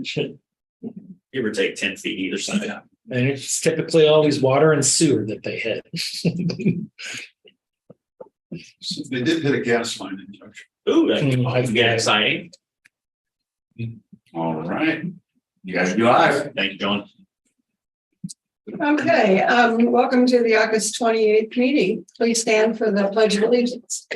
Give or take 10 feet either side. And it's typically always water and sewer that they hit. So they did hit a gas line in Junction. Ooh, that's exciting. All right. You guys do live. Thank you, John. Okay, welcome to the August 28th meeting. Please stand for the Pledge of Allegiance.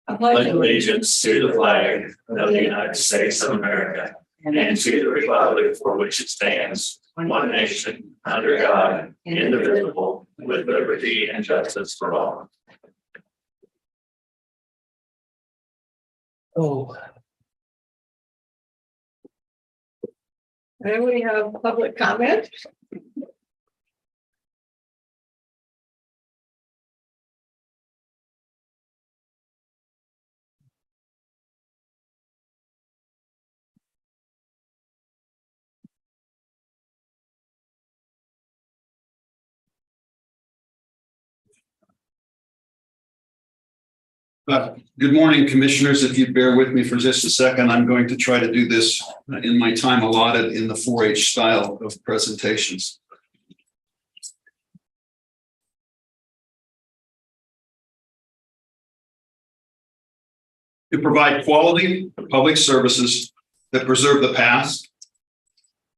I Pledge allegiance to the flag of the United States of America and to the republic for which it stands, one nation, under God, indivisible, with liberty and justice for all. Oh, And we have public comment. Good morning, commissioners. If you bear with me for just a second, I'm going to try to do this in my time allotted in the 4-H style of presentations. To provide quality public services that preserve the past,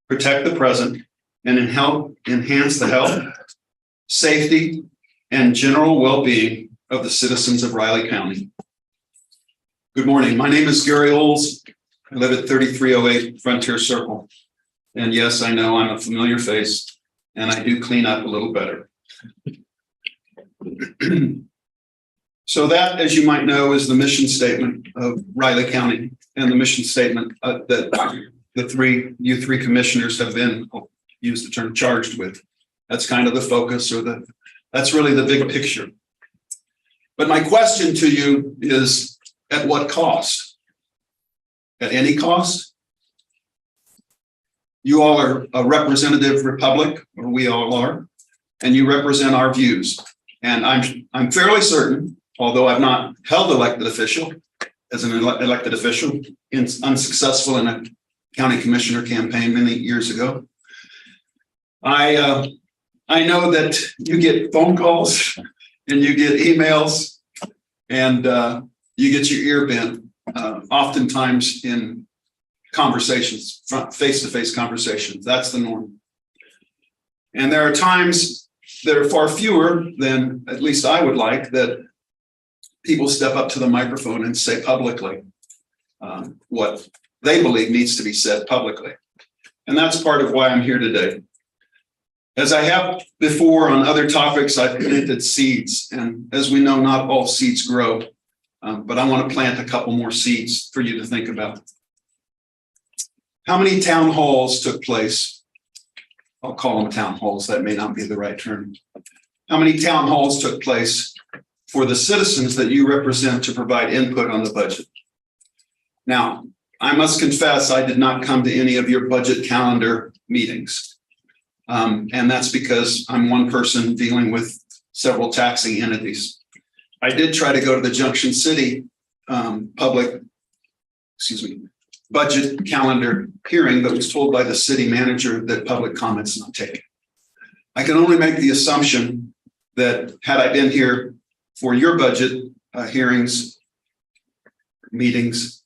protect the present, and enhance the health, safety, and general well-being of the citizens of Riley County. Good morning. My name is Gary Olds. I live at 3308 Frontier Circle. And yes, I know I'm a familiar face, and I do clean up a little better. So that, as you might know, is the mission statement of Riley County, and the mission statement that you three commissioners have been, I'll use the term, charged with. That's kind of the focus, or that's really the big picture. But my question to you is, at what cost? At any cost? You all are a representative republic, or we all are, and you represent our views. And I'm fairly certain, although I've not held elected official as an elected official, unsuccessful in a county commissioner campaign many years ago. I know that you get phone calls and you get emails and you get your ear bent, oftentimes in conversations, face-to-face conversations. That's the norm. And there are times that are far fewer than at least I would like, that people step up to the microphone and say publicly what they believe needs to be said publicly. And that's part of why I'm here today. As I have before on other topics, I've planted seeds, and as we know, not all seeds grow, but I want to plant a couple more seeds for you to think about. How many town halls took place? I'll call them town halls, that may not be the right term. How many town halls took place for the citizens that you represent to provide input on the budget? Now, I must confess, I did not come to any of your budget calendar meetings. And that's because I'm one person dealing with several taxing entities. I did try to go to the Junction City budget calendar hearing, but was told by the city manager that public comments not taken. I can only make the assumption that had I been here for your budget hearings, meetings,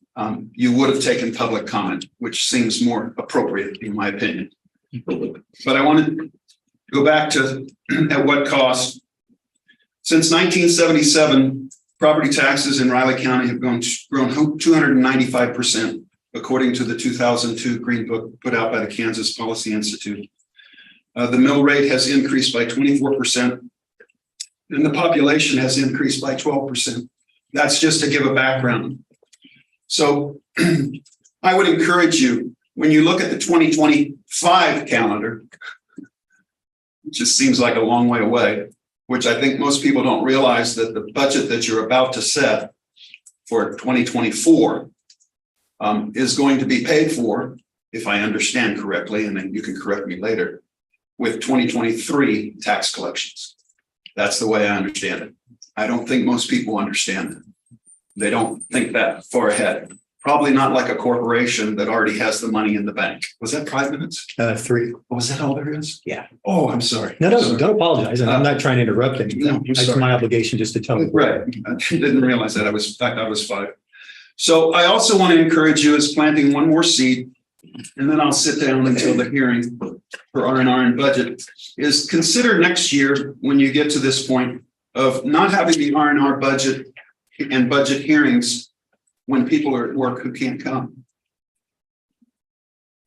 you would have taken public comment, which seems more appropriate in my opinion. But I wanted to go back to at what cost. Since 1977, property taxes in Riley County have grown 295%, according to the 2002 Green Book put out by the Kansas Policy Institute. The mill rate has increased by 24%, and the population has increased by 12%. That's just to give a background. So I would encourage you, when you look at the 2025 calendar, it just seems like a long way away, which I think most people don't realize, that the budget that you're about to set for 2024 is going to be paid for, if I understand correctly, and then you can correct me later, with 2023 tax collections. That's the way I understand it. I don't think most people understand it. They don't think that far ahead. Probably not like a corporation that already has the money in the bank. Was that 5 minutes? 3. Oh, was that all there is? Yeah. Oh, I'm sorry. No, Sorry. don't apologize. And I'm not trying to interrupt No, anything. I'm It's sorry. my obligation just to tell you. Right. I didn't realize that. I thought I was 5. So I also want to encourage you as planting one more seed, and then I'll sit down until the hearing for R&R and budget, is consider next year, when you get to this point, of not having the R&R budget and budget hearings when people are at work who can't come.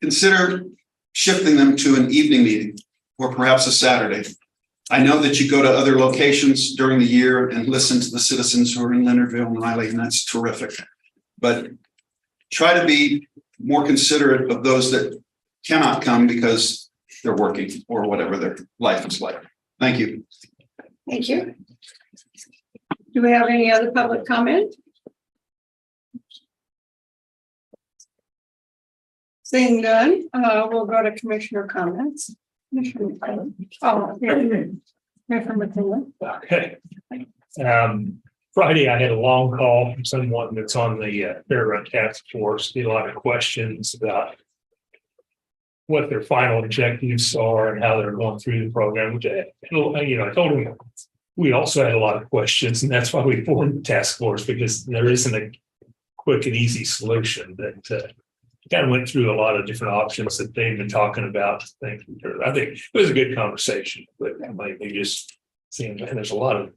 Consider shifting them to an evening meeting or perhaps a Saturday. I know that you go to other locations during the year and listen to the citizens who are in Leonardville and Riley, and that's terrific. But try to be more considerate of those that cannot come because they're working or whatever their life is like. Thank you. Thank you. Do we have any other public comment? Seeing none, we'll go to commissioner comments. Commissioner McCullough. Oh, yeah. Commissioner McCullough. Okay. Friday, I had a long call from someone that's on the Fairground Task Force, did a lot of questions about what their final objectives are and how they're going through the program, which I told them we also had a lot of questions, and that's why we formed the task force, because there isn't a quick and easy solution. That kind of went through a lot of different options that they've been talking about. I think it was a good conversation, but they just seemed, and there's a lot of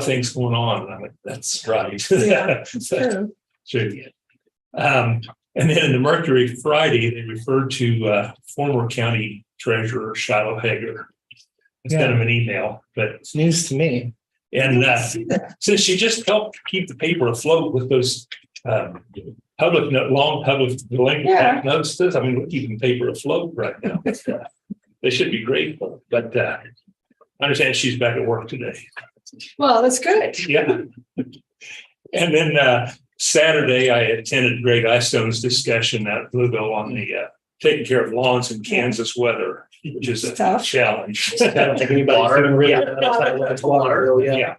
things going on. And I'm like, that's right. Yeah, true. Sure. And then in the Mercury Friday, they referred to former county treasurer Shiloh Hager. It's kind of an email, but It's news to me. and since she just helped keep the paper afloat with those long public delinquent notices, I mean, we're keeping paper afloat right now. They should be grateful, but I understand she's back at work today. Well, that's good. Yeah. And then Saturday, I attended Greg Eyestone's discussion at Louisville on the taking care of lawns in Kansas weather, which is a Tough. challenge. I don't think anybody's even really. Yeah. Water, yeah.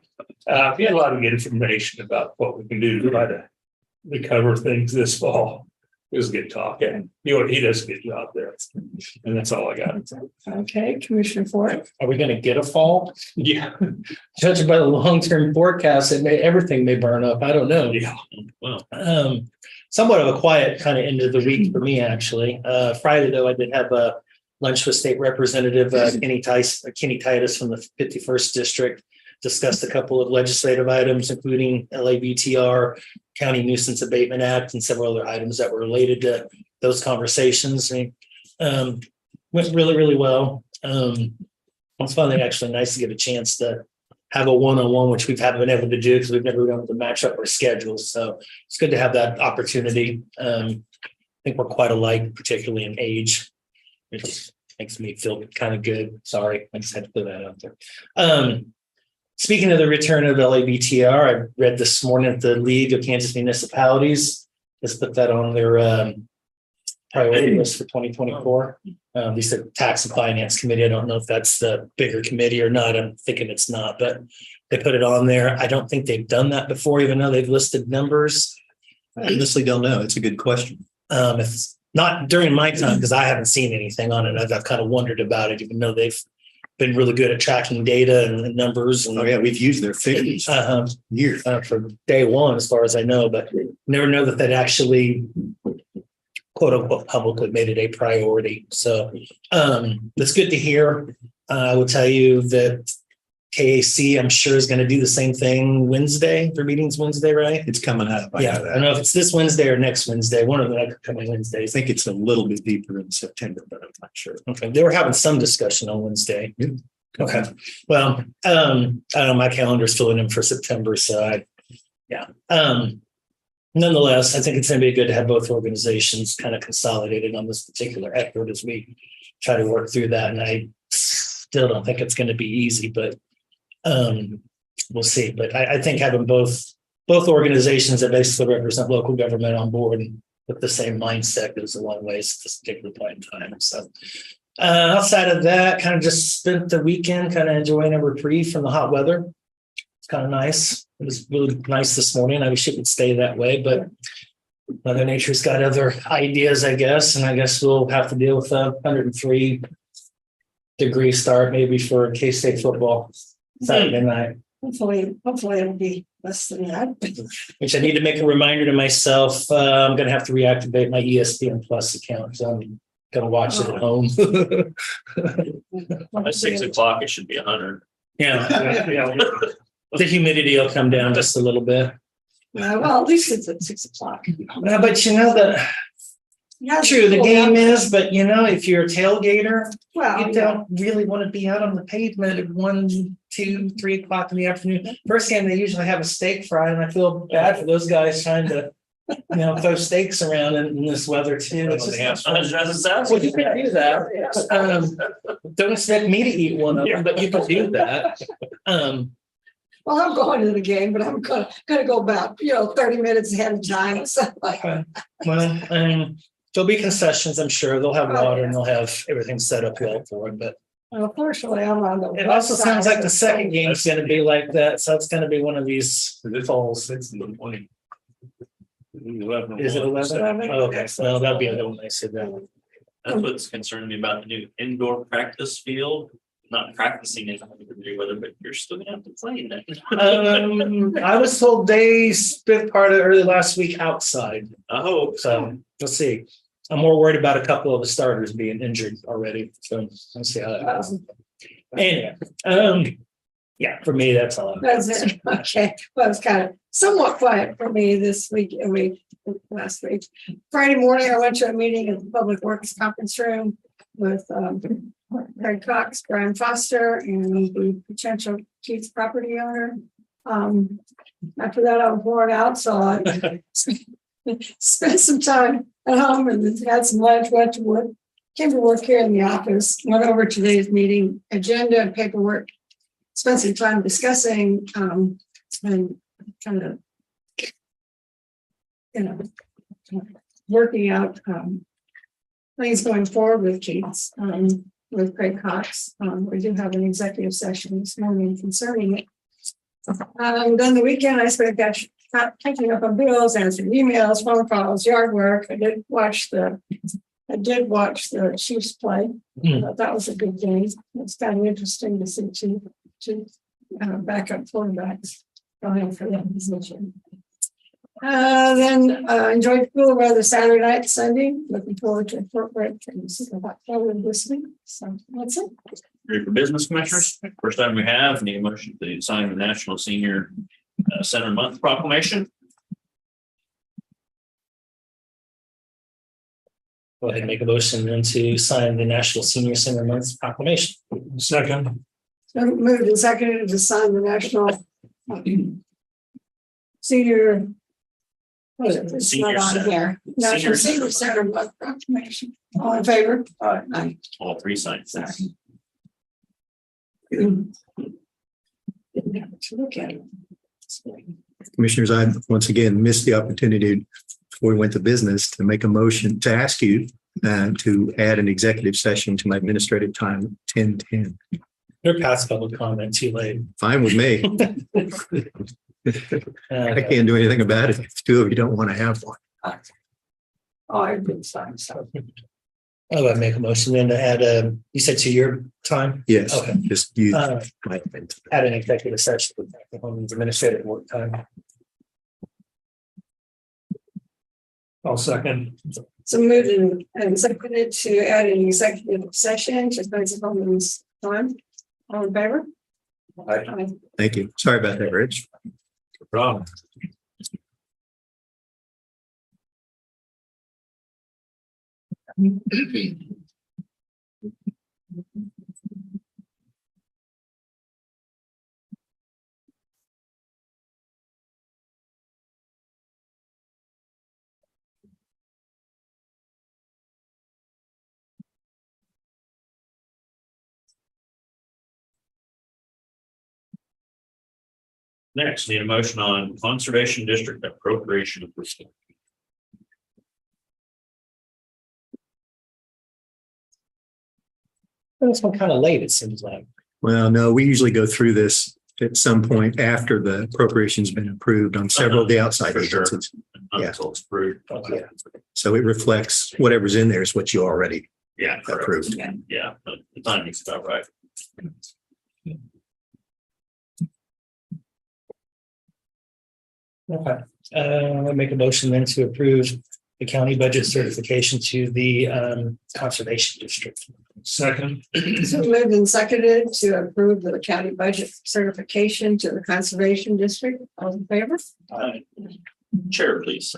Yeah. We had a lot of good information about what we can do to try to recover things this fall. It was a good talk, and he does a good job there. And that's all I got. Okay, Commissioner Ford. Are we gonna get a fall? Yeah. Judging by the long-term forecast, everything may burn up. I don't know. Yeah. Wow. Somewhat of a quiet kind of end of the week for me, actually. Friday, though, I did have a lunch with State Representative Kenny Titus from the 51st District. Discussed a couple of legislative items, including LABTR, County Nuisance Abatement Act, and several other items that were related to those conversations. Went really, really well. It's finally actually nice to get a chance to have a one-on-one, which we haven't been able to do because we've never been able to match up our schedules. So it's good to have that opportunity. I think we're quite alike, particularly in age, which makes me feel kind of good. Sorry, I just had to put that out there. Speaking of the return of LABTR, I read this morning that the League of Kansas Municipalities has put that on their priority list for 2024. They said Tax and Finance Committee. I don't know if that's the bigger committee or not. I'm thinking it's not, but they put it on there. I don't think they've done that before, even though they've listed numbers. I honestly don't know. It's a good question. If it's not during my time, because I haven't seen anything on it. I've kind of wondered about it, even though they've been really good at tracking data and numbers. And Oh yeah, we've used their figures for years. for day one, as far as I know, but never know that actually quote unquote publicly made it a priority. So that's good to hear. I will tell you that KAC, I'm sure, is going to do the same thing Wednesday. Their meeting's Wednesday, right? It's coming up. Yeah, I don't know if it's this Wednesday or next Wednesday. One of the coming I Wednesdays. think it's a little bit deeper in September, but I'm not sure. Okay, they were having some discussion on Wednesday. Yeah. Okay, well, I don't know. My calendar's filling in for September, so nonetheless, I think it's going to be good to have both organizations kind of consolidated on this particular effort as we try to work through that. And I still don't think it's going to be easy, but we'll see. But I think having both organizations that basically represent local government on board and with the same mindset goes a long ways at this particular point in time. So outside of that, kind of just spent the weekend kind of enjoying a reprieve from the hot weather. It's kind of nice. It was really nice this morning. I wish it would stay that way, but Mother Nature's got other ideas, I guess, and I guess we'll have to deal with a 103-degree start maybe for K-State football Saturday night. Hopefully it'll be less than that. Which I need to make a reminder to myself. I'm gonna have to reactivate my ESPN Plus account, so I'm gonna watch it at home. By 6 o'clock, it should be 100. Yeah, the humidity will come down just a little bit. Well, at least it's at 6 o'clock. But you know that true, the game is, but you know, if you're a tailgater, Well, you don't really want to be out on the pavement at 1, 2, 3 o'clock in the afternoon. First game, they usually have a steak fry, and I feel bad for those guys trying to, throw steaks around in this weather too. It's just well, you can do that. Don't expect me to eat one of them, but you can do that. well, I'm going to the game, but I'm gonna go about, 30 minutes ahead of time. So Well, there'll be concessions, I'm sure. They'll have water and they'll have everything set up well for it, but unfortunately, I'm on the. it also west sounds side like the second game's gonna be like that, so it's gonna be one of these falls. It's in the morning. Is it 11? Oh, okay, well, that'll be the one I said that. That's what's concerning me about the new indoor practice field. Not practicing in 100-degree weather, but you're still gonna have to play in that. I was told they spent part of early last week outside, I hope. so we'll see. I'm more worried about a couple of the starters being injured already, so we'll see how that goes. Anyway, yeah, for me, that's all. That's it. Okay. Well, it's kind of somewhat quiet for me this week last week. Friday morning, I went to a meeting at the Public Works Conference Room with Craig Cox, Brian Foster, and the potential Keats property owner. After that, I was worn out, so I spent some time at home and then had some lunch, went to work, came to work here in the office, went over today's meeting agenda and paperwork, spent some time discussing and kind of, working out things going forward with Keats, with Craig Cox. We do have an executive session this morning concerning it. Then the weekend I spent catching up on bills, answering emails, phone calls, yard work. I did watch the Chiefs play. That was a good game. It's kind of interesting to see two backup quarterbacks going for that position. Then enjoyed cooler weather Saturday night, Sunday. Looking forward to a short break from October this week. So that's it. Ready for business commissioners? First item we have, need a motion to sign the National Senior Center Month proclamation. Go ahead and make a motion then to sign the National Senior Center Month proclamation. Second. So moved and seconded to sign the National Senior. What is it? It's Senior not on Center. here. National Senior Senior Center Month proclamation. All in favor? Aye. All three signs. Sorry. To look at it. Commissioners, I once again missed the opportunity before we went to business to make a motion to ask you to add an executive session to my administrative time, 10:10. Your past public comment too late. Fine with me. I can't do anything about it if two of you don't want to have one. Oh, I've been signed, so. Oh, I make a motion then to add you said to your time? Yes, Okay. just use Uh, my event. Add an executive session with the Women's administrative work time. I'll second. So moved and seconded to add an executive session to place on this time. All in favor? Aye. Thank you. Sorry about that, Rich. No problem. Next, need a motion on Conservation District appropriation. This one kind of late, it seems like. Well, no, we usually go through this at some point after the appropriation's been approved on several of the outside For sure. agencies. Yeah. Until it's approved. Okay. So it reflects whatever's in there is what you already Yeah, correct. approved. Yeah, but the timing's about right. Okay, I make a motion then to approve the county budget certification to the conservation district. Second. So moved and seconded to approve the county budget certification to the conservation district. All in favor? Chair, please.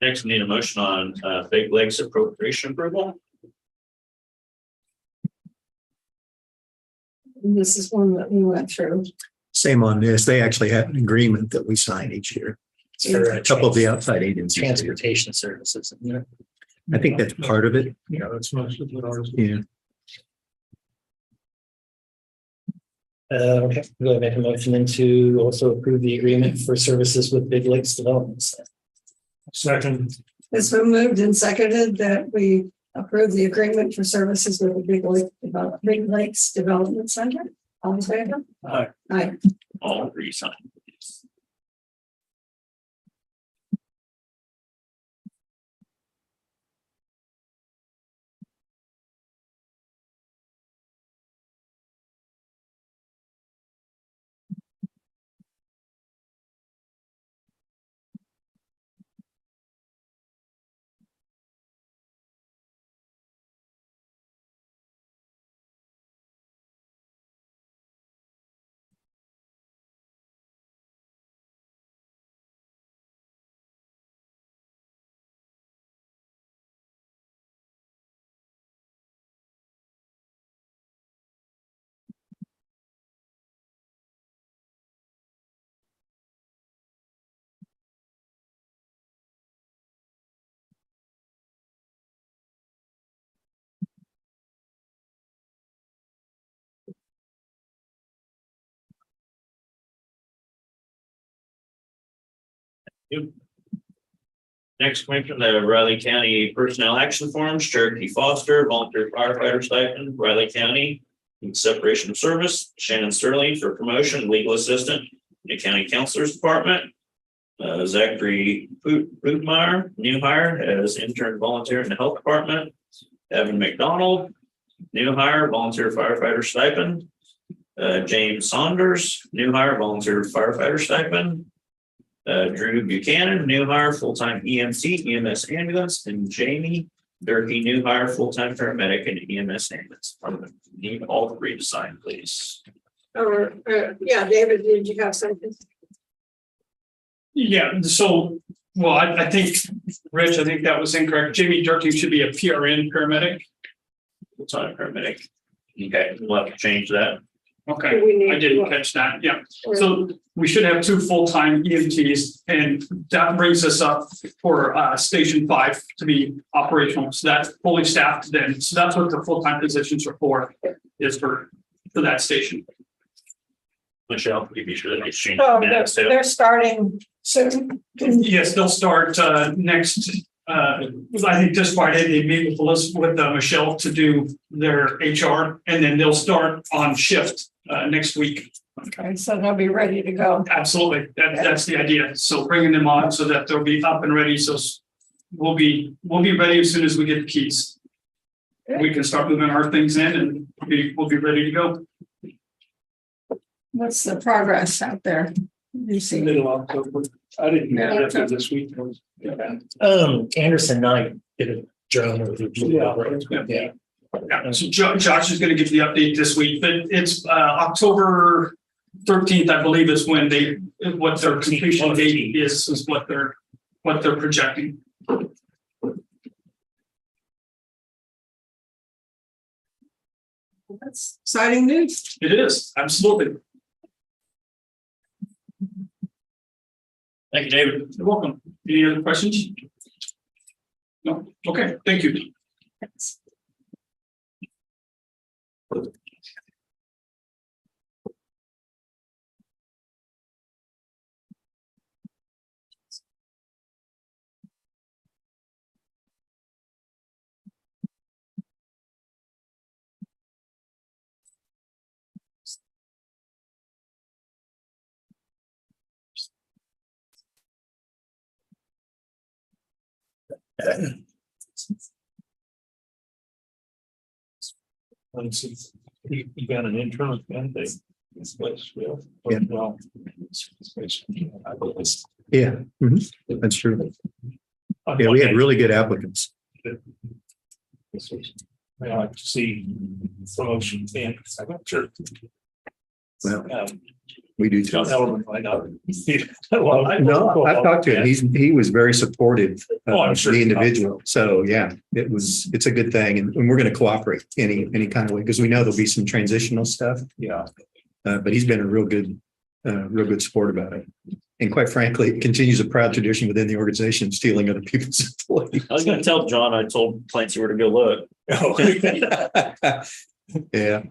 Next, we need a motion on Big Lakes appropriation approval. And this is one that we went through. Same on this. They actually have an agreement that we sign each year. It's for, A couple of the outside agencies. do. transportation services. I think that's part of it. Yeah, that's most of ours. Yeah. Okay, go ahead, make a motion then to also approve the agreement for services with Big Lakes Developments. Second. It's been moved and seconded that we approve the agreement for services with the Big Lakes Development Center. All in favor? Aye. Aye. All three sign, please. Yep. Next, Commissioner, the Riley County Personnel Action Forms, Cherokee Foster, volunteer firefighter stipend, Riley County separation of service, Shannon Sterling for promotion, legal assistant, the county counselor's department. Zachary Bootmeyer, new hire as intern volunteer in the health department. Evan McDonald, new hire, volunteer firefighter stipend. James Saunders, new hire, volunteer firefighter stipend. Drew Buchanan, new hire, full-time EMT, EMS ambulance, and Jamie Durkee, new hire, full-time paramedic and EMS ambulance. Need all three to sign, please. Or, yeah, David, did you have something? Yeah, so, well, I think, Rich, I think that was incorrect. Jamie Durkee should be a PRN paramedic. Full-time paramedic. Okay, we'll have to change that. Okay, We need I didn't to- catch that. Yeah, so we should have 2 full-time EMTs, and that brings us up for Station 5 to be operational. So that's fully staffed then. So that's what the full-time positions are for, is for that station. Michelle, you be sure that it's changed. Oh, minutes, too. they're starting soon. Yes, they'll start next, I think this Friday, they meet with Michelle to do their HR, and then they'll start on shift next week. Okay, so they'll be ready to go. Absolutely, that's the idea. So bringing them on so that they'll be up and ready, so we'll be ready as soon as we get the keys. We can start moving our things in and we'll be ready to go. What's the progress out there? You see, Middle of October. I didn't Yeah. know that this week was. Anderson Knight did a drone review. Yeah. Yeah, so Josh is going to give the update this week, but it's October 13th, I believe, is when what their completion date is what they're projecting. that's exciting news. It is, absolutely. Thank you, David. You're welcome. Any other questions? No, okay, thank you. You got an internal candidate. Yeah. Yeah, that's true. Yeah, we had really good applicants. I like to see promotions and sure. Well, we do too. John Elderman, I know. No, I've talked to him. He was very supportive Oh, I'm of sure. the individual. So yeah, it's a good thing. And we're going to cooperate any kind of way because we know there'll be some transitional stuff. Yeah. But he's been a real good sport about it. And quite frankly, it continues a proud tradition within the organization of stealing other people's employees. I was gonna tell John, I told Clancy where to go look. Yeah.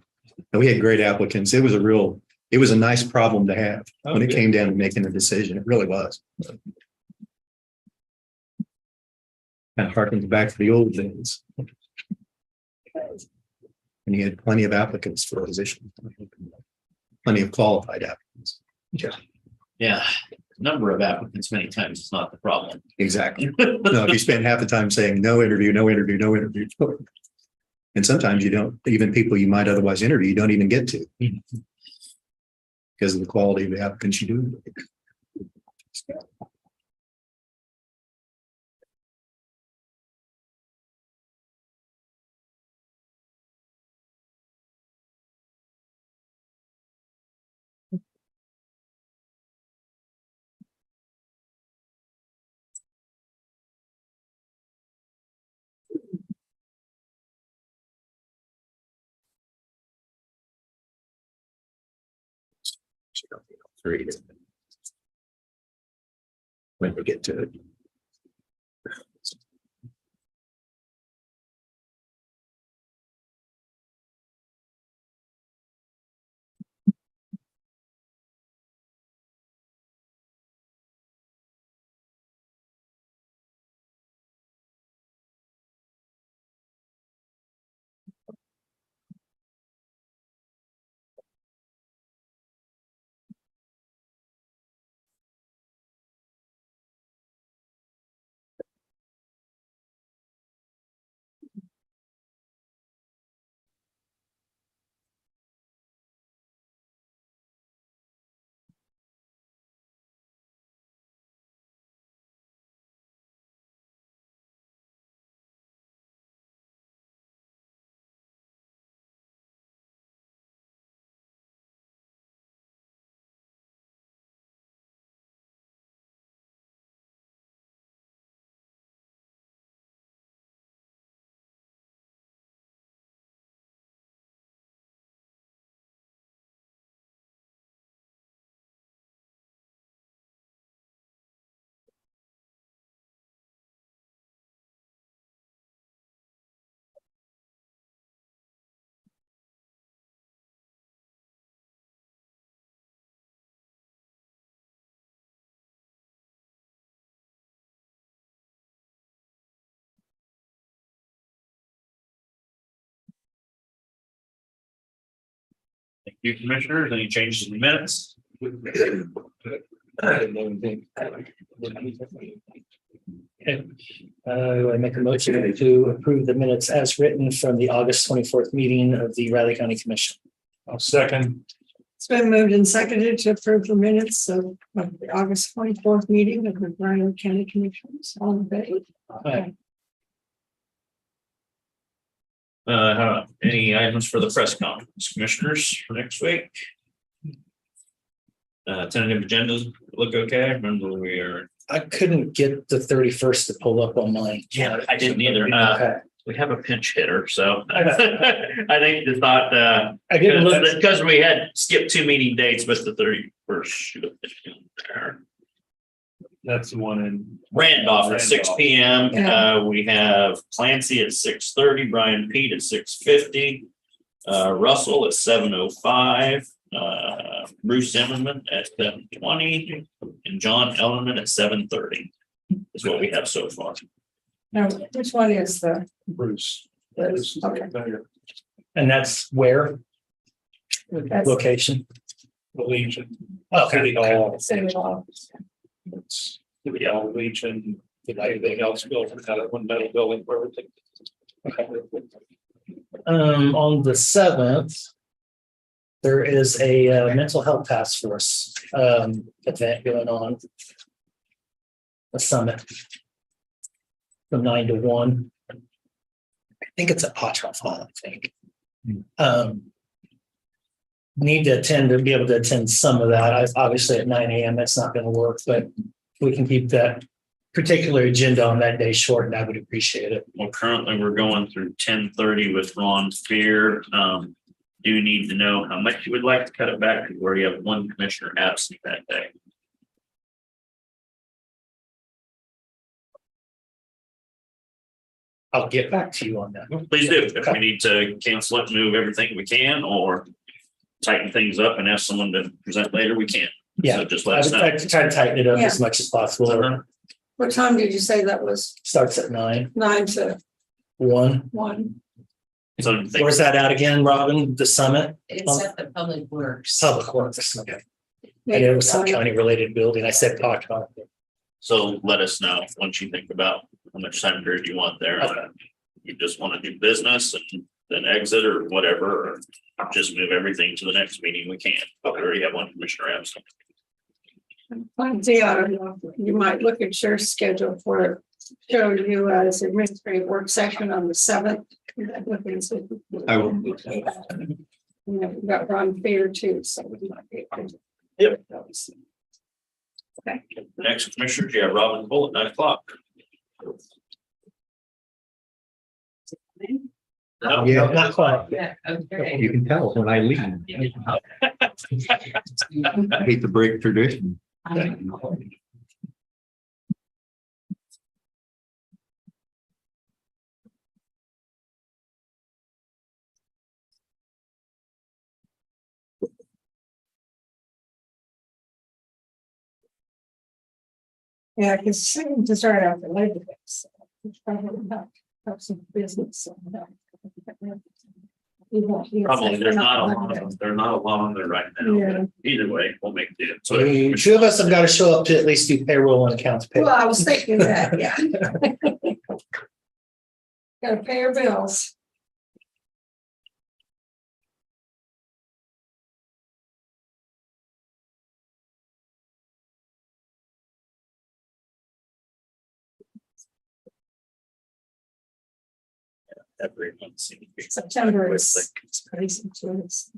And we had great applicants. It was a nice problem to have when it came down to making a decision. It really was. Kind of harkens back to the old days. And you had plenty of applicants for a position. Plenty of qualified applicants. Yeah, number of applicants many times is not the problem. Exactly. No, if you spend half the time saying no interview. And sometimes you don't, even people you might otherwise interview, you don't even get to. Because of the quality of the applicants you do. When we get to it. Thank you, commissioners. Any changes in the minutes? I make a motion to approve the minutes as written from the August 24th meeting of the Riley County Commission. I'll second. It's been moved and seconded to approve the minutes of the August 24th meeting of the Bryan County Commissioners. All in favor? Aye. Any items for the press conference, commissioners, for next week? Tentative agendas look okay. I remember we are. I couldn't get the 31st to pull up on mine. Yeah, I didn't either. Okay. We have a pinch hitter, so I think the thought, I didn't look. because we had skipped 2 meeting dates with the 31st. That's the one in. Randolph at six P M. Yeah. We have Clancy at 6:30, Brian Pete at 6:50. Russell at 7:05, Bruce Zimmerman at 7:20, and John Ellerman at 7:30 is what we have so far. Now, which one is the? Bruce. Okay. And that's where That's- location? The Legion. Okay. City Hall. City Hall. It's City Hall, Legion, everything else built out of one metal building where everything. On the 7th, there is a mental health task force event going on. A summit. From 9 to 1. I think it's at Potter's Hall, I think. Need to attend to be able to attend some of that. Obviously at 9 a.m. that's not going to work, but we can keep that particular agenda on that day short, and I would appreciate it. Well, currently we're going through 10:30 with Ron Spear. Do you need to know how much you would like to cut it back to where you have one commissioner absent that day? I'll get back to you on that. Please do. If we need to cancel it, move everything we can, or tighten things up and ask someone to present later, we can. Yeah, So just I let us would know. try to tighten it up Yeah. as much as possible. Uh-huh. What time did you say that was? Starts at 9, 9 to 1. 1? So Where's that at again, Robin? The summit? It's at the Public Works. Public Works. Okay. And it was some county related building. I said Potter's. So let us know once you think about how much time period you want there. You just want to do business and then exit or whatever, or just move everything to the next meeting we can. We already have one commissioner absent. You might look at your schedule for, show you as administrative work session on the 7th. I will. We've got Ron Fair too, so we might be able to. Yep. Okay. Next commissioners, you have Robin Bull at 9 o'clock. No, Yeah. Not quite. Yeah, okay. You can tell when I leave. I hate to break tradition. Yeah, because to start out the Labor Day. So it's probably about have some business. So, probably there's not a lot of, there's not a lot on there right now. Yeah. Either way, we'll make do. So Two of us have got to show up to at least do payroll and accounts Well, payable. I was thinking that, yeah. Gotta pay our bills. every month seems to be September is quickly. it's crazy too. It's-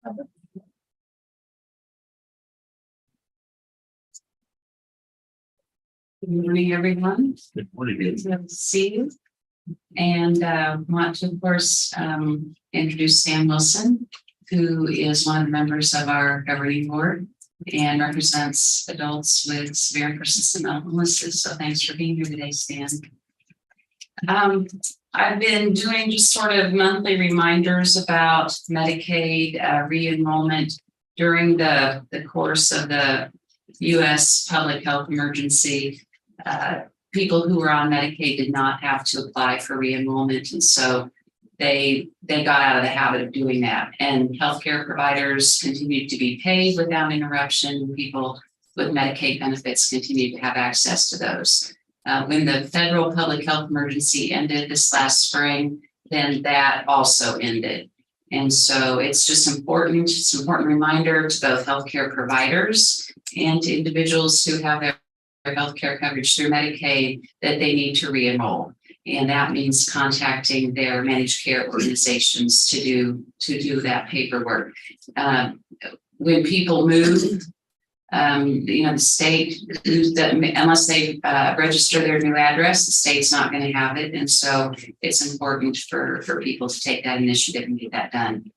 Good morning, everyone. Good morning. Good to see you. And want to, of course, introduce Sam Wilson, who is one of the members of our governing board and represents adults with severe and persistent mental illnesses. So thanks for being here today, Stan. I've been doing just sort of monthly reminders about Medicaid re-enrollment during the course of the U.S. public health emergency. People who were on Medicaid did not have to apply for re-enrollment, and so they got out of the habit of doing that. And healthcare providers continued to be paid without interruption. People with Medicaid benefits continued to have access to those. When the federal public health emergency ended this last spring, then that also ended. And so it's just important. It's an important reminder to both healthcare providers and to individuals who have their healthcare coverage through Medicaid that they need to re-enroll. And that means contacting their managed care organizations to do that paperwork. When people move, the state, unless they register their new address, the state's not going to have it. And so it's important for people to take that initiative and get that done.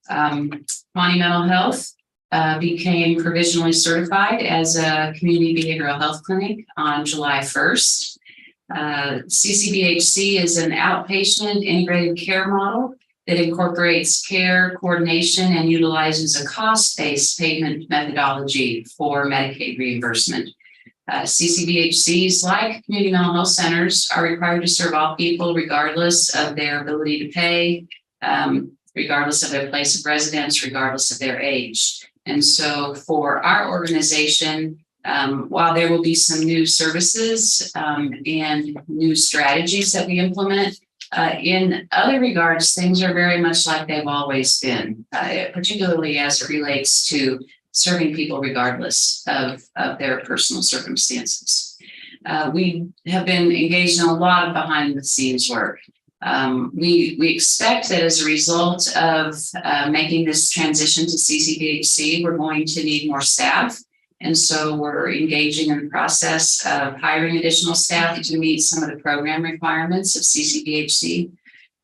Pawnee Mental Health became provisionally certified as a community behavioral health clinic on July 1st. CCBHC is an outpatient integrated care model that incorporates care, coordination, and utilizes a cost-based payment methodology for Medicaid reimbursement. CCBHCs, like community mental health centers, are required to serve all people regardless of their ability to pay, regardless of their place of residence, regardless of their age. And so for our organization, while there will be some new services and new strategies that we implement, in other regards, things are very much like they've always been, particularly as it relates to serving people regardless of their personal circumstances. We have been engaged in a lot of behind the scenes work. We expect that as a result of making this transition to CCBHC, we're going to need more staff. And so we're engaging in the process of hiring additional staff to meet some of the program requirements of CCBHC.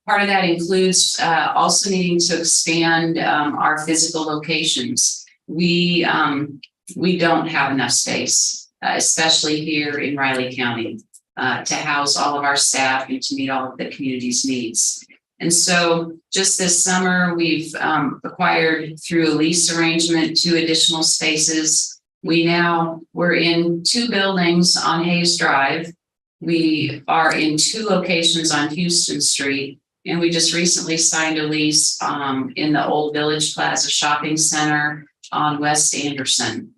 Part of that includes also needing to expand our physical locations. We don't have enough space, especially here in Riley County, to house all of our staff and to meet all of the community's needs. And so just this summer, we've acquired through a lease arrangement 2 additional spaces. We're in 2 buildings on Hayes Drive. We are in 2 locations on Houston Street, and we just recently signed a lease in the Old Village Plaza Shopping Center on West Anderson.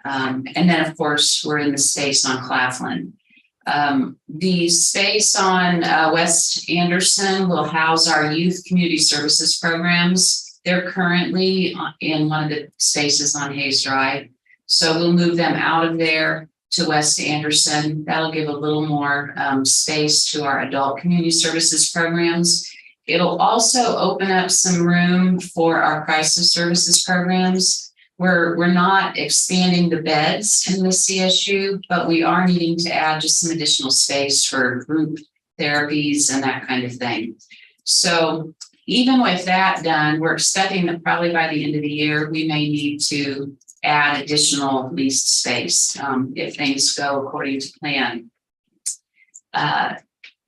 And then, of course, we're in the space on Claflin. The space on West Anderson will house our youth community services programs. They're currently in one of the spaces on Hayes Drive. So we'll move them out of there to West Anderson. That'll give a little more space to our adult community services programs. It'll also open up some room for our crisis services programs. We're not expanding the beds in the CSU, but we are needing to add just some additional space for group therapies and that kind of thing. So even with that done, we're expecting that probably by the end of the year, we may need to add additional leased space if things go according to plan.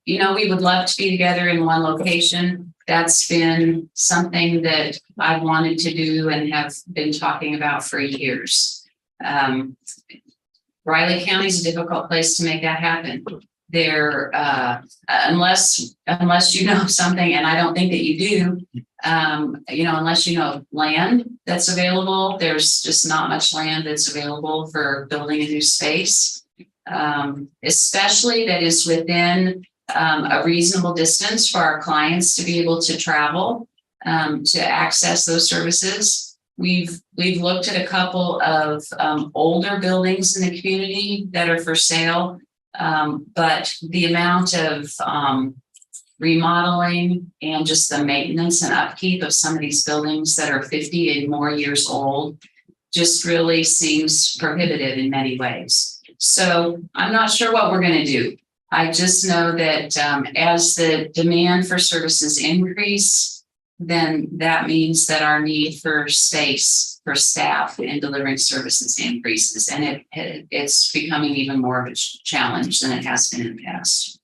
We would love to be together in one location. That's been something that I've wanted to do and have been talking about for years. Riley County is a difficult place to make that happen. There, unless you know something, and I don't think that you do, unless you know land that's available, there's just not much land that's available for building a new space, especially that is within a reasonable distance for our clients to be able to travel to access those services. We've looked at a couple of older buildings in the community that are for sale. But the amount of remodeling and just the maintenance and upkeep of some of these buildings that are 50 and more years old just really seems prohibitive in many ways. So I'm not sure what we're going to do. I just know that as the demand for services increase, then that means that our need for space for staff and delivering services increases, and it's becoming even more of a challenge than it has been in the past.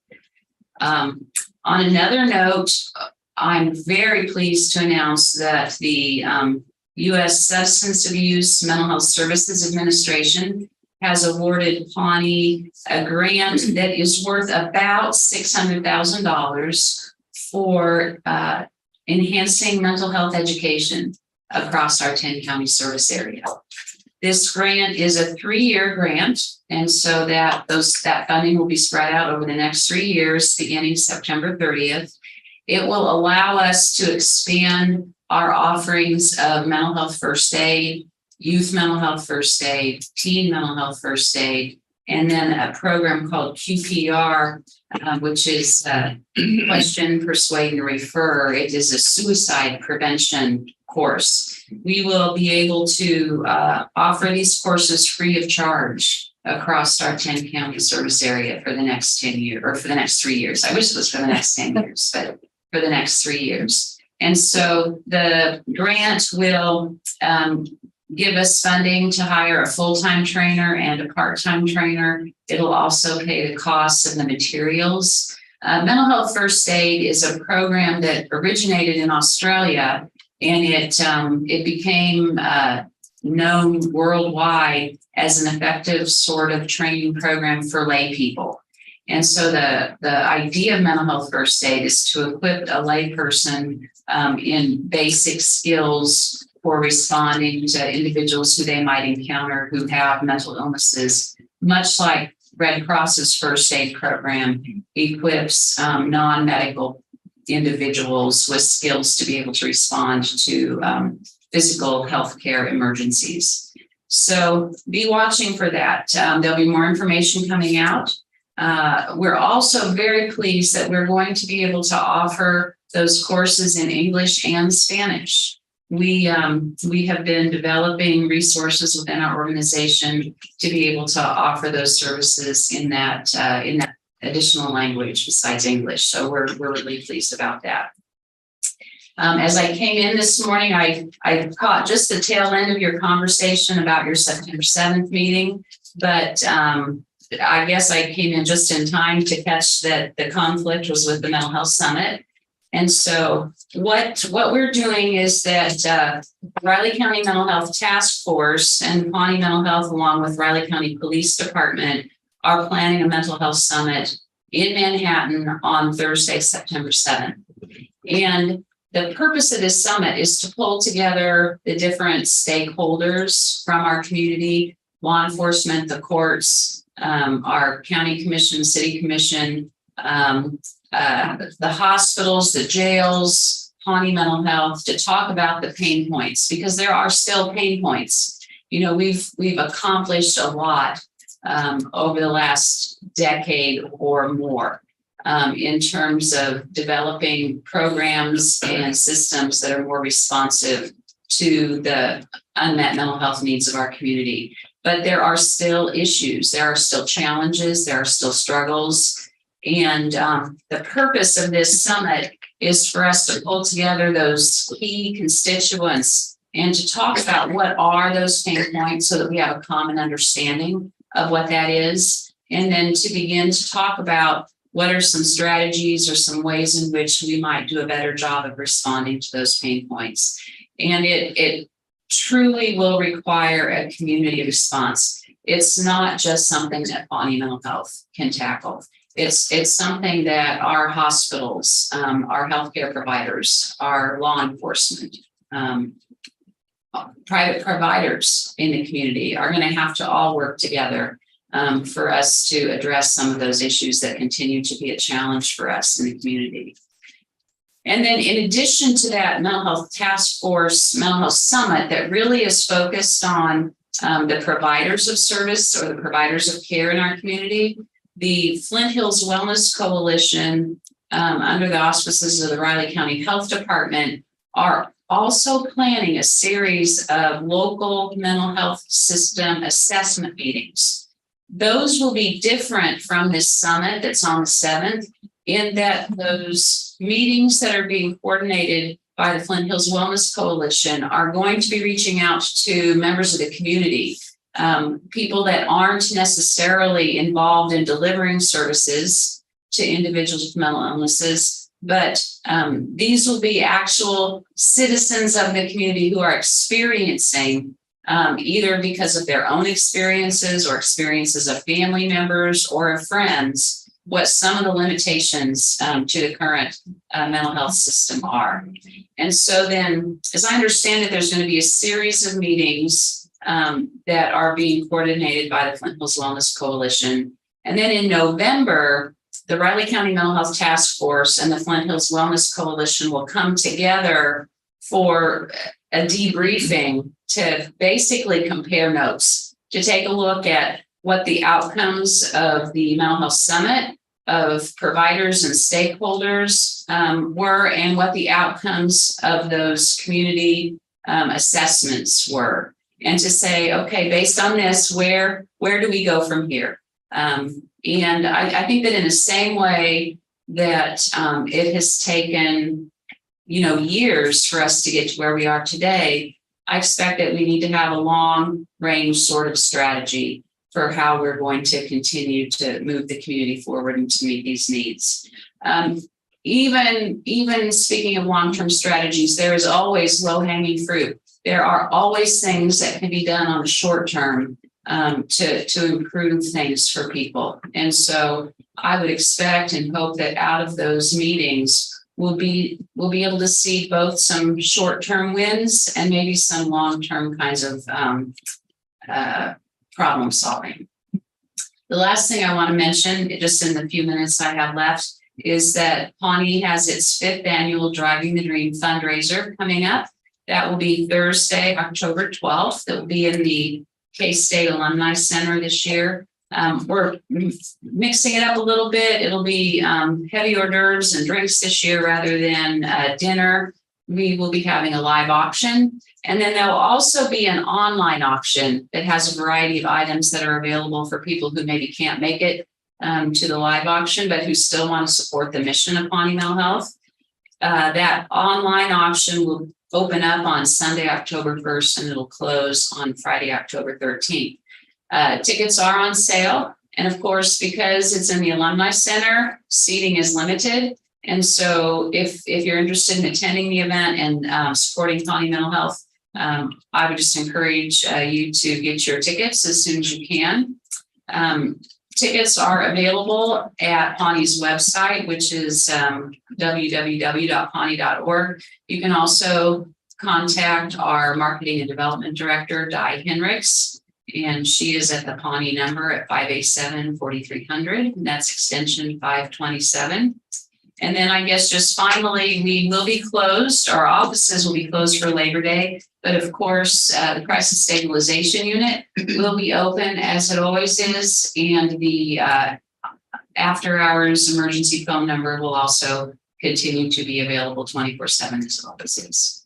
On another note, I'm very pleased to announce that the U.S. Substance Abuse Mental Health Services Administration has awarded Pawnee a grant that is worth about $600,000 for enhancing mental health education across our 10-county service area. This grant is a 3-year grant, and so that funding will be spread out over the next 3 years, beginning September 30th. It will allow us to expand our offerings of mental health first aid, youth mental health first aid, teen mental health first aid, and then a program called QPR, which is Question, Persuade, and Refer. It is a suicide prevention course. We will be able to offer these courses free of charge across our 10-county service area for the next 10 years, or for the next 3 years. I wish it was for the next 10 years, but for the next 3 years. And so the grant will give us funding to hire a full-time trainer and a part-time trainer. It'll also pay the costs of the materials. Mental Health First Aid is a program that originated in Australia, and it became known worldwide as an effective sort of training program for lay people. And so the idea of mental health first aid is to equip a lay person in basic skills for responding to individuals who they might encounter who have mental illnesses, much like Red Cross's first aid program equips non-medical individuals with skills to be able to respond to physical healthcare emergencies. So be watching for that. There'll be more information coming out. We're also very pleased that we're going to be able to offer those courses in English and Spanish. We have been developing resources within our organization to be able to offer those services in that additional language besides English. So we're really pleased about that. As I came in this morning, I caught just the tail end of your conversation about your September 7th meeting, but I guess I came in just in time to catch that the conflict was with the Mental Health Summit. And so what we're doing is that Riley County Mental Health Task Force and Pawnee Mental Health, along with Riley County Police Department, are planning a mental health summit in Manhattan on Thursday, September 7th. And the purpose of this summit is to pull together the different stakeholders from our community, law enforcement, the courts, our county commission, city commission, the hospitals, the jails, Pawnee Mental Health, to talk about the pain points, because there are still pain points. You know, we've accomplished a lot over the last decade or more in terms of developing programs and systems that are more responsive to the unmet mental health needs of our community. But there are still issues, there are still challenges, there are still struggles. And the purpose of this summit is for us to pull together those key constituents and to talk about what are those pain points so that we have a common understanding of what that is. And then to begin to talk about what are some strategies or some ways in which we might do a better job of responding to those pain points. And it truly will require a community response. It's not just something that Pawnee Mental Health can tackle. It's something that our hospitals, our healthcare providers, our law enforcement, private providers in the community are going to have to all work together for us to address some of those issues that continue to be a challenge for us in the community. And then in addition to that Mental Health Task Force, Mental Health Summit that really is focused on the providers of service or the providers of care in our community, the Flint Hills Wellness Coalition under the auspices of the Riley County Health Department, are also planning a series of local mental health system assessment meetings. Those will be different from this summit that's on the 7th, in that those meetings that are being coordinated by the Flint Hills Wellness Coalition are going to be reaching out to members of the community, people that aren't necessarily involved in delivering services to individuals with mental illnesses, but these will be actual citizens of the community who are experiencing, either because of their own experiences or experiences of family members or of friends, what some of the limitations to the current mental health system are. And so then, as I understand it, there's going to be a series of meetings that are being coordinated by the Flint Hills Wellness Coalition. And then in November, the Riley County Mental Health Task Force and the Flint Hills Wellness Coalition will come together for a debriefing to basically compare notes, to take a look at what the outcomes of the mental health summit of providers and stakeholders were, and what the outcomes of those community assessments were. And to say, okay, based on this, where do we go from here? And I think that in the same way that it has taken, years for us to get to where we are today, I expect that we need to have a long range sort of strategy for how we're going to continue to move the community forward and to meet these needs. Even speaking of long-term strategies, there is always low-hanging fruit. There are always things that can be done on the short term to improve things for people. And so I would expect and hope that out of those meetings, we'll be able to see both some short-term wins and maybe some long-term kinds of problem solving. The last thing I want to mention, just in the few minutes I have left, is that Pawnee has its 5th annual Driving the Dream fundraiser coming up. That will be Thursday, October 12th. That will be in the K-State Alumni Center this year. We're mixing it up a little bit. It'll be heavy hors d'oeuvres and drinks this year rather than dinner. We will be having a live auction. And then there'll also be an online auction that has a variety of items that are available for people who maybe can't make it to the live auction, but who still want to support the mission of Pawnee Mental Health. That online auction will open up on Sunday, October 1st, and it'll close on Friday, October 13th. Tickets are on sale. And of course, because it's in the Alumni Center, seating is limited. And so if you're interested in attending the event and supporting Pawnee Mental Health, I would just encourage you to get your tickets as soon as you can. Tickets are available at Pawnee's website, which is www.pawnee.org. You can also contact our Marketing and Development Director, Di Henricks, and she is at the Pawnee number at 587-4300, and that's extension 527. And then I guess just finally, we will be closed. Our offices will be closed for Labor Day. But of course, the Crisis Stabilization Unit will be open as it always is. And the after hours emergency phone number will also continue to be available 24/7 as it always is.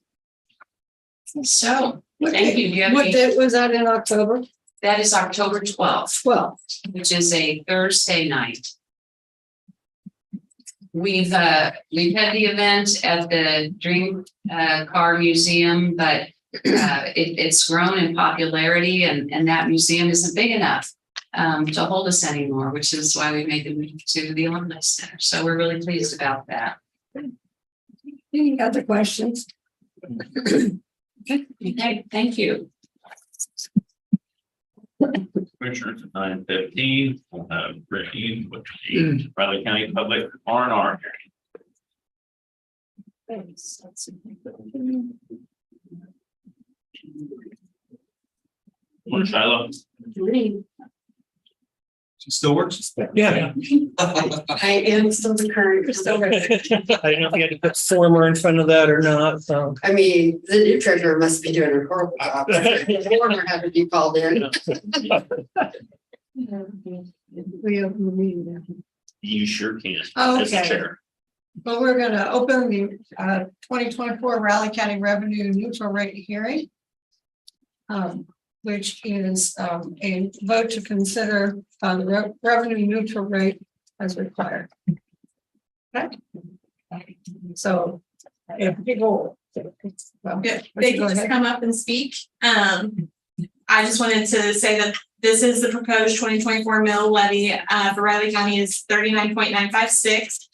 So thank you. Do you have What any? date was that in October? That is October 12th, 12. which is a Thursday night. We've had the event at the Dream Car Museum, but it's grown in popularity, and that museum isn't big enough to hold us anymore, which is why we made the move to the Alumni Center. So we're really pleased about that. Any other questions? Okay, thank you. Commissioners at 9:15, Ricky with the Riley County Public R&R hearing. Morning, Shiloh. She still works? Yeah. I am still the current. I don't know if you had to put former in front of that or not, so. I mean, the new treasurer must be doing a horrible job. The former had to be called in. We open the meeting now. You sure can. Oh, As the okay. chair. Well, we're gonna open the 2024 Raleigh County Revenue Neutral Rate hearing. Which is a vote to consider the revenue neutral rate as required. Okay. So if people. Well, Yeah, would they you go can just ahead? come up and speak. I just wanted to say that this is the proposed 2024 mill levy for Riley County is 39.956.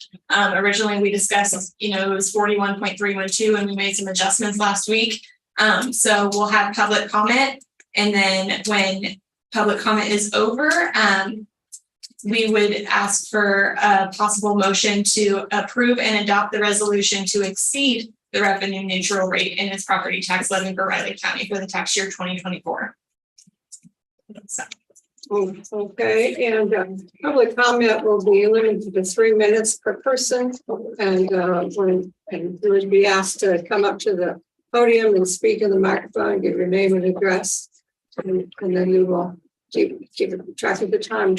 Originally, we discussed, it was 41.312, and we made some adjustments last week. So we'll have public comment, and then when public comment is over, we would ask for a possible motion to approve and adopt the resolution to exceed the revenue neutral rate in its property tax levy for Riley County for the tax year 2024. So. Okay, and public comment will be limited to 3 minutes per person, and you would be asked to come up to the podium and speak in the microphone, give your name and address, and then you will keep track of the time.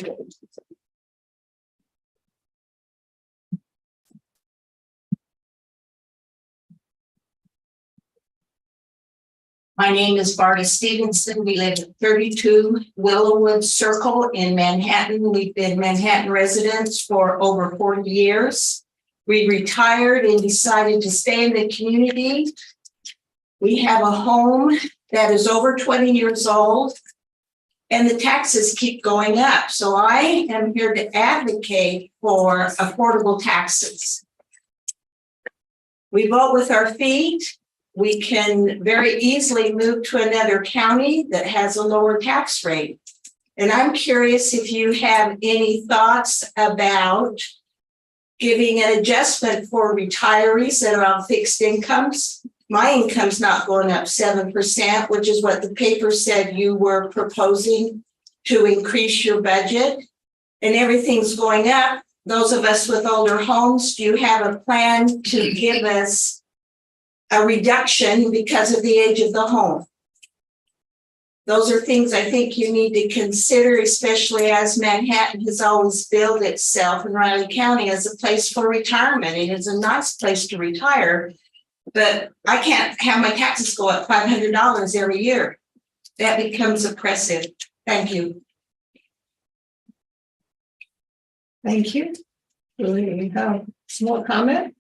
My name is Barta Stevenson. We live at 32 Willowwood Circle in Manhattan. We've been Manhattan residents for over 40 years. We retired and decided to stay in the community. We have a home that is over 20 years old, and the taxes keep going up. So I am here to advocate for affordable taxes. We vote with our feet. We can very easily move to another county that has a lower tax rate. And I'm curious if you have any thoughts about giving an adjustment for retirees that are on fixed incomes. My income's not going up 7%, which is what the paper said you were proposing to increase your budget. And everything's going up. Those of us with older homes, do you have a plan to give us a reduction because of the age of the home? Those are things I think you need to consider, especially as Manhattan has always billed itself in Riley County as a place for retirement. It is a nice place to retire, but I can't have my taxes go up $500 every year. That becomes oppressive. Thank you. Thank you. Do we have some more comment?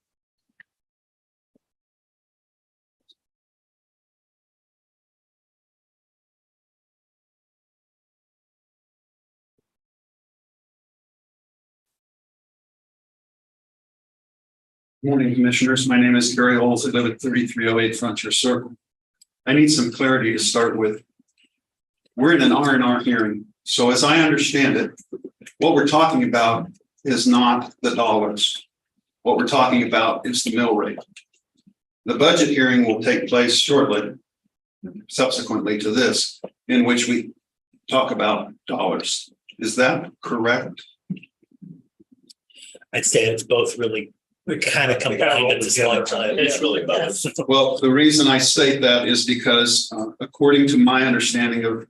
Morning, Commissioners. My name is Gary Olds. I live at 3308 Frontier Circle. I need some clarity to start with. We're in an R&R hearing. So as I understand it, what we're talking about is not the dollars. What we're talking about is the mill rate. The budget hearing will take place shortly, subsequently to this, in which we talk about dollars. Is that correct? I'd say it's both really kind of combined at this lifetime. It's really both. Well, the reason I state that is because according to my understanding of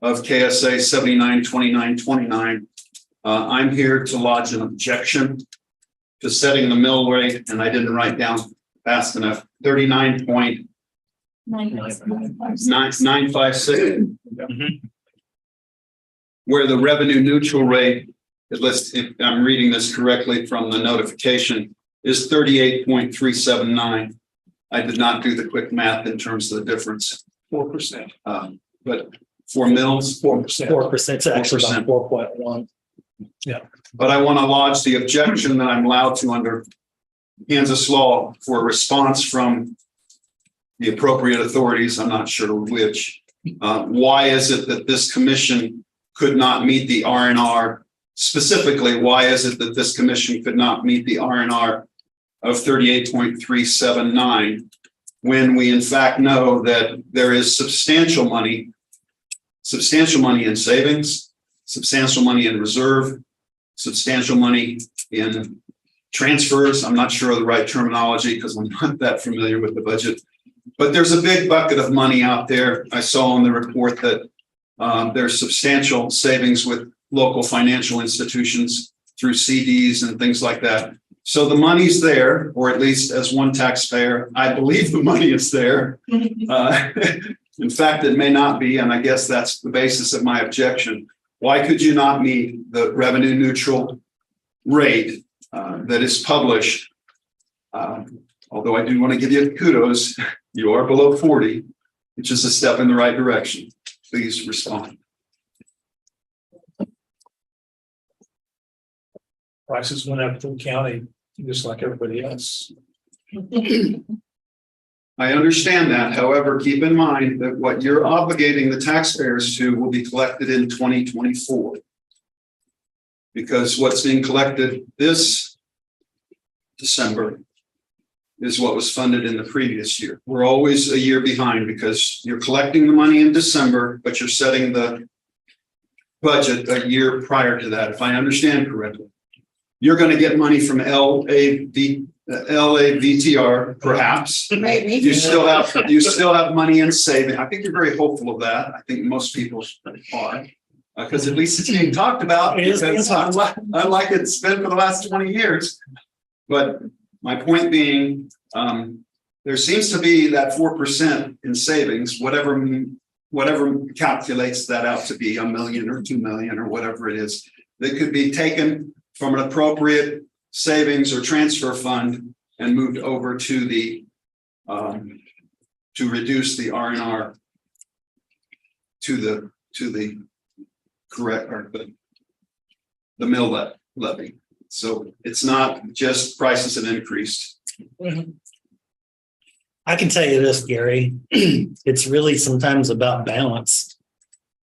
KSA 792929, I'm here to lodge an objection to setting the mill rate, and I didn't write down fast enough, 39.956. Where the revenue neutral rate, if I'm reading this correctly from the notification, is 38.379. I did not do the quick math in terms of the difference. 4%. But for mills, 4%. 4%, it's actually about 4.1. but I want to lodge the objection that I'm allowed to under Kansas law for a response from the appropriate authorities. I'm not sure which. Why is it that this commission could not meet the R&R? Specifically, why is it that this commission could not meet the R&R of 38.379 when we in fact know that there is substantial money in savings, substantial money in reserve, substantial money in transfers? I'm not sure of the right terminology because I'm not that familiar with the budget, but there's a big bucket of money out there. I saw in the report that there's substantial savings with local financial institutions through CDs and things like that. So the money's there, or at least as one taxpayer, I believe the money is there. In fact, it may not be, and I guess that's the basis of my objection. Why could you not meet the revenue neutral rate that is published? Although I do want to give you kudos, you are below 40, which is a step in the right direction. Please respond. Prices went up in the county, just like everybody else. I understand that. However, keep in mind that what you're obligating the taxpayers to will be collected in 2024. Because what's being collected this December is what was funded in the previous year. We're always a year behind because you're collecting the money in December, but you're setting the budget a year prior to that, if I understand correctly. You're going to get money from LAVTR, perhaps. Maybe. You still have money in saving. I think you're very hopeful of that. I think most people are. Because at least it's being talked about, because unlike it's been for the last 20 years. But my point being, there seems to be that 4% in savings, whatever calculates that out to be $1 million or $2 million or whatever it is, that could be taken from an appropriate savings or transfer fund and moved over to the to reduce the R&R to the correct or the mill levy. So it's not just prices have increased. I can tell you this, Gary, it's really sometimes about balance.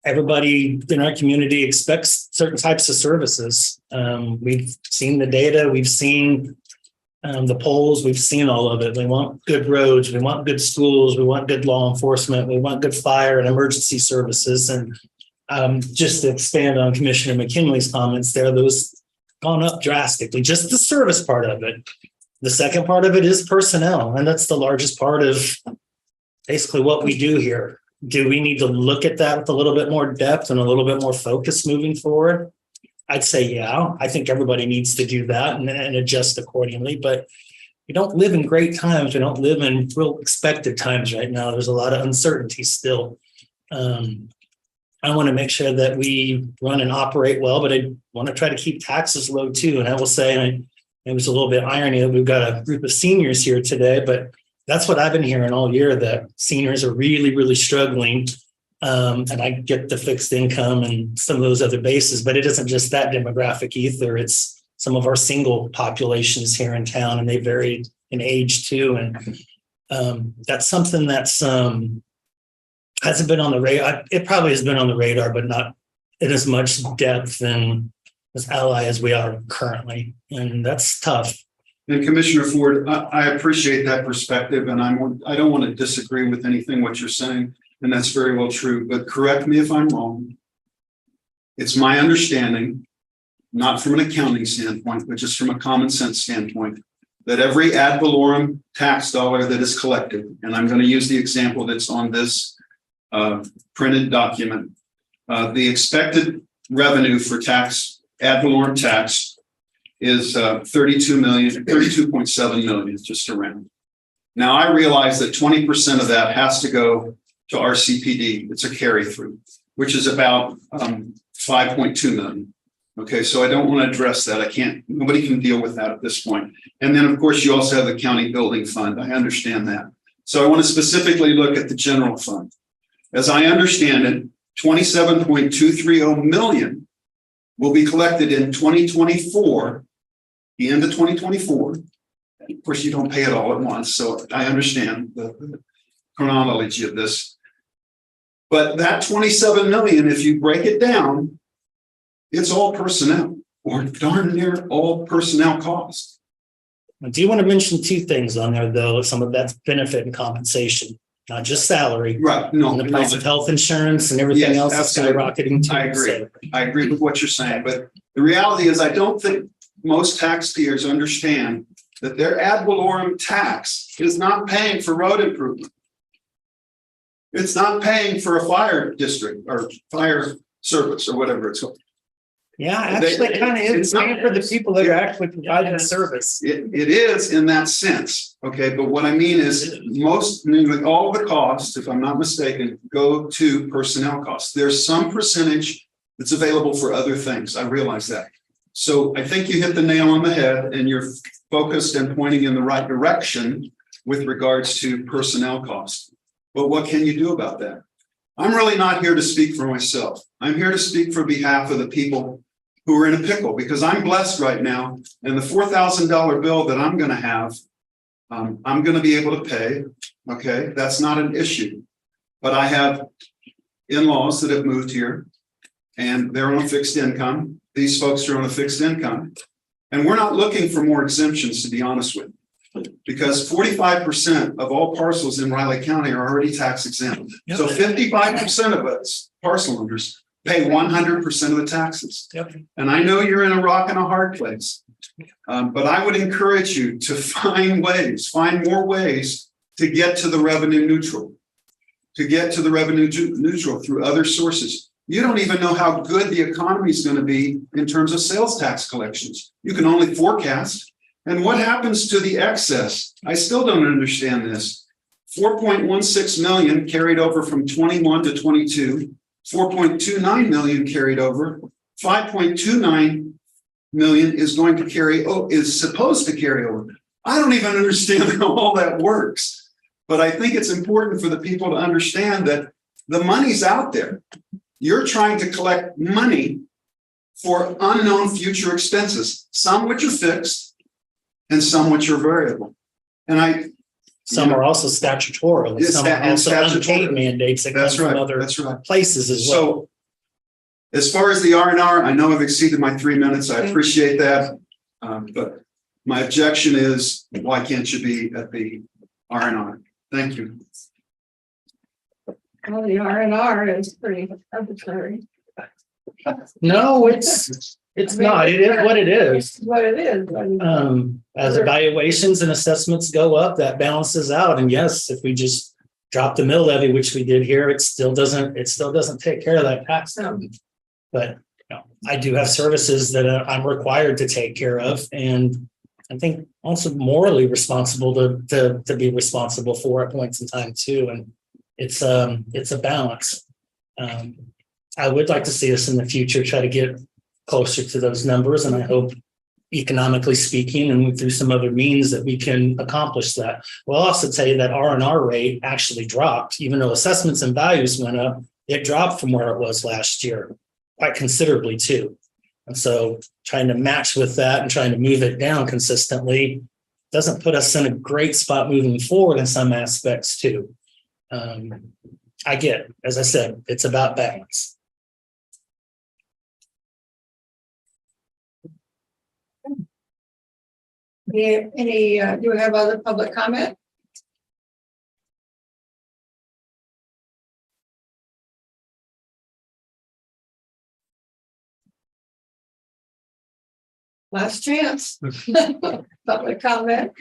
Everybody in our community expects certain types of services. We've seen the data, we've seen the polls, we've seen all of it. We want good roads, we want good schools, we want good law enforcement, we want good fire and emergency services. And just to expand on Commissioner McKinley's comments there, those gone up drastically, just the service part of it. The second part of it is personnel, and that's the largest part of basically what we do here. Do we need to look at that with a little bit more depth and a little bit more focus moving forward? I'd say, yeah, I think everybody needs to do that and adjust accordingly. But we don't live in great times. We don't live in real expected times right now. There's a lot of uncertainty still. I want to make sure that we run and operate well, but I want to try to keep taxes low too. And I will say, it was a little bit irony that we've got a group of seniors here today, but that's what I've been hearing all year, that seniors are really, really struggling. And I get the fixed income and some of those other bases, but it isn't just that demographic either. It's some of our single populations here in town, and they vary in age too. And that's something that's hasn't been on the radar. It probably has been on the radar, but not in as much depth and as ally as we are currently. And that's tough. And Commissioner Ford, I appreciate that perspective, and I don't want to disagree with anything what you're saying, and that's very well true, but correct me if I'm wrong. It's my understanding, not from an accounting standpoint, but just from a common sense standpoint, that every ad valorem tax dollar that is collected, and I'm going to use the example that's on this printed document, the expected revenue for tax, ad valorem tax, is 32.7 million, just around. Now I realize that 20% of that has to go to RCPD. It's a carry through, which is about 5.2 million. Okay, so I don't want to address that. Nobody can deal with that at this point. And then of course you also have the county building fund. I understand that. So I want to specifically look at the general fund. As I understand it, 27.230 million will be collected in 2024. The end of 2024. Of course, you don't pay it all at once, so I understand the chronology of this. But that 27 million, if you break it down, it's all personnel, or darn near all personnel costs. I do want to mention two things on there, though. Some of that's benefit and compensation, not just salary. Right. No, and the price of health insurance and everything else is skyrocketing too. I agree. I agree with what you're saying, but the reality is, I don't think most taxpayers understand that their ad valorem tax is not paying for road improvement. It's not paying for a fire district or fire service or whatever it's called. Yeah, actually, it kind of is It's not- paying for the people that are actually providing the service. It is in that sense, okay, but what I mean is nearly all the costs, if I'm not mistaken, go to personnel costs. There's some percentage that's available for other things. I realize that. So I think you hit the nail on the head and you're focused and pointing in the right direction with regards to personnel costs. But what can you do about that? I'm really not here to speak for myself. I'm here to speak for behalf of the people who are in a pickle, because I'm blessed right now, and the $4,000 bill that I'm gonna have, I'm gonna be able to pay, okay? That's not an issue. But I have in-laws that have moved here, and they're on a fixed income. These folks are on a fixed income. And we're not looking for more exemptions, to be honest with you, because 45% of all parcels in Riley County are already tax exempt. So 55% of us parcel owners pay 100% of the taxes. Yep. And I know you're in a rock and a hard place. But I would encourage you to find more ways to get to the revenue neutral. Through other sources. You don't even know how good the economy is going to be in terms of sales tax collections. You can only forecast. And what happens to the excess? I still don't understand this. 4.16 million carried over from 21 to 22. 4.29 million carried over. 5.29 million is supposed to carry over. I don't even understand how all that works, but I think it's important for the people to understand that the money's out there. You're trying to collect money for unknown future expenses, some which are fixed and some which are variable. And Some are also statutorily, Yes, some are and also unpaid statutory. mandates that come That's from right, other that's right. places as well. So as far as the R&R, I know I've exceeded my 3 minutes. I appreciate that. But my objection is, why can't you be at the R&R? Thank you. Well, the R&R is pretty arbitrary. No, it's not. It is what it is. What it is. As evaluations and assessments go up, that balances out. And yes, if we just drop the mill levy, which we did here, it still doesn't take care of that tax. But I do have services that I'm required to take care of, and I think also morally responsible to be responsible for at points in time too. And it's a balance. I would like to see us in the future try to get closer to those numbers, and I hope, economically speaking, and through some other means, that we can accomplish that. We'll also tell you that R&R rate actually dropped, even though assessments and values went up. It dropped from where it was last year, quite considerably too. And so trying to match with that and trying to move it down consistently doesn't put us in a great spot moving forward in some aspects too. I get it. As I said, it's about balance. Do we have other public comment? Last chance. Public comment.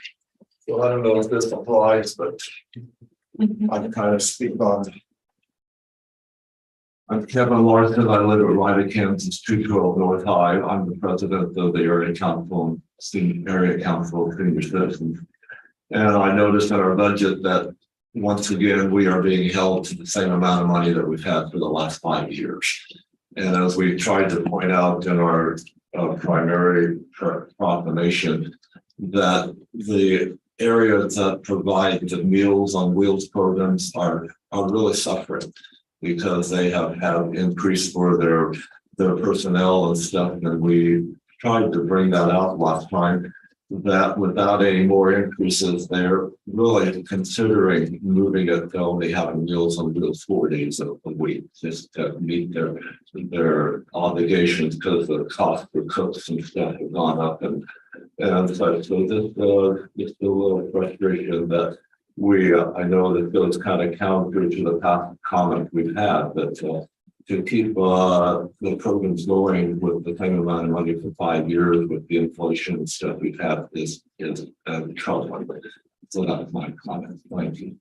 Well, I don't know if this applies, but I can kind of speak on. I'm Kevin Larson. I live at Ryder, Kansas, 212 North High. I'm the president of the Area Council, Area Council of Senior Citizens. And I noticed in our budget that once again, we are being held to the same amount of money that we've had for the last 5 years. And as we tried to point out in our primary proclamation, that the areas that provide the Meals on Wheels programs are really suffering, because they have had increase for their personnel and stuff. And we tried to bring that out last time, that without any more increases, they're really considering moving it to only having Meals on Wheels 4 days a week, just to meet their obligations, because the cost for cooks and stuff have gone up. And so just a little frustration that I know that goes kind of counter to the past comment we've had, that to keep the programs going with the same amount of money for 5 years with the inflation and stuff we've had is troubling. So that's my comment. Thank you.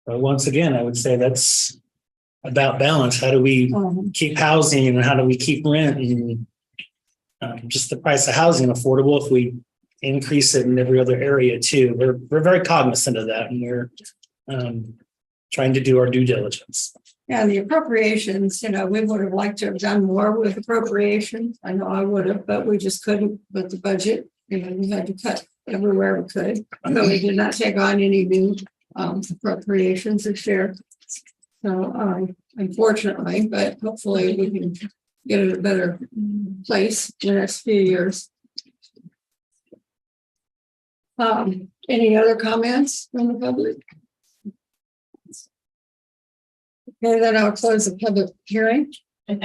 But once again, I would say that's about balance. How do we keep housing and how do we keep rent and just the price of housing affordable if we increase it in every other area too? We're very cognizant of that, and we're trying to do our due diligence. And the appropriations, we would have liked to have done more with appropriations. I know I would have, but we just couldn't with the budget. We had to cut everywhere we could. So we did not take on any new appropriations this year. So unfortunately, but hopefully we can get it in a better place in the next few years. Any other comments from the public? Okay, then I'll close the public hearing. Need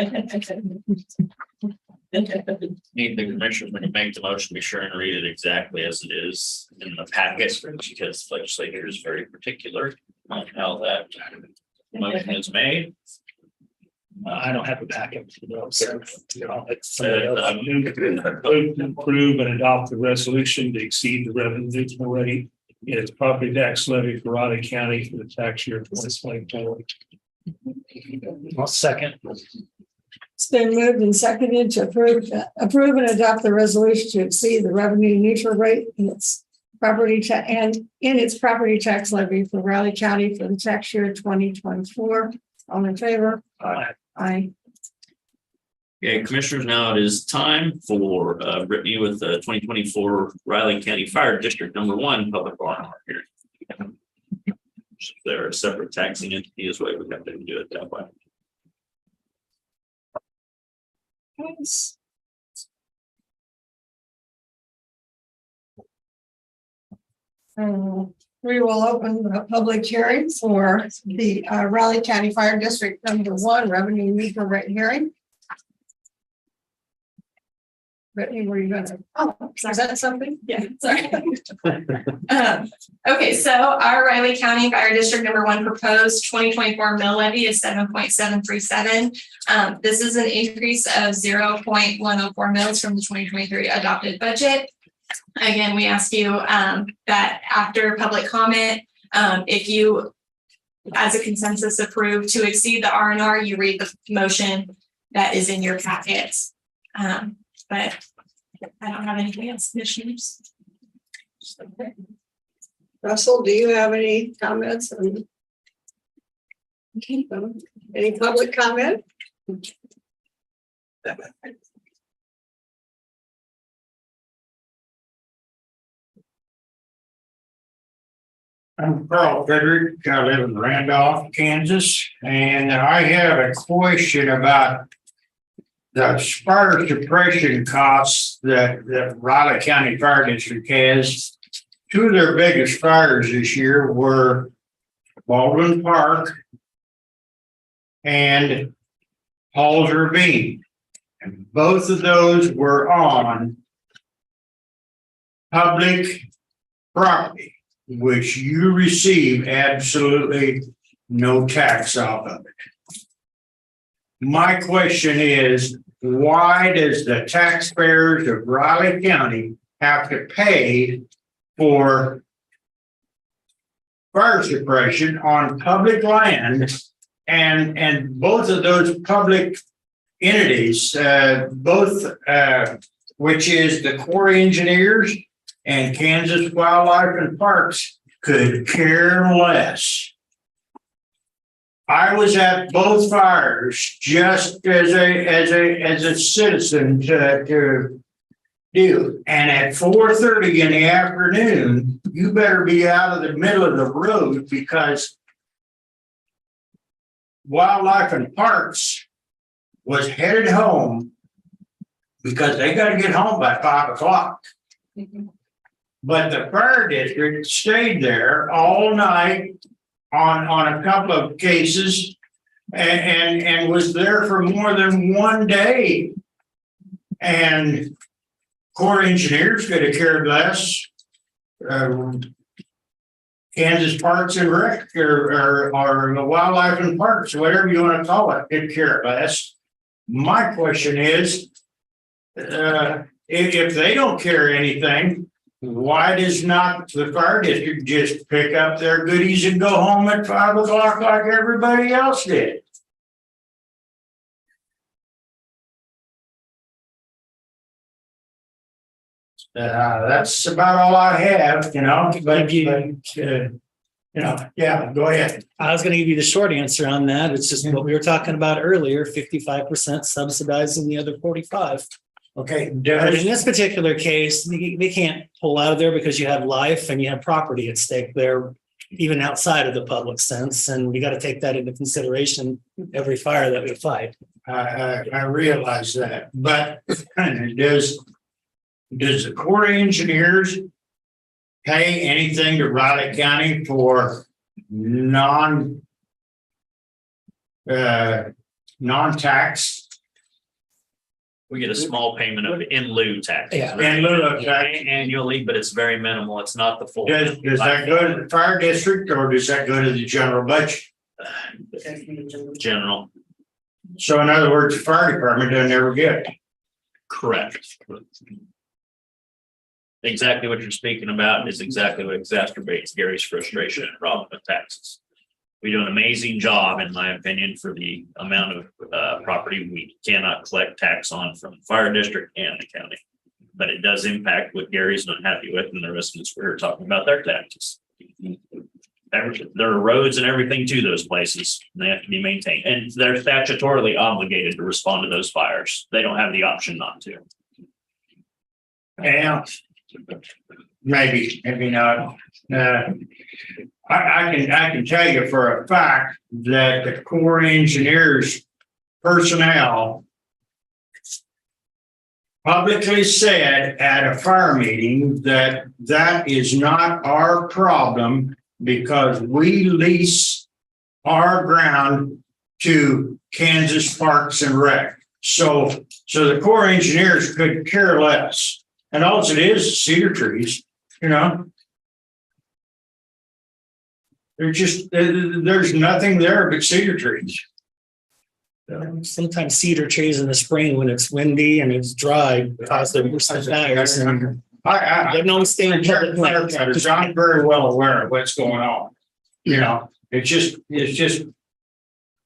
the commissioners, when you make the motion, be sure and read it exactly as it is in the packet, because legislature is very particular on how that motion is made. I don't have a packet. So, it's Approve and adopt the resolution to exceed the revenue neutral rate in its property tax levy for Raleigh County for the tax year 2024. I'll second. It's been moved and seconded to approve and adopt the resolution to exceed the revenue neutral rate in its property tax levy for Raleigh County for the tax year 2024. All in favor? Aye. Okay, commissioners, now it is time for Brittany with the 2024 Riley County Fire District #1 public alarm hearing. They're a separate taxing entity as well. We have to do it that way. Thanks. We will open the public hearing for the Raleigh County Fire District #1 revenue neutral rate hearing. Brittany, were you gonna, is that something? Yeah, sorry. Okay, so our Riley County Fire District #1 proposed 2024 mill levy is 7.737. This is an increase of 0.104 mils from the 2023 adopted budget. Again, we ask you that after public comment, if you, as a consensus, approve to exceed the R&R, you read the motion that is in your packets. But I don't have anything else, commissioners. Russell, do you have any comments? Any public comment? I'm Carl Frederick. I live in Randolph, Kansas, and I have a question about the fire suppression costs that Riley County Fire District has. Two of their biggest fires this year were Baldwin Park and Halls Ravine. And both of those were on public property, which you receive absolutely no tax off of it. My question is, why does the taxpayers of Riley County have to pay for fire suppression on public land? And both of those public entities, which is the Corps of Engineers and Kansas Wildlife and Parks, could care less. I was at both fires just as a citizen to do. And at 4:30 in the afternoon, you better be out of the middle of the road, because Wildlife and Parks was headed home because they got to get home by 5 o'clock. But the fire district stayed there all night on a couple of cases and was there for more than one day. And Corps of Engineers could have cared less. Kansas Parks and Rec or Wildlife and Parks, whatever you want to call it, could care less. My question is, if they don't care anything, why does not the fire district just pick up their goodies and go home at 5 o'clock like everybody else did? That's about all I have, but yeah, go ahead. I was gonna give you the short answer on that. It's just what we were talking about earlier, 55% subsidizing the other 45. Okay, But in this particular case, they can't pull out of there because you have life and you have property at stake there, even outside of the public sense, and we got to take that into consideration every fire that we fight. I realize that, but does the Corps of Engineers pay anything to Riley County for non-tax? We get a small payment of in lieu tax. Yeah. In lieu of tax. Annually, but it's very minimal. It's not the full. Does that go to the fire district or does that go to the general budget? General, So in other words, the fire department doesn't ever get it. correct. Exactly what you're speaking about is exactly what exacerbates Gary's frustration and problem with taxes. We do an amazing job, in my opinion, for the amount of property we cannot collect tax on from the fire district and the county. But it does impact what Gary's not happy with and the residents we're talking about their taxes. There are roads and everything to those places, and they have to be maintained, and they're statutorily obligated to respond to those fires. They don't have the option not to. Yeah. Maybe not. I can tell you for a fact that the Corps of Engineers personnel publicly said at a fire meeting that is not our problem because we lease our ground to Kansas Parks and Rec. So the Corps of Engineers could care less. And all it is cedar trees, there's nothing there but cedar trees. Sometimes cedar trees in the spring when it's windy and it's dry cause the worst fires. And they don't stay in public lands. I'm very well aware of what's going on. It's just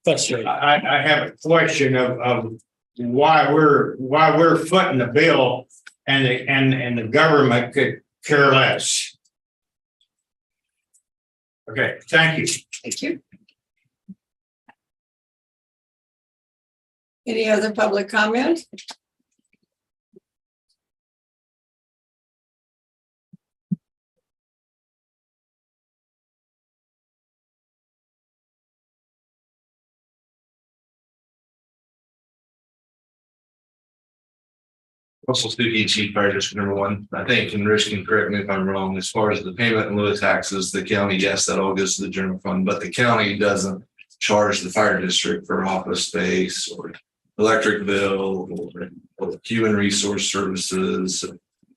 Frustrating. I have a question of why we're footing the bill and the government could care less. Okay, thank you. Thank you. Any other public comment? Russell Stuckey, Chief Fire District #1. I think, and Rich can correct me if I'm wrong, as far as the payment in lieu of taxes, the county, yes, that all goes to the general fund, but the county doesn't charge the fire district for office space or electric bill or human resource services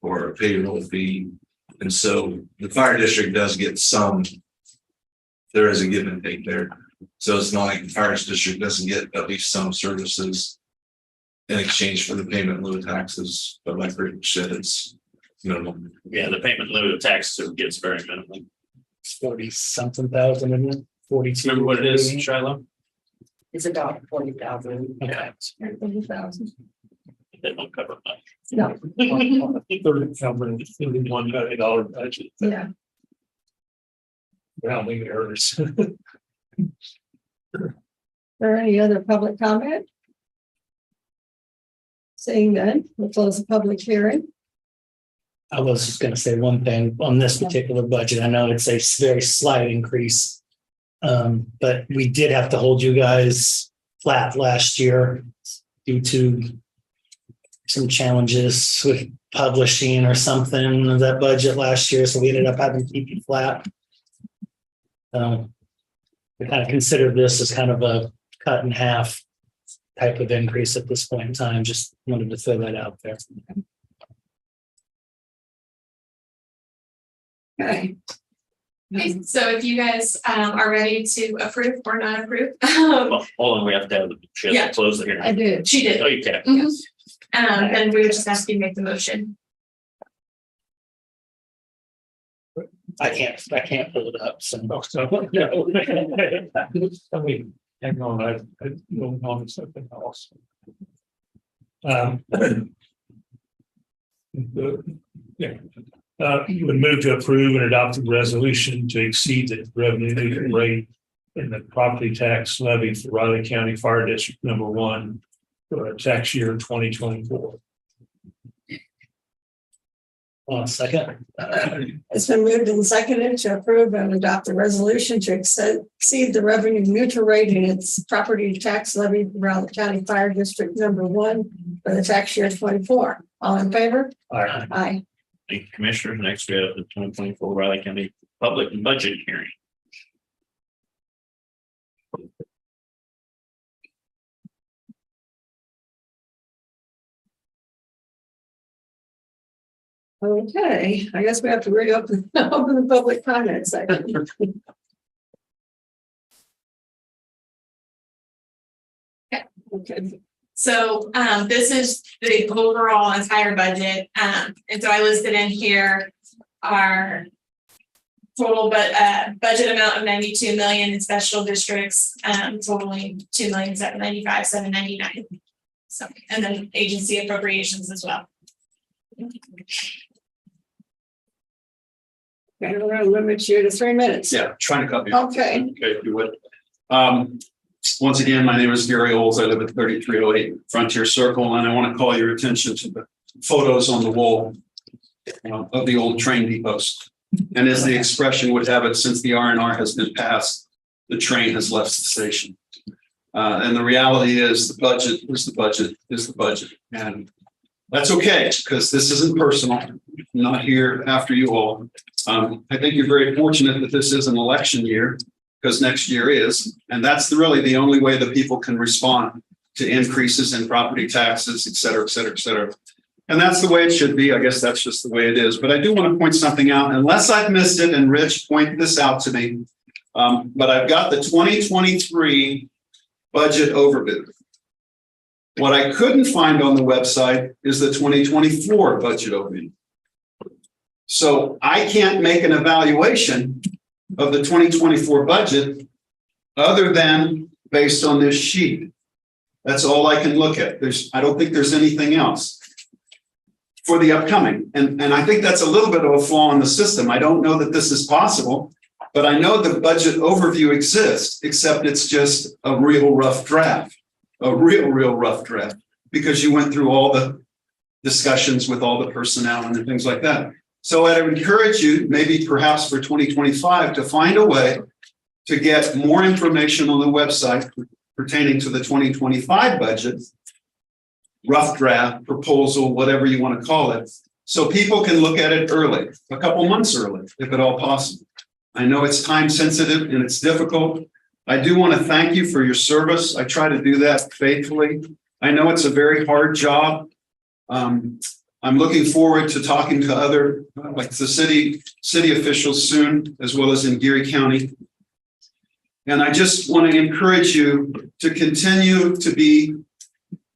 or a payroll fee. And so the fire district does get some, there is a give and take there. So it's not like the fire district doesn't get at least some services in exchange for the payment in lieu of taxes, but like Rich said, it's minimal. Yeah, the payment in lieu of taxes gets very minimal. 40-something thousand, isn't it? 42. Remember what it is, Shiloh? It's about 40,000. Okay. 30,000. They don't cover much. No, $1 million budget. yeah. Well, maybe hers. Are there any other public comment? Seeing none, we'll close the public hearing. I was just gonna say one thing on this particular budget. I know it's a very slight increase. But we did have to hold you guys flat last year due to some challenges with publishing or something of that budget last year. So we ended up having to keep it flat. We kind of consider this as kind of a cut in half type of increase at this point in time. Just wanted to throw that out there. Okay. Okay, so if you guys are ready to approve or not approve. Well, hold on, we have to have Yeah. close the I hearing. did. She did. Oh, you can. Mhm. Then we would just ask you to make the motion. I can't pull it up, so. Oh, so, no. I mean, hang on, I'm going on to something else. Yeah. You would move to approve and adopt a resolution to exceed the revenue neutral rate in the property tax levy for Riley County Fire District number 1 for tax year 2024. Second. It's been moved and seconded to approve and adopt a resolution to exceed the revenue neutral rate in its property tax levy around the county fire district number 1 for the tax year 24. All in favor? Aye. Aye. Thank you, Commissioners. Next, we have the 2024 Riley County Public Budget Hearing. Okay, I guess we have to reopen open the public comment section. Okay. So this is the overall entire budget. And so I listed in here our total budget amount of 92 million in special districts, totaling 2,795,799. So, and then agency appropriations as well. Okay, we're gonna limit you to 3 minutes. Yeah, trying to copy. Okay. Okay, if you would. Once again, my name is Gary Olds. I live at 3308 Frontier Circle, and I want to call your attention to the photos on the wall of the old train depots. And as the expression would have it, since the R&R has been passed, the train has left the station. And the reality is the budget is the budget is the budget. And that's okay, because this isn't personal. I'm not here after you all. I think you're very fortunate that this is an election year, because next year is, and that's really the only way that people can respond to increases in property taxes, et cetera, et cetera, et cetera. And that's the way it should be. I guess that's just the way it is. But I do want to point something out, unless I've missed it, and Rich pointed this out to me. But I've got the 2023 budget overview. What I couldn't find on the website is the 2024 budget overview. So I can't make an evaluation of the 2024 budget other than based on this sheet. That's all I can look at. I don't think there's anything else for the upcoming. And I think that's a little bit of a flaw in the system. I don't know that this is possible, but I know the budget overview exists, except it's just a real rough draft, real rough draft, because you went through all the discussions with all the personnel and things like that. So I'd encourage you, maybe perhaps for 2025, to find a way to get more information on the website pertaining to the 2025 budget, rough draft, proposal, whatever you want to call it, so people can look at it early, a couple months early, if at all possible. I know it's time sensitive and it's difficult. I do want to thank you for your service. I try to do that faithfully. I know it's a very hard job. I'm looking forward to talking to other, like the city officials soon, as well as in Geary County. And I just want to encourage you to continue to be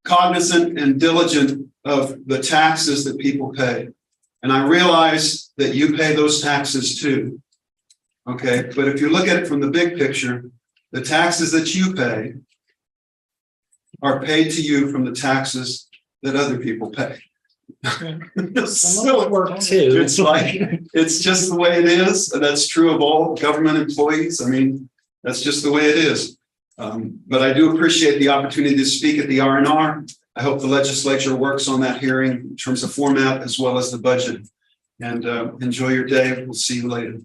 cognizant and diligent of the taxes that people pay. And I realize that you pay those taxes too. Okay, but if you look at it from the big picture, the taxes that you pay are paid to you from the taxes that other people pay. Some work too. It's like, it's just the way it is. And that's true of all government employees. I mean, that's just the way it is. But I do appreciate the opportunity to speak at the R&R. I hope the legislature works on that hearing in terms of format as well as the budget. And enjoy your day. We'll see you later.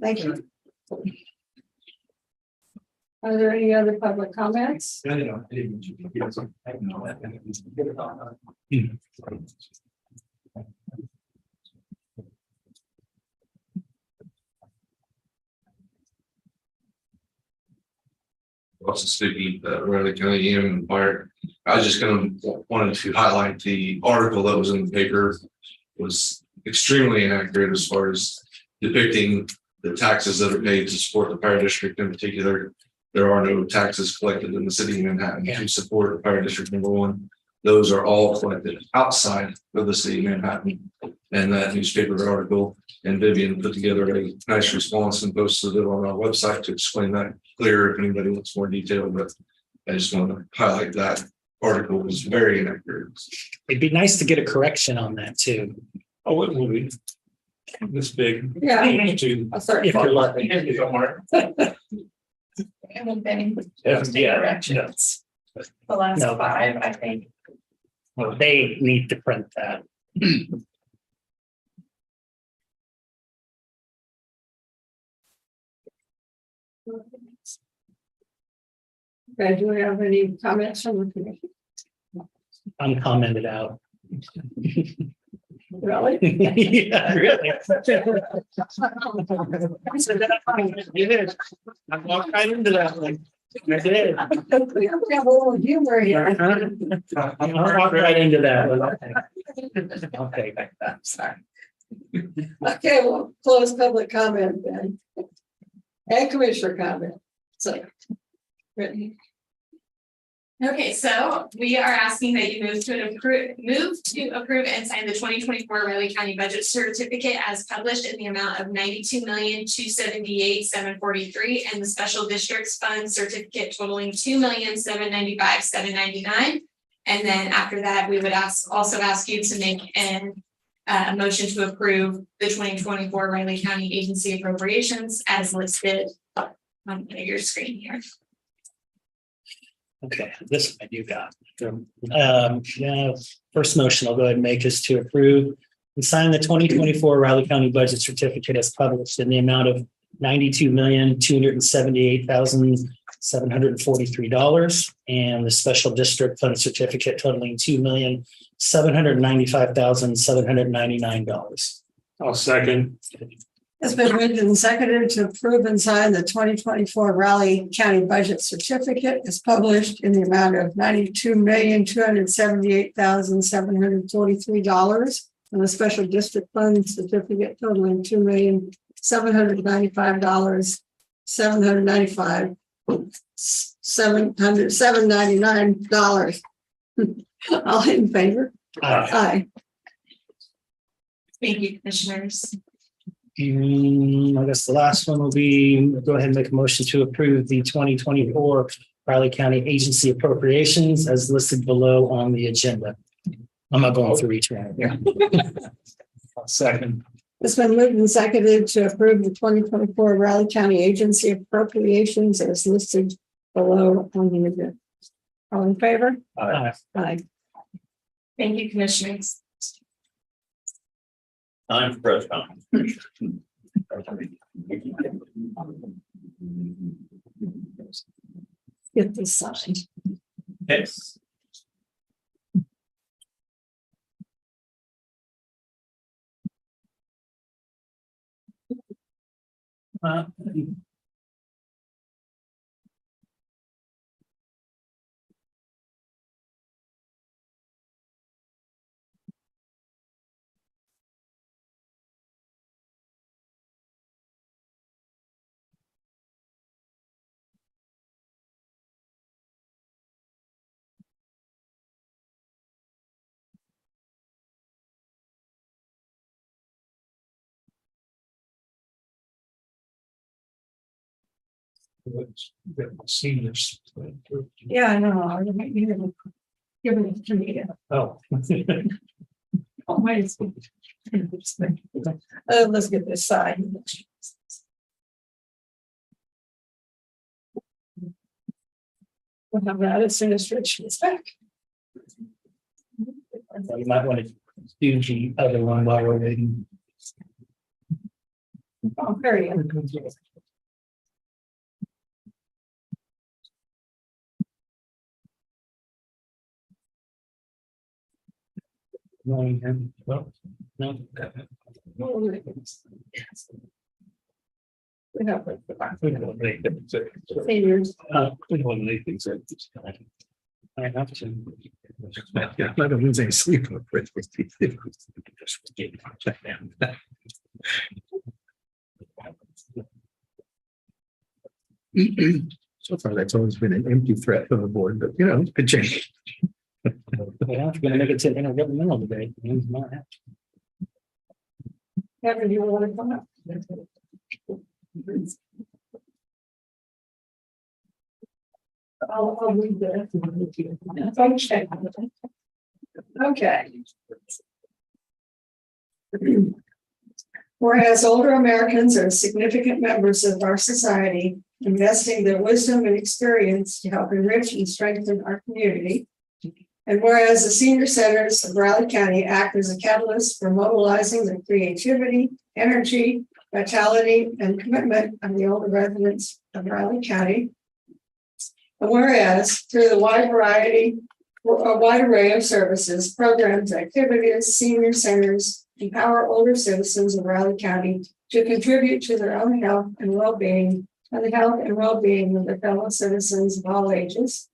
Thank you. Are there any other public comments? Also speaking, Riley County and Fire. I was just wanted to highlight the article that was in the paper. It was extremely inaccurate as far as depicting the taxes that are paid to support the fire district in particular. There are no taxes collected in the city of Manhattan to support fire district number 1. those are all collected outside of the city of Manhattan. And that newspaper article and Vivian put together a nice response and posted it on our website to explain that clearer if anybody wants more detail, but I just want to highlight that article was very inaccurate. It'd be nice to get a correction on that too. Oh, it will be. This big. Yeah. To- I'll start. If you're lucky. Haven't been Yeah. corrections. The last No. 5, I think. Well, they need to print that. Okay, do we have any comments from the commission? I'm commented out. Really? Yeah, really. You did. I walked right into that one. I did. We have a little humor here. I walked right into that one. Okay. Sorry. Okay, well, close public comment then. And commissioner comment. So. Brittany. Okay, so we are asking that you move to approve and sign the 2024 Riley County Budget Certificate as published in the amount of $92,278,743 and the Special Districts Fund Certificate totaling $2,795,799. And then after that, we would also ask you to make a motion to approve the 2024 Riley County Agency Appropriations as listed on your screen here. Okay, this I do got. Yeah, first motion I'll go ahead and make is to approve and sign the 2024 Riley County Budget Certificate as published in the amount of $92,278,743 and the Special District Fund Certificate totaling $2,795,799. I'll second. It's been moved and seconded to approve and sign the 2024 Raleigh County Budget Certificate as published in the amount of $92,278,743 and the Special District Fund Certificate totaling $2,795,799. All in favor? Aye. Thank you, commissioners. I guess the last one will be, go ahead and make a motion to approve the 2024 Riley County Agency Appropriations as listed below on the agenda. I'm not going through each one here. Second. It's been moved and seconded to approve the 2024 Raleigh County Agency Appropriations as listed below on the agenda. All in favor? Aye. Aye. Thank you, commissioners. I'm president. Get this signed. Yes. Seniors. Yeah, I know. I would make you give it to me. Oh. Oh, wait. Let's get this signed. We'll have that as soon as Rich gets back. You might want to do the other one while we're waiting. Oh, very good. Well, no. We have We don't need them to- seniors. We don't need things. I have to. Yeah, I don't lose any sleep over it. So far, that's always been an empty threat from the board, but it could change. Yeah, if you're gonna make it to intergovernmental debate. Kevin, you want to come up? I'll read this. Okay. Whereas older Americans are significant members of our society, investing their wisdom and experience to help enrich and strengthen our community. And whereas the senior centers of Riley County act as a catalyst for mobilizing the creativity, energy, vitality, and commitment of the older residents of Riley County. And whereas through the wide array of services, programs, activities, senior centers empower older citizens of Riley County to contribute to their own health and well-being and the health and well-being of their fellow citizens of all ages.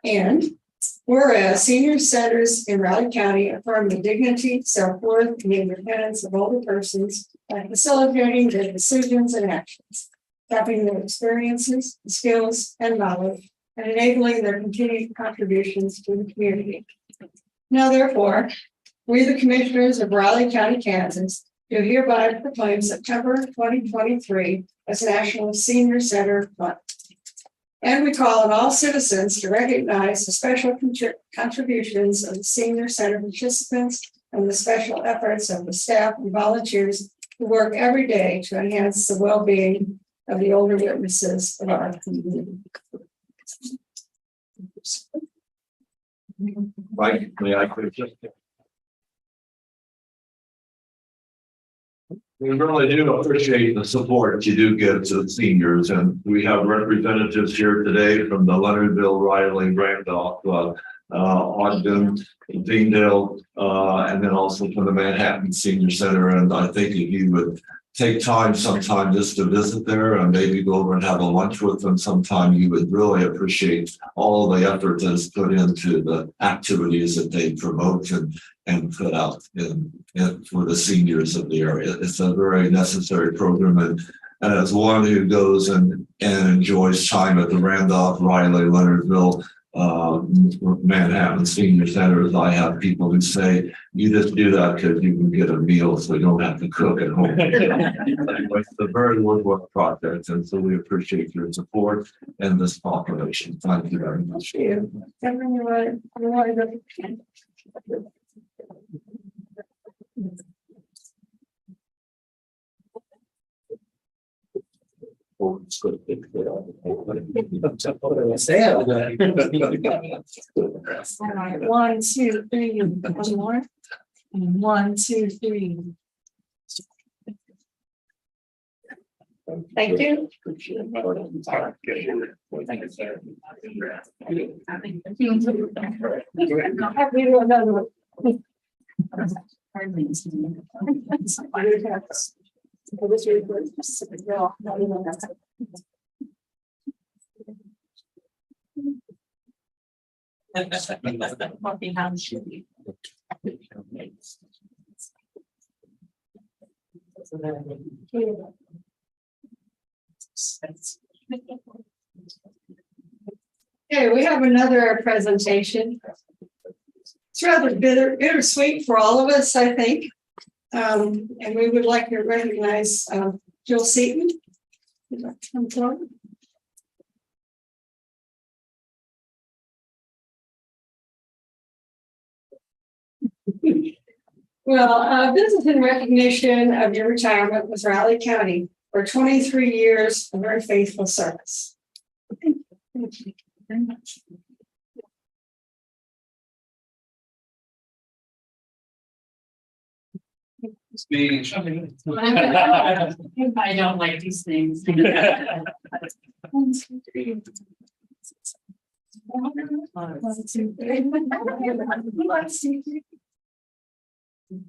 And whereas senior centers in Riley County affirm the dignity, self-worth, and independence of older persons by facilitating their decisions and actions, tapping their experiences, skills, and knowledge, and enabling their continued contributions to the community. Now, therefore, we, the Commissioners of Riley County, Kansas, do hereby proclaim September 2023 as National Senior Center Month. And we call on all citizens to recognize the special contributions of the senior center participants and the special efforts of the staff and volunteers who work every day to enhance the well-being of the older witnesses of our community. Mike, may I just? We really do appreciate the support you do give to the seniors, and we have representatives here today from the Leonardville, Riley, Randolph, Ogden, Deandale, and then also from the Manhattan Senior Center. And I think if you would take time sometime just to visit there and maybe go over and have a lunch with them sometime, you would really appreciate all the effort that's put into the activities that they promote and put out for the seniors of the area. It's a very necessary program, and as one who goes and enjoys time at the Randolph, Riley, Leonardville, Manhattan Senior Centers, I have people who say, you just do that because you can get a meal so you don't have to cook at home. It's a very worthwhile project, and so we appreciate your support and this population. Thank you very much. All right, 1, 2, 3, one more. 1, 2, 3. Thank you. Okay, we have another presentation. It's rather bittersweet for all of us, I think. And we would like to recognize Jill Seaton. Come forward. Well, this is in recognition of your retirement with Riley County for 23 years of very faithful service. Thank you. Thank you very much. I don't like these things. 1, 2, 3. 1, 2, 3.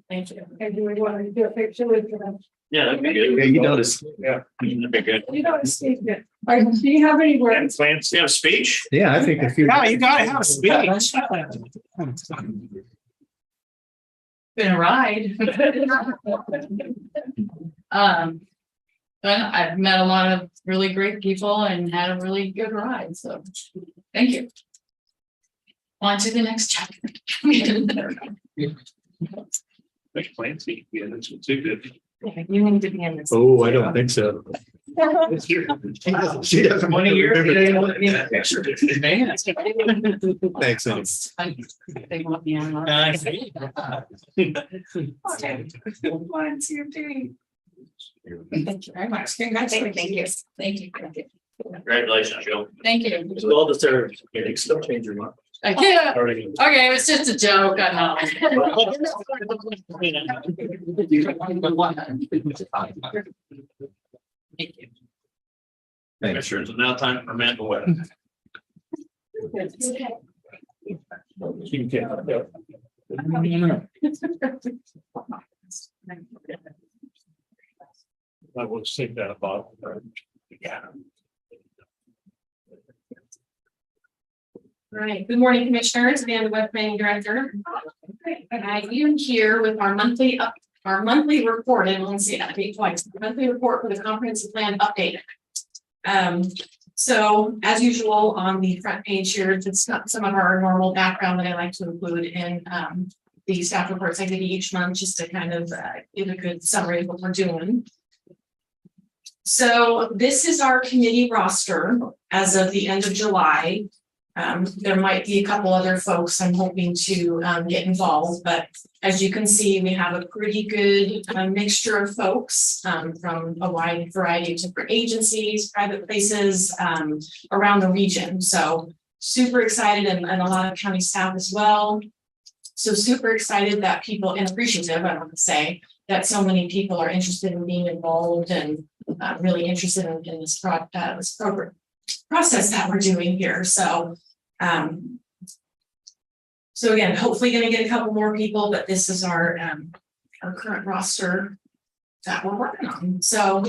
Thank you. And do we want to do a picture with them? Yeah, that'd be good. Yeah, you noticed. Yeah, that'd be good. You don't speak it. Do you have any words? Plans, you have a speech? Yeah, I think a few. Yeah, you gotta have a speech. Been a ride. But I've met a lot of really great people and had a really good ride, so thank you. On to the next chapter. Make plans, yeah, that's what's good. You need to be in this. Oh, I don't think so. She doesn't want to remember. Thanks, Ellen. They want me on. I see. Thank you very much. Congratulations. Thank you. Thank you. Thank you. Congratulations, Joe. Thank you. It's well deserved. Yeah, you still change your mind. I can't. Already. Okay, it was just a joke. I know. Thank you. Commissioners, it's now time for Amanda Webb. I will take that about. Yeah. All right, good morning, Commissioners, Amanda Webb, Planning Director. And I am here with our monthly report, and let's see that twice, monthly report for the comprehensive plan update. So as usual, on the front page here, it's not some of our normal background that I like to include in the staff reports I give each month, just to kind of give a good summary of what we're doing. So this is our committee roster as of the end of July. There might be a couple other folks I'm hoping to get involved, but as you can see, we have a pretty good mixture of folks from a wide variety of different agencies, private places around the region. So super excited, and a lot of county staff as well. So super excited that people, and appreciative, I want to say, that so many people are interested in being involved and really interested in this program. Process that we're doing here. So again, hopefully going to get a couple more people, but this is our current roster that we're working on. So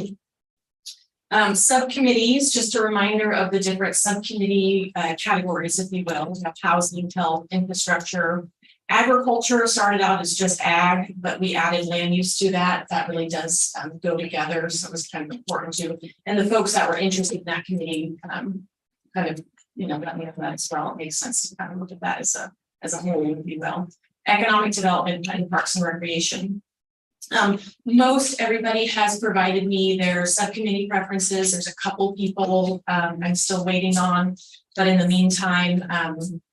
subcommittees, just a reminder of the different subcommittee categories, if you will. We have housing, health, infrastructure. Agriculture started out as just ag, but we added land use to that. That really does go together. So it was kind of important too. And the folks that were interested in that committee kind of, got me into that as well. It makes sense to kind of look at that as a whole, if you will. Economic development and parks and recreation. Most everybody has provided me their subcommittee preferences. There's a couple people I'm still waiting on, but in the meantime,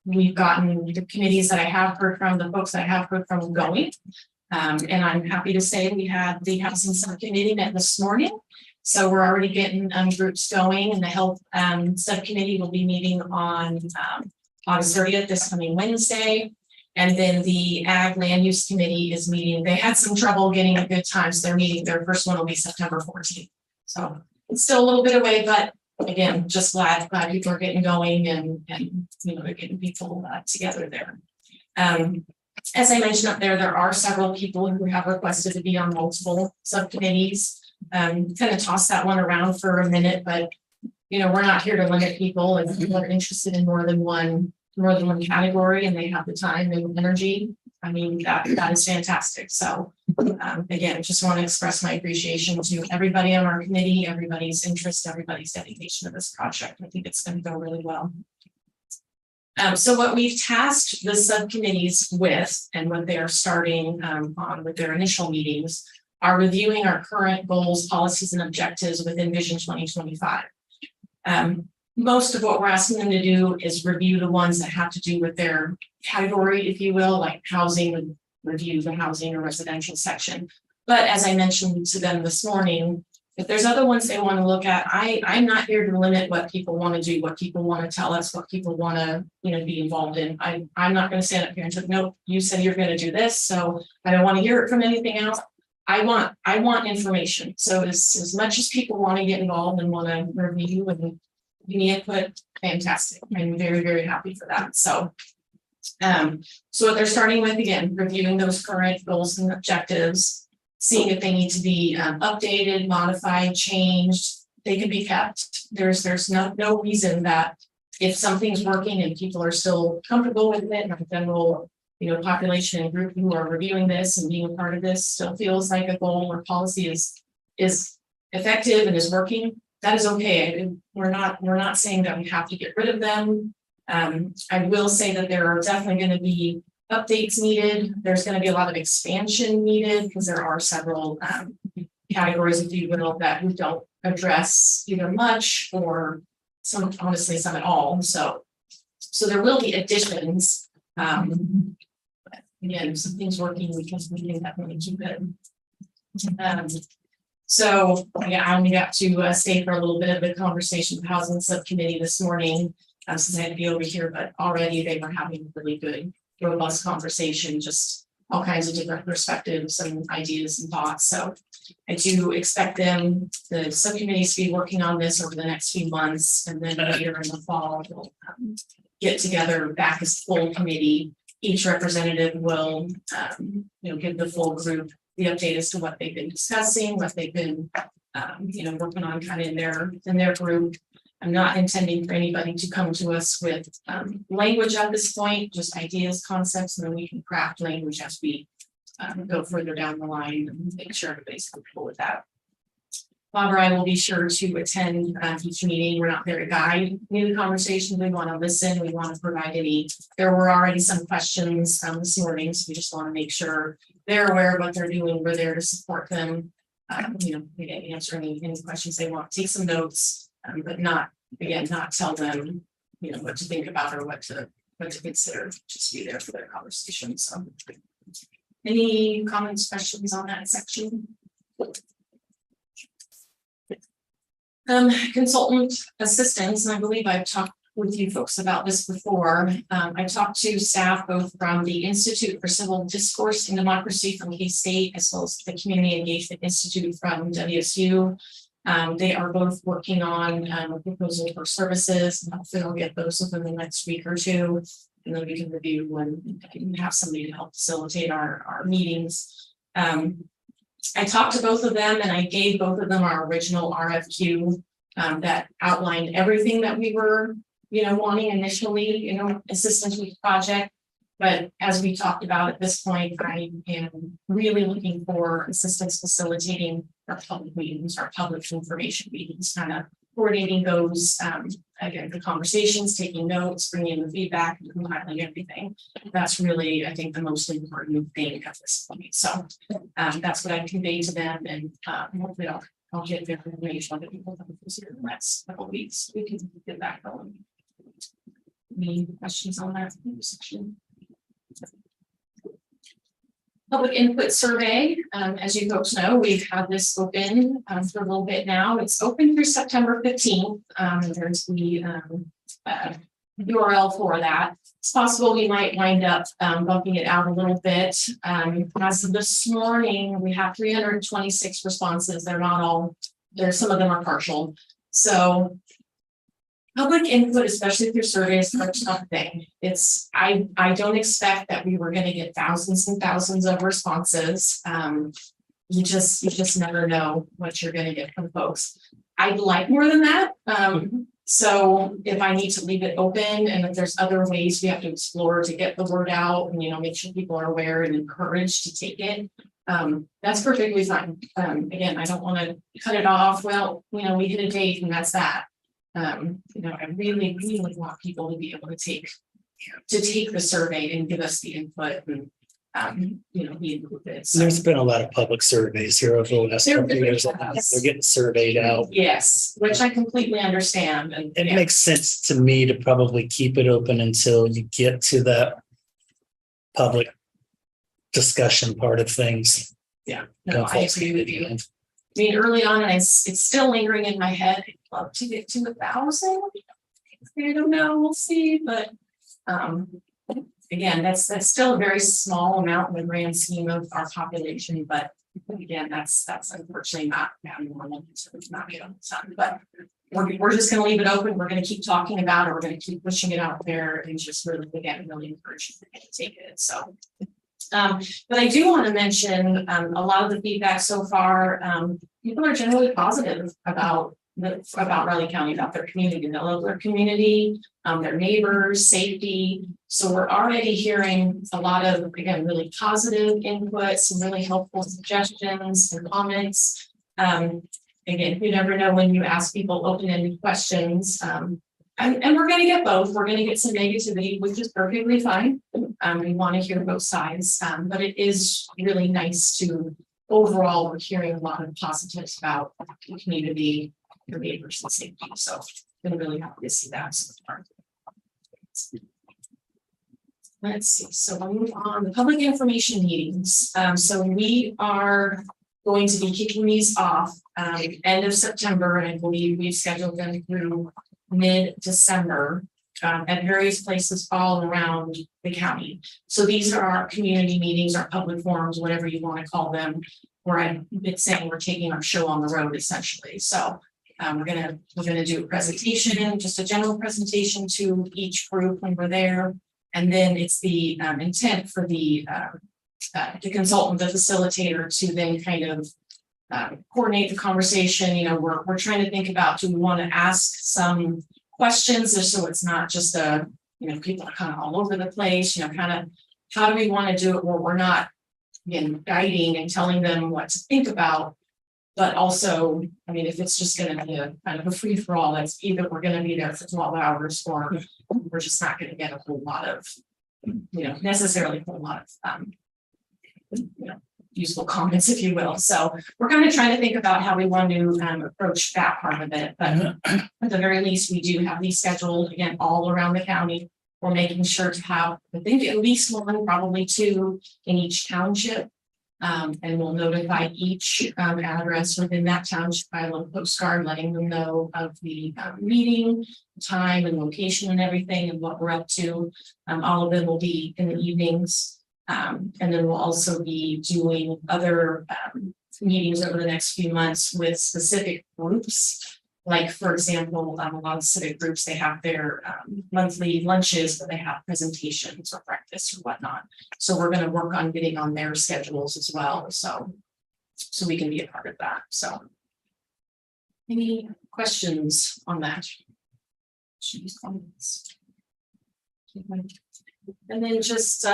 we've gotten the committees that I have heard from, the folks that I have heard from going. And I'm happy to say we had the housing subcommittee met this morning. So we're already getting groups going, and the health subcommittee will be meeting on August 30th, this coming Wednesday. And then the ag land use committee is meeting. They had some trouble getting a good time, so they're meeting. Their first one will be September 14th. So it's still a little bit away, but again, just glad people are getting going and they're getting people together there. As I mentioned up there, there are several people who have requested to be on multiple subcommittees. Kind of toss that one around for a minute, but we're not here to limit people. If people are interested in more than one category and they have the time and energy, I mean, that is fantastic. So again, just want to express my appreciation to everybody on our committee, everybody's interest, everybody's dedication to this project. I think it's going to go really well. So what we've tasked the subcommittees with, and what they are starting on with their initial meetings, are reviewing our current goals, policies, and objectives within Vision 2025. Most of what we're asking them to do is review the ones that have to do with their category, if you will, like housing, review the housing or residential section. But as I mentioned to them this morning, if there's other ones they want to look at, I'm not here to limit what people want to do, what people want to tell us, what people want to, be involved in. I'm not going to stand up here and say, nope, you said you're going to do this, so I don't want to hear it from anything else. I want information. So as much as people want to get involved and want to review and give me input, fantastic. I'm very, very happy for that. So what they're starting with, again, reviewing those current goals and objectives, seeing if they need to be updated, modified, changed. They can be kept. There's no reason that if something's working and people are still comfortable with it, and the general population and group who are reviewing this and being a part of this still feels like a goal or policy is effective and is working, that is okay. We're not saying that we have to get rid of them. I will say that there are definitely going to be updates needed. There's going to be a lot of expansion needed because there are several categories, if you will, that we don't address either much or some, honestly, some at all. So there will be additions. Again, something's working, we can definitely keep it. So yeah, I only got to stay for a little bit of the conversation with housing subcommittee this morning. Since I had to be over here, but already they were having a really good, robust conversation, just all kinds of different perspectives and ideas and thoughts. So I do expect them, the subcommittees, to be working on this over the next few months, and then later in the fall, we'll get together back as full committee. Each representative will, give the full group the update as to what they've been discussing, what they've been, working on kind of in their group. I'm not intending for anybody to come to us with language at this point, just ideas, concepts, and then we can craft language as we go further down the line and make sure everybody's comfortable with that. Bob or I will be sure to attend each meeting. We're not there to guide new conversations. We want to listen. We want to provide any. There were already some questions this morning, so we just want to make sure they're aware of what they're doing. We're there to support them. We can answer any questions they want. Take some notes. But not tell them, what to think about or what to consider, just be there for their conversation. So any comments, questions on that section? Consultant assistance, and I believe I've talked with you folks about this before. I talked to staff both from the Institute for Civil Discourse and Democracy from K-State, as well as the Community Engagement Institute from WSU. They are both working on a proposal for services. Hopefully I'll get those within the next week or two, and then we can review and have somebody to help facilitate our meetings. I talked to both of them and I gave both of them our original RFQ that outlined everything that we were, wanting initially, assistance with the project. But as we talked about at this point, I am really looking for assistance facilitating our public meetings, our public information meetings, kind of coordinating those, again, the conversations, taking notes, bringing in the feedback, and compiling everything. That's really, I think, the most important thing at this point. So that's what I conveyed to them, and hopefully I'll get their information on it in the next couple of weeks. We can get that going. Any questions on that section? Public input survey. As you folks know, we've had this open for a little bit now. It's open through September 15th. There's the URL for that. It's possible we might wind up bumping it out a little bit. As of this morning, we have 326 responses. They're not all, some of them are partial. So public input, especially through surveys, is such a thing. I don't expect that we were going to get thousands and thousands of responses. You just never know what you're going to get from folks. I'd like more than that. So if I need to leave it open, and if there's other ways we have to explore to get the word out, and make sure people are aware and encouraged to take it, that's perfectly fine. Again, I don't want to cut it off. Well, we hit a date and that's that. I really want people to be able to take the survey and give us the input and be included. So, there's been a lot of public surveys here over the last couple of years. They're getting surveyed out. Yes, which I completely understand. And it makes sense to me to probably keep it open until you get to that public discussion part of things. Yeah, no, I agree with you. I mean, early on, and it's still lingering in my head. I'd love to get to 1,000. I don't know, we'll see. But again, that's still a very small amount in the grand scheme of our population. But again, that's unfortunately not normal. So it's not good on the sun. But we're just going to leave it open. We're going to keep talking about it. We're going to keep pushing it out there, and just really encourage you to take it. So. But I do want to mention a lot of the feedback so far. People are generally positive about Raleigh County, about their community. They love their community, their neighbors, safety. So we're already hearing a lot of, again, really positive input, some really helpful suggestions and comments. Again, you never know when you ask people open-ended questions. And we're gonna get both. We're gonna get some negativity, which is perfectly fine. We want to hear both sides, but it is really nice to, overall, we're hearing a lot of positives about the community, the neighbors and safety. So been really happy to see that so far. Let's see, so we'll move on, the public information meetings. So we are going to be kicking these off end of September, and I believe we've scheduled them through mid-December at various places all around the county. So these are our community meetings, our public forums, whatever you want to call them, where I've been saying we're taking our show on the road essentially. So we're gonna do a presentation, just a general presentation to each group when we're there. And then it's the intent for the consultant, the facilitator, to then kind of coordinate the conversation. You know, we're trying to think about, do we want to ask some questions, just so it's not just people are kind of all over the place, kind of how do we want to do it where we're not, again, guiding and telling them what to think about. But also, I mean, if it's just going to be a kind of a free for all, that's either we're going to be there for 12 hours or we're just not going to get a whole lot of, necessarily a whole lot of, useful comments, if you will. So we're kind of trying to think about how we want to approach that part of it. But at the very least, we do have these scheduled again all around the county. We're making sure to have, I think, at least one, probably two in each township. And we'll notify each address within that township by a little postcard, letting them know of the meeting, time and location and everything and what we're up to. All of them will be in the evenings. And then we'll also be doing other meetings over the next few months with specific groups. Like, for example, a lot of civic groups, they have their monthly lunches, but they have presentations or breakfast or whatnot. So we're going to work on getting on their schedules as well. So we can be a part of that. So any questions on that? Comments? And then just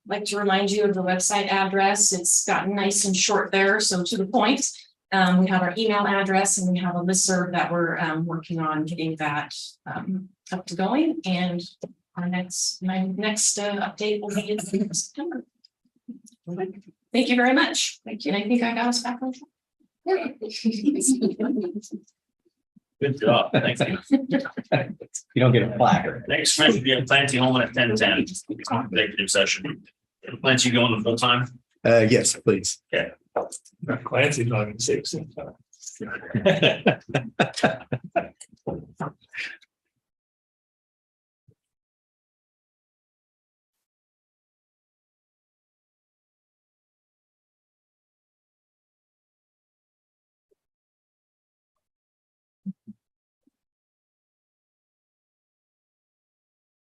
like to remind you of the website address. It's gotten nice and short there, so to the point. We have our email address and we have a listserv that we're working on getting that up to going. And my next update will be in September. Thank you very much. Thank you. And I think I got us back on track. Good job. Thank you. You don't get a plaque. Next month, we have Clancy home at 10:10, executive session. Clancy going to full time? Yes, please. Okay. Clancy's not even 6.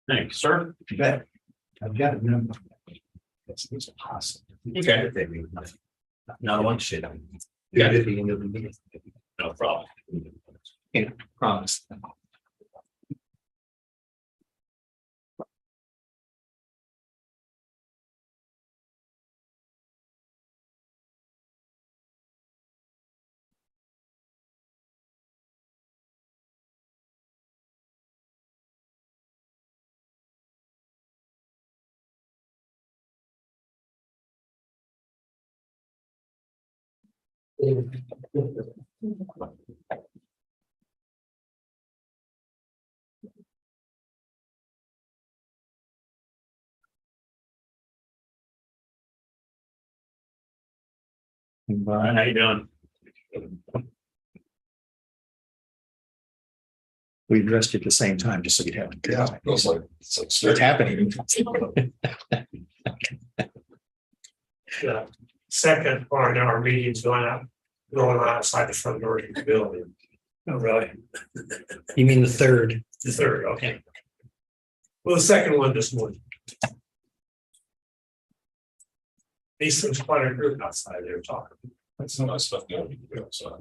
Thank you, sir. I've got a number. It's possible. Okay. Another one. Shit. Yeah. At the end of the meeting. No problem. Yeah, promise. Brian, how you doing? We addressed it at the same time, just so you have. It's happening. The second part of our meeting's going on outside the front door of the building. Oh, really? You mean the third? The third, okay. Well, the second one this morning. There's quite a group outside there talking. That's some nice stuff going on outside.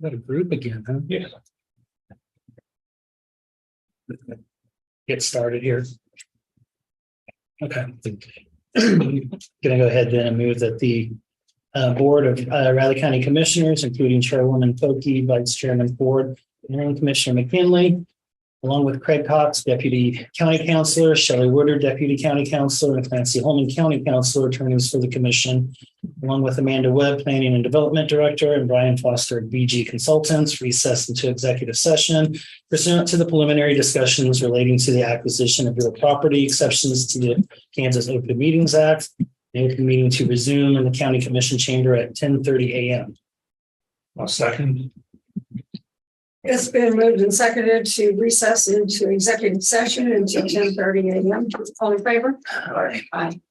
Got a group again, huh? Yeah. Get started here. Okay. Gonna go ahead then and move that the Board of Riley County Commissioners, including Chairwoman Foki, Vice Chairman Ford, and Commissioner McKinley, along with Craig Cox, Deputy County Councilor, Shelley Woodard, Deputy County Councilor, and Clancy Holman, County Councilor, attorneys for the commission, along with Amanda Webb, Planning and Development Director, and Brian Foster, BG Consultants, recess into executive session pursuant to the preliminary discussions relating to the acquisition of real property, exceptions to the Kansas Open Meetings Act, and open meeting to resume in the County Commission chamber at 10:30 a.m. A second. It's been moved and seconded to recess into executive session until 10:30 a.m. All in favor? Aye.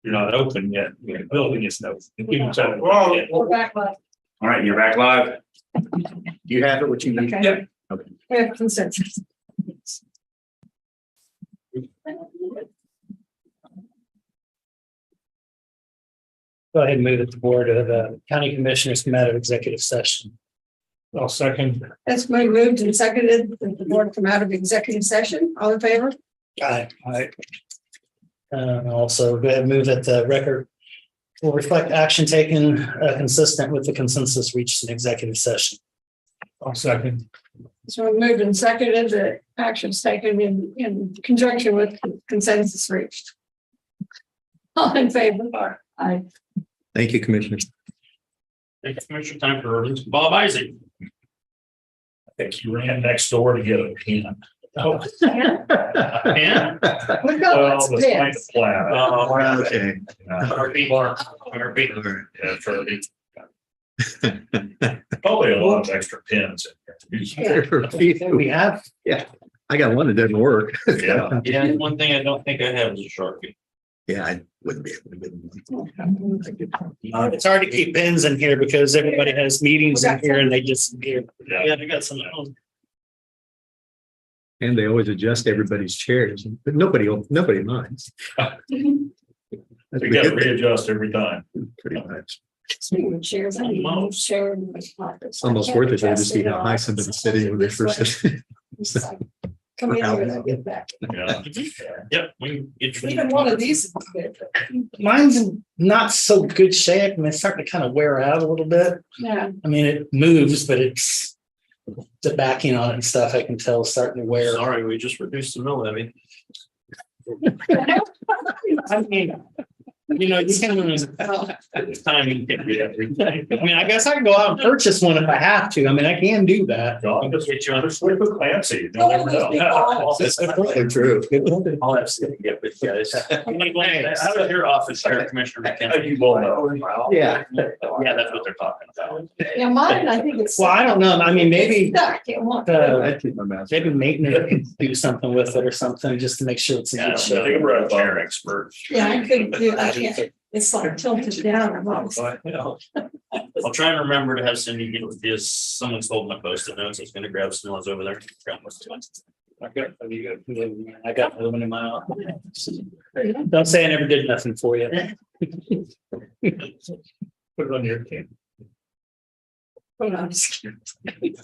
You're not open yet. The building is open. We're back live. All right, you're back live. You have it, what you need. Okay. Yep. We have consensus. Go ahead and move it to board of the county commissioners come out of executive session. I'll second. It's been moved and seconded that the board come out of executive session. All in favor? Aye. Also, go ahead and move that the record will reflect action taken consistent with the consensus reached in executive session. I'll second. So we moved and seconded the actions taken in conjunction with consensus reached. All in favor? Aye. Thank you, Commissioners. Thank you, Commissioner. Time for Bob Isaac. I think you ran next door to get a pen. Oh. Pen? We've got lots of pins. Okay. Yeah, Charlie. Probably a lot of extra pins in here. We have, I got one that doesn't work. Yeah. Yeah, one thing I don't think I have is a Sharpie. Yeah, I wouldn't be able to. it's hard to keep pins in here because everybody has meetings in here and they disappear. Yeah. I got some. And they always adjust everybody's chairs, but nobody minds. That's We the gotta good thing, readjust every time. pretty much. Speaking of chairs, I need to share in my pocket. It's almost worth it though to see how high somebody's sitting when they first. Come in here and I get back. Yeah. Yep. We can get Even one of these. is good. Mine's in not so good shape. I mean, it's starting to kind of wear out a little bit. Yeah. I mean, it moves, but it's the backing on it and stuff, I can tell is starting to wear. Sorry, we just reduced the mill levy. I mean, you know, you can, It's time you can read everything. I mean, I guess I can go out and purchase one if I have to. I mean, I can do that. I'll just get you on a slip with Clancy. You never know. That's probably true. I'll have to get with you guys. How does your office here, Commissioner McKenna? You will know. Yeah. Yeah, that's what they're talking about. Yeah, mine, I think it's. Well, I don't know. I mean, maybe, Stuck. It won't. I'd keep my mouth. maybe maintenance can do something with it or something, just to make sure it's in Yeah, good so shape. they were a chair expert. Yeah, I couldn't do that. Yeah. It's like tilted down. I'm always- I'll try and remember to have Cindy get with this. Someone's holding my post-it notes. I was gonna grab some ones over there. I got one in my office. Don't say I never did nothing for you. Put it on your team. Hold on, just kidding.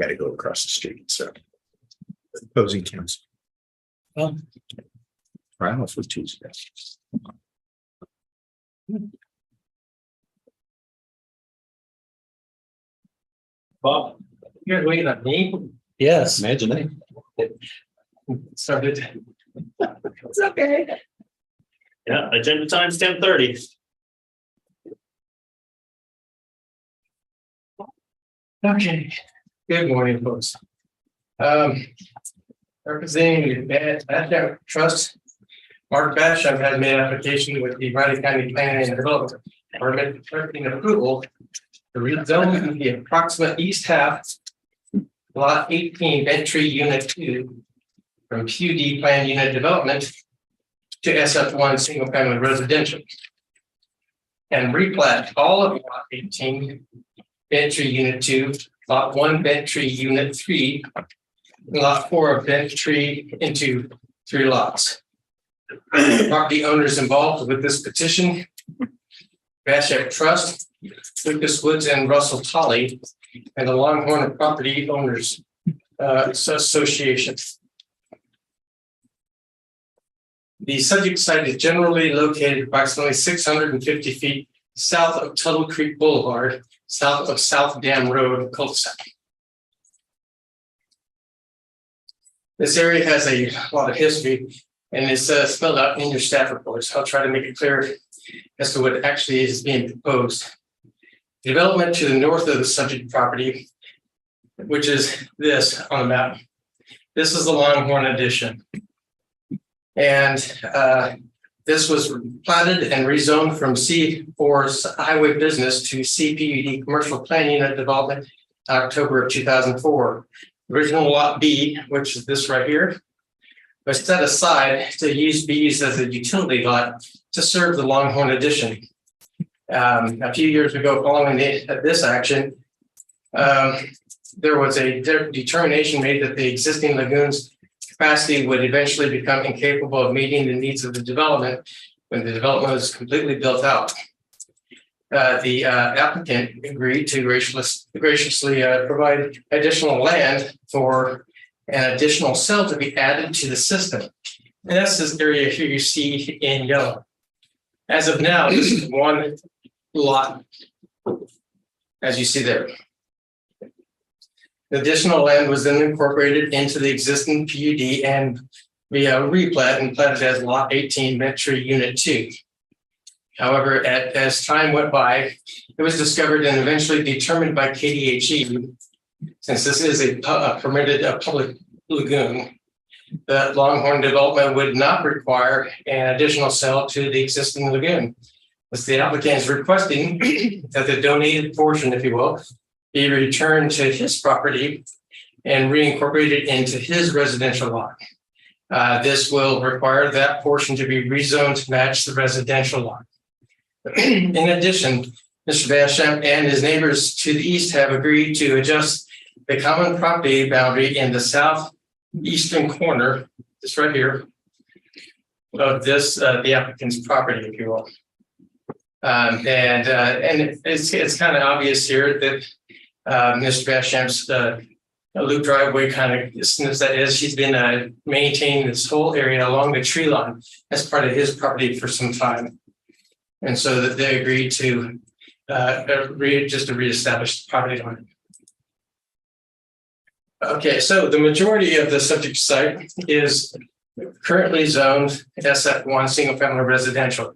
Got to go across the street, so. Opposing counsel. Well, Or I don't know if it was Tuesday. Bob, you're waiting on me? yes. Imagine that. Started. It's okay. Yeah, agenda time's 10:30. Okay, good morning, folks. Representing the Bash Trust, Mark Bash, I've had made application with the Riley County Planning and Development Department requesting approval to rezone the approximate east half, lot 18, Entry Unit 2, from PUD Plan Unit Development to SF1 Single Family Residential, and replat all of lot 18, Entry Unit 2, lot 1, Entry Unit 3, and lot 4 of Entry into 3 lots. Property owners involved with this petition: Bashak Trust, Lucas Woods and Russell Tolley, and the Longhorn Property Owners Association. The subject site is generally located approximately 650 feet south of Tuttle Creek Boulevard, south of South Dam Road cul-de-sac. This area has a lot of history and is spelled out in your staff reports. I'll try to make it clear as to what actually is being proposed. Development to the north of the subject property, which is this on the map. This is the Longhorn addition. And this was platted and rezoned from C4 highway business to CPUD commercial plan unit development in October of 2004. Original lot B, which is this right here, was set aside to be used as a utility lot to serve the Longhorn addition. A few years ago, following this action, there was a determination made that the existing lagoon's capacity would eventually become incapable of meeting the needs of the development when the development was completely built out. The applicant agreed to graciously provide additional land for an additional cell to be added to the system. And that's this area here you see in yellow. As of now, this is one lot, as you see there. The additional land was then incorporated into the existing PUD and via replat and platted as Lot 18 Metro Unit 2. However, as time went by, it was discovered and eventually determined by KDHE, since this is a permitted public lagoon, that Longhorn development would not require an additional cell to the existing lagoon. As the applicant is requesting that the donated portion, if you will, be returned to his property and reincorporated into his residential lot. This will require that portion to be rezoned to match the residential lot. In addition, Mr. Basham and his neighbors to the east have agreed to adjust the common property boundary in the southeastern corner, this right here, of this the applicant's property, if you will. And it's kind of obvious here that Mr. Basham's loop driveway kind of, since that is, he's been maintaining this whole area along the tree line as part of his property for some time. And so that they agreed to just to reestablish the property line. Okay, so the majority of the subject site is currently zoned SF1 single family residential.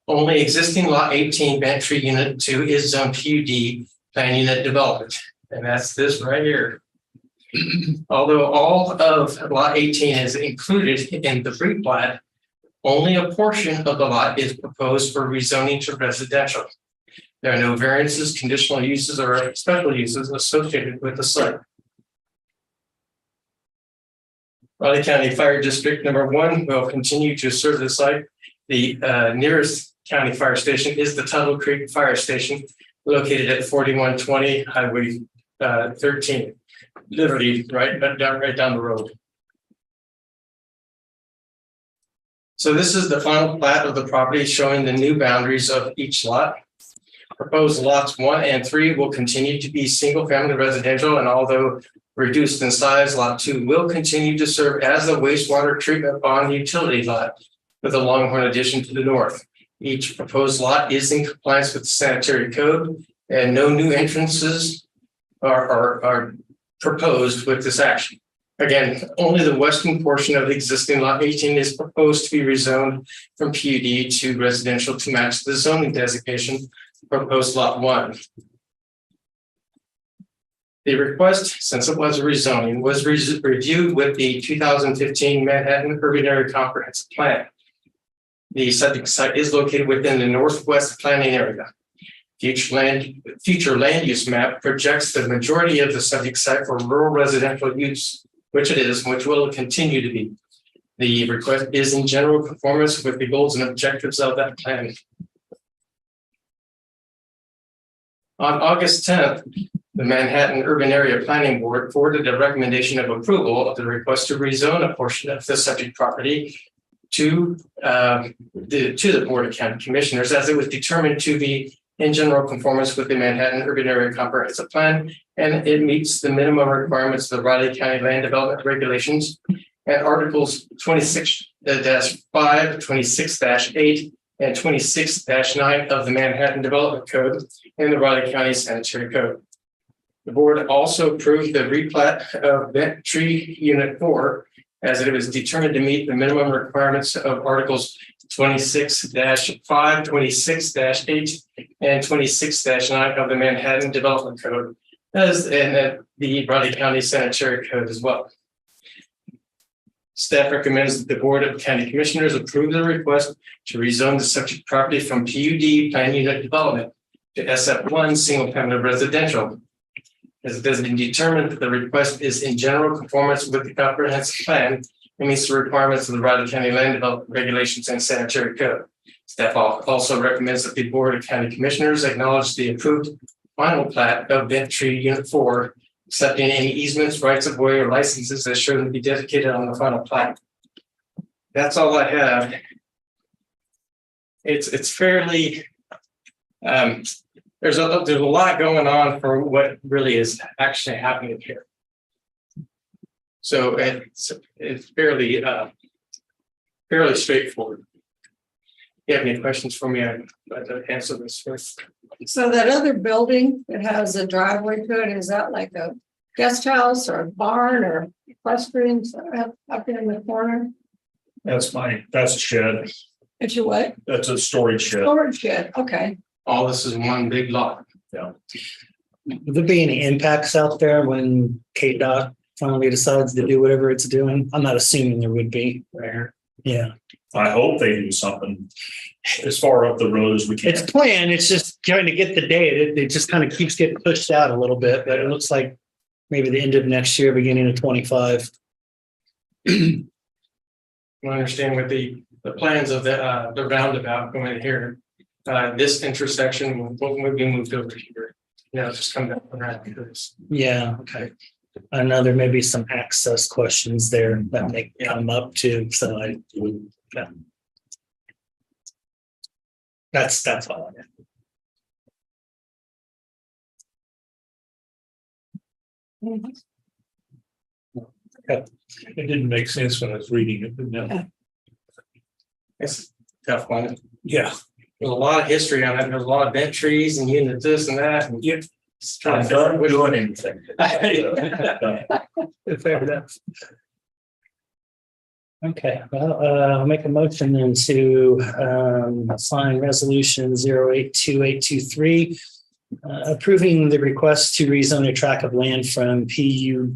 Only existing lot 18 Bantry Unit 2 is zoned PUD plan unit development, and that's this right here. Although all of lot 18 is included in the replat, only a portion of the lot is proposed for rezoning to residential. There are no variances, conditional uses, or special uses associated with the site. Raleigh County Fire District number 1 will continue to serve the site. The nearest county fire station is the Tuttle Creek Fire Station, located at 4120 Highway 13, literally right down the road. So this is the final plat of the property showing the new boundaries of each lot. Proposed lots 1 and 3 will continue to be single family residential, and although reduced in size, lot 2 will continue to serve as a wastewater treatment pond utility lot with a Longhorn addition to the north. Each proposed lot is in compliance with the sanitary code, and no new entrances are proposed with this action. Again, only the western portion of the existing lot 18 is proposed to be rezoned from PUD to residential to match the zoning designation proposed lot 1. The request, since it was a rezoning, was reviewed with the 2015 Manhattan Urban Area Comprehensive Plan. The subject site is located within the northwest planning area. Future land use map projects the majority of the subject site for rural residential use, which it is, which will continue to be. The request is in general conformance with the goals and objectives of that plan. On August 10th, the Manhattan Urban Area Planning Board forwarded a recommendation of approval of the request to rezone a portion of the subject property to the Board of County Commissioners, as it was determined to be in general conformance with the Manhattan Urban Area Comprehensive Plan, and it meets the minimum requirements of the Raleigh County Land Development Regulations and Articles 26-5, 26-8, and 26-9 of the Manhattan Development Code and the Raleigh County Sanitary Code. The board also approved the replat of Bantry Unit 4, as it was determined to meet the minimum requirements of Articles 26-5, 26-8, and 26-9 of the Manhattan Development Code, and the Raleigh County Sanitary Code as well. Staff recommends that the Board of County Commissioners approve the request to rezone the subject property from PUD plan unit development to SF1 single family residential. As it has been determined that the request is in general conformance with the comprehensive plan and meets the requirements of the Riley County Land Development Regulations and Sanitary Code. Staff also recommends that the Board of County Commissioners acknowledge the approved final plat of Bent Tree Unit 4, accepting any easements, rights of way, or licenses as shown to be dedicated on the final plat. That's all I have. It's fairly, there's a lot going on for what really is actually happening here. So it's fairly straightforward. If you have any questions for me, I'd like to answer this first. So that other building that has a driveway to it, is that like a guest house or a barn or equestrian up in the corner? That's a shed. It's your what? That's a storage shed. Storage shed, okay. All this is one big lot. Yeah. Would there be any impacts out there when KDOT finally decides to do whatever it's doing? I'm not assuming there would be. Yeah. I hope they do something as far up the road as we can. It's planned. It's just trying to get the date. It just kind of keeps getting pushed out a little bit, but it looks like maybe the end of next year, beginning of 25. I understand with the plans of the roundabout going here, this intersection will be moved over here. Just come down around because. Yeah, okay. I know there may be some access questions there that may come up too, so yeah. That's all I have. It didn't make sense when I was reading it, but no. It's a tough one. Yeah. There's a lot of history on it. There's a lot of bent trees and units, this and that. And Yep. trying I'm to figure out done which doing anything. Fair enough. Okay, well, I'll make a motion then to sign resolution 082823, approving the request to rezone a tract of land from PUD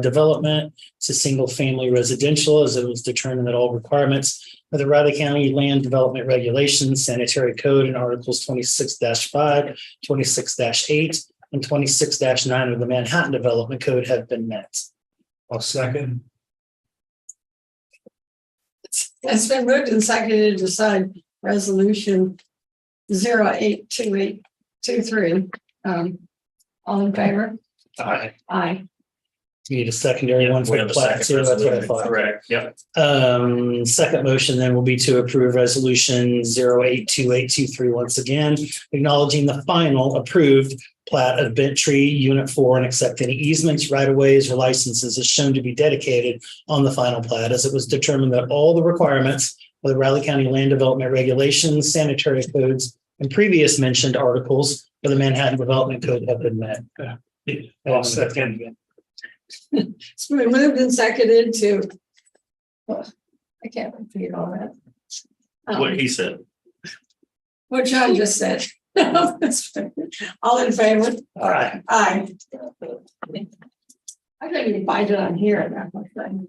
development to single family residential, as it was determined that all requirements of the Riley County Land Development Regulations, Sanitary Code, and Articles 26-5, 26-8, and 26-9 of the Manhattan Development Code have been met. I'll second. It's been moved and seconded to sign resolution 082823. All in favor? Aye. Aye. You need a secondary one We for have the a plat second too. That's what I resolution. thought. Correct. Yep. Second motion then will be to approve resolution 082823 once again, acknowledging the final approved plat of Bent Tree Unit 4 and accept any easements, right of ways, or licenses as shown to be dedicated on the final plat, as it was determined that all the requirements of the Riley County Land Development Regulations, Sanitary Codes, and previous mentioned articles of the Manhattan Development Code have been met. I'll second. It's been moved and seconded to. I can't repeat all that. What he said. What John just said. All in favor? All right. Aye. I couldn't even find it on here. That much thing.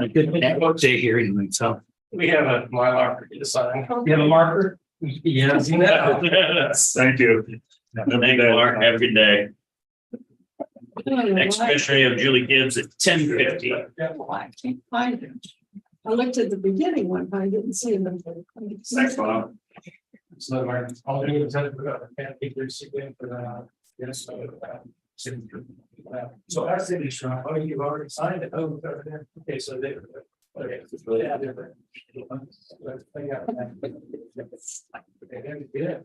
A good network day here anyway, so. we have a Mylar for you to sign. You have a marker? Yeah, seen that? Thank you. Thank you, Mark. Have a good day. Next commissioner of Julie Gibbs at 10:50. Oh, I can't find it. I looked at the beginning one, but I didn't see it. Thanks, Bob. So Mark, I'll do is for the, yes. So our signature, oh, you've already signed it. Oh, okay, so they. Okay. Yeah.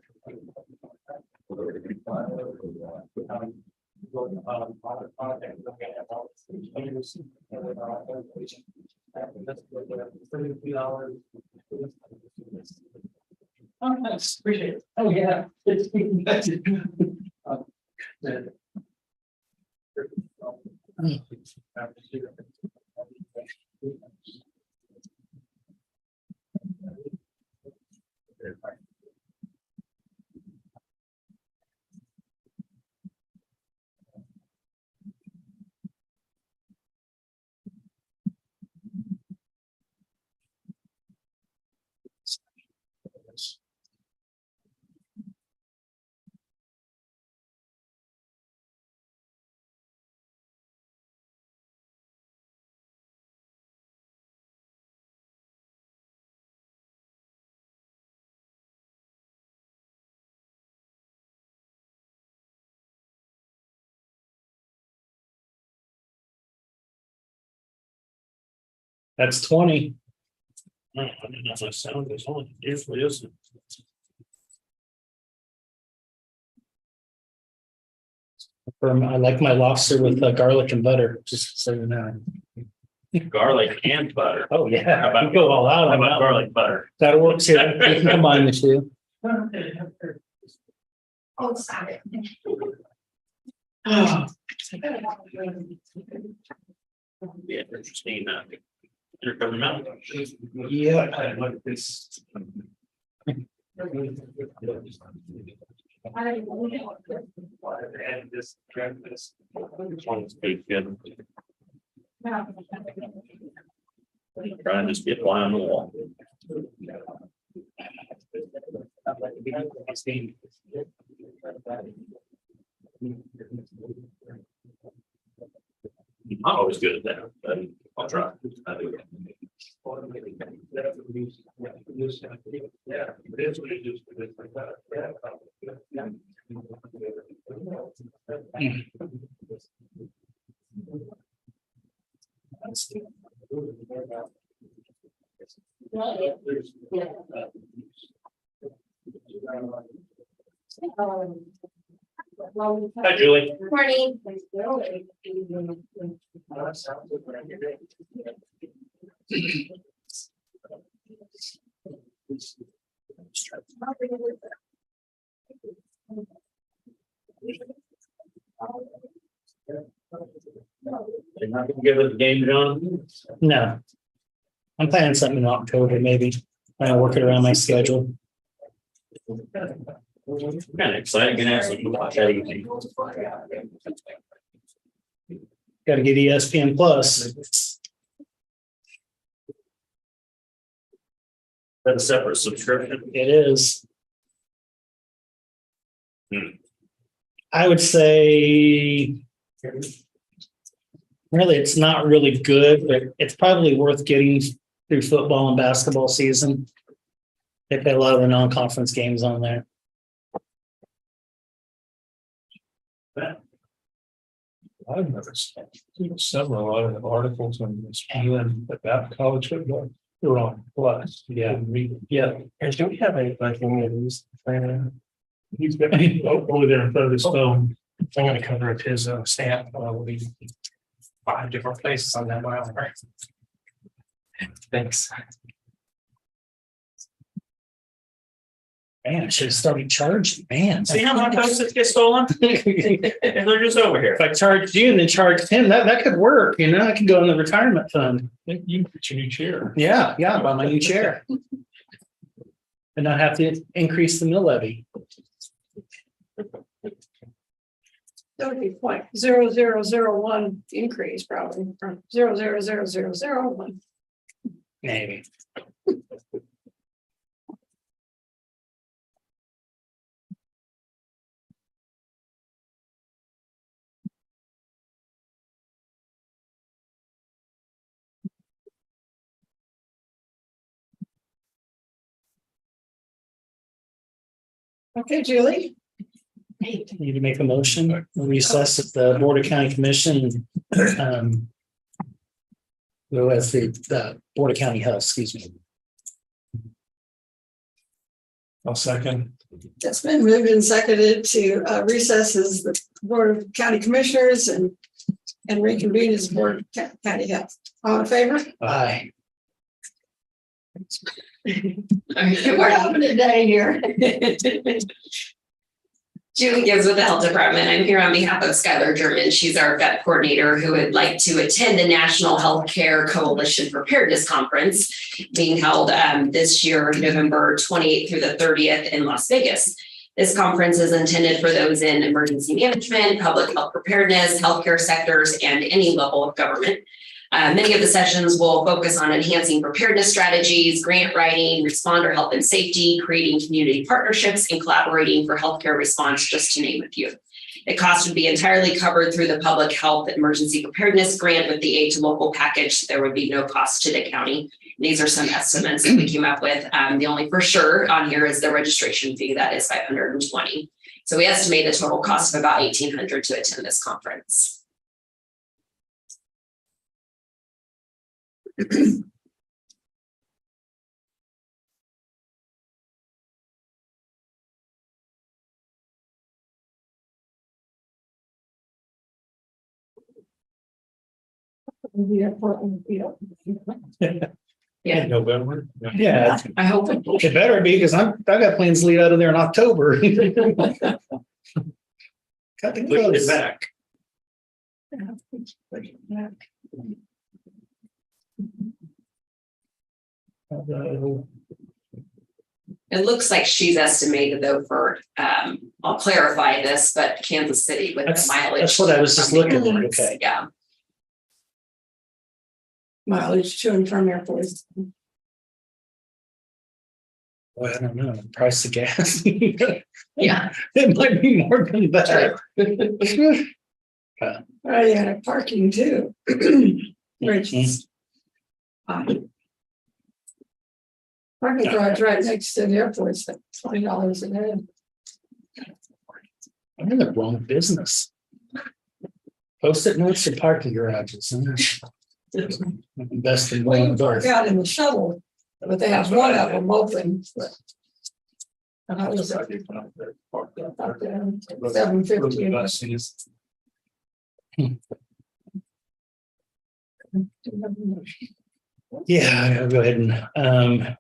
Oh, nice. Appreciate it. Oh, yeah. That's 20. I don't know if that sound is on. It usually isn't. I like my lobster with garlic and butter, just so you know. Garlic and butter. Oh, yeah. How about- You go all out How on about that. garlic butter? That'll work too. We can combine the two. Oh, sorry. Yeah, interesting. You're coming out. Yeah. I look at this. And this, this. This one's good. Trying to just get fly on the wall. I'm always good at that, but I'll try. I do. Hi, Julie. Morning. They're not gonna give us a game, John? No. I'm planning something in October, maybe. I'll work it around my schedule. Kind of exciting, can ask them about that evening. Got to get ESPN Plus. That's a separate subscription. It is. Hmm. I would say really, it's not really good, but it's probably worth getting through football and basketball season. They play a lot of the non-conference games on there. I've noticed several other articles on this about college football. They're on Plus. Yeah. Yeah. And do we have anything of these? I'm He's got over there in front of his phone. gonna cover up his stamp. Will be 5 different places on that mile. Right. Thanks. Man, I should have started charging. Man. See how my post-its get stolen? And they're just over here. If I charged you and then charged him, that could work, you know, I could go in the retirement fund. You can get your new chair. Yeah, buy my new chair. And not have to increase the mill levy. That would be 0.0001 increase probably from 0.00001. Maybe. Okay, Julie. Need to make a motion, recess at the Board of County Commission. Well, as the Board of County Health, excuse me. I'll second. It's been moved and seconded to recess as the Board of County Commissioners and reconvene as Board of County Health. All in favor? Aye. We're having a day here. Julie Gibbs with the Health Department. I'm here on behalf of Skylar German. She's our vet coordinator who would like to attend the National Healthcare Coalition Preparedness Conference being held this year, November 28th through the 30th in Las Vegas. This conference is intended for those in emergency management, public health preparedness, healthcare sectors, and any level of government. Many of the sessions will focus on enhancing preparedness strategies, grant writing, responder health and safety, creating community partnerships, and collaborating for healthcare response, just to name a few. The cost would be entirely covered through the Public Health Emergency Preparedness Grant with the Aid to Local package. There would be no cost to the county. These are some estimates that we came up with. The only for sure on here is the registration fee. That is $520. So we estimate a total cost of about $1,800 to attend this conference. The airport will be up. Yeah. In November. Yeah, I hope. it better be because I got plans to leave out of there in October. Cutting close. Back. It looks like she's estimated though for, I'll clarify this, but Kansas City with the mileage. That's what I was just looking at. Okay. Yeah. Mileage to and from airports. Well, I don't know. Price of gas. Yeah. It might be more than that. Oh, yeah, parking too. Which is. Parking garage right next to the airport's like $20 a day. I'm in the wrong business. Post-it notes and parking garages. Best in Well, you one park out in the shuttle, but they have one of them open. But and I was at 750. Yeah, I'll go ahead and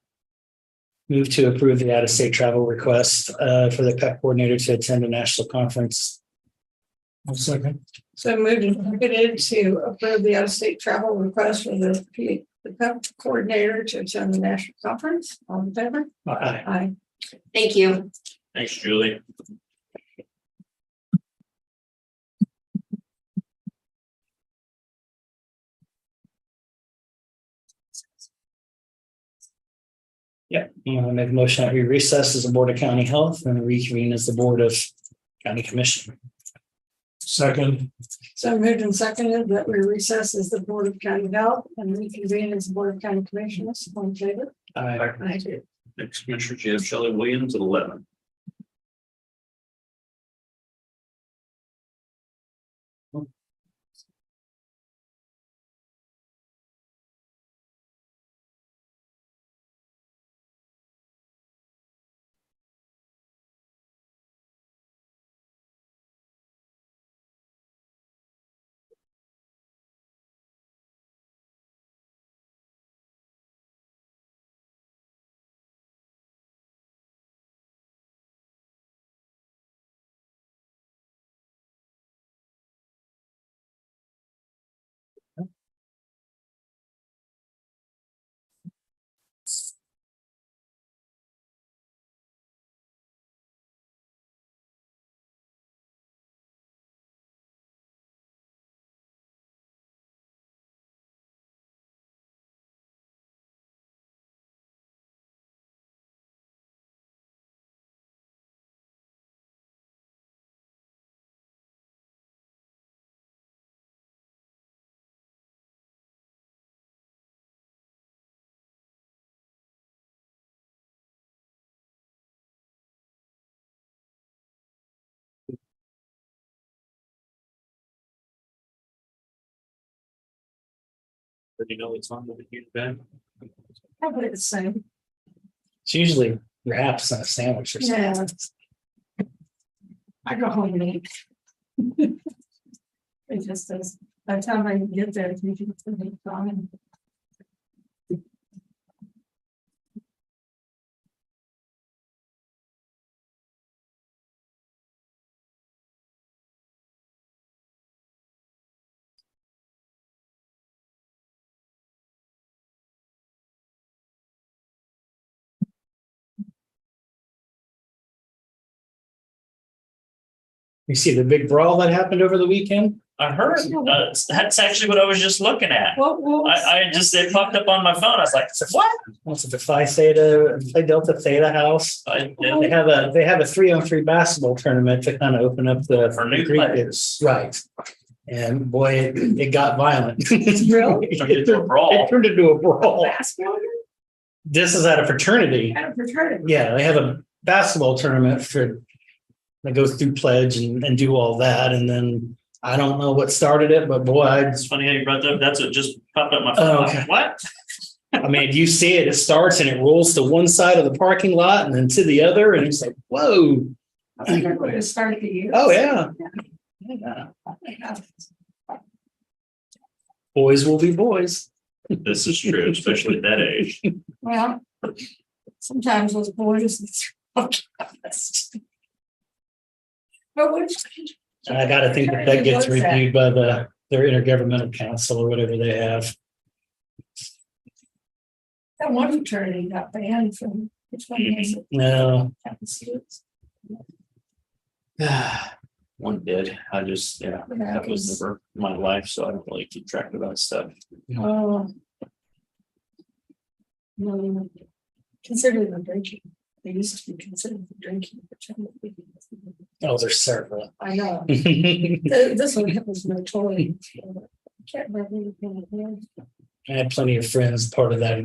move to approve the out-of-state travel request for the PEP coordinator to attend a national conference. One second. So moved and seconded to approve the out-of-state travel request for the PEP coordinator to attend the national conference. All in favor? Aye. Aye. Thank you. Thanks, Julie. Yeah, I'm gonna make a motion that we recess as the Board of County Health and reconvene as the Board of County Commission. Second. So moved and seconded that we recess as the Board of County Health and reconvene as the Board of County Commissioners. All in favor? Aye. Aye. Next Commissioner Jim Shelley Williams at 11. Did you know it's on the huge bed? I put it the same. It's usually wraps and a sandwich or something. Yeah. I go home and eat. It just does. By the time I get there, it's usually fine. You see the big brawl that happened over the weekend? I heard, that's actually what I was just looking at. Well, I just, it popped up on my phone. I was like, what? What's it, the Phi Theta, Phi Delta Theta House? They have a 3-on-3 basketball tournament to kind of open up the For new Greek players. kids. Right. And boy, it got violent. Really? It turned into a brawl. It turned into a brawl. basketball This is at a fraternity. at a fraternity. Yeah, they have a basketball tournament for, that goes through pledge and do all that. And then I don't know what started it, but boy, It's funny how you brought that up. That's what just popped up my Oh, phone. okay. What? I mean, you see it, it starts and it rolls to one side of the parking lot and then to the other, and it's like, whoa. I think I would have started the year. Oh, yeah. Yeah. Boys will be boys. This is true, especially at that age. Well, sometimes those boys. But which. And I gotta think that that gets reviewed by their intergovernmental council or whatever they have. That one fraternity got banned from, which one is it? No. One did. I just, Yeah, that was never my life, so I don't really keep track of that stuff. Oh. No, considered them drinking. They used to be considered drinking. Oh, there's several. I know. This one was notorious. Can't remember. I had plenty of friends, part of that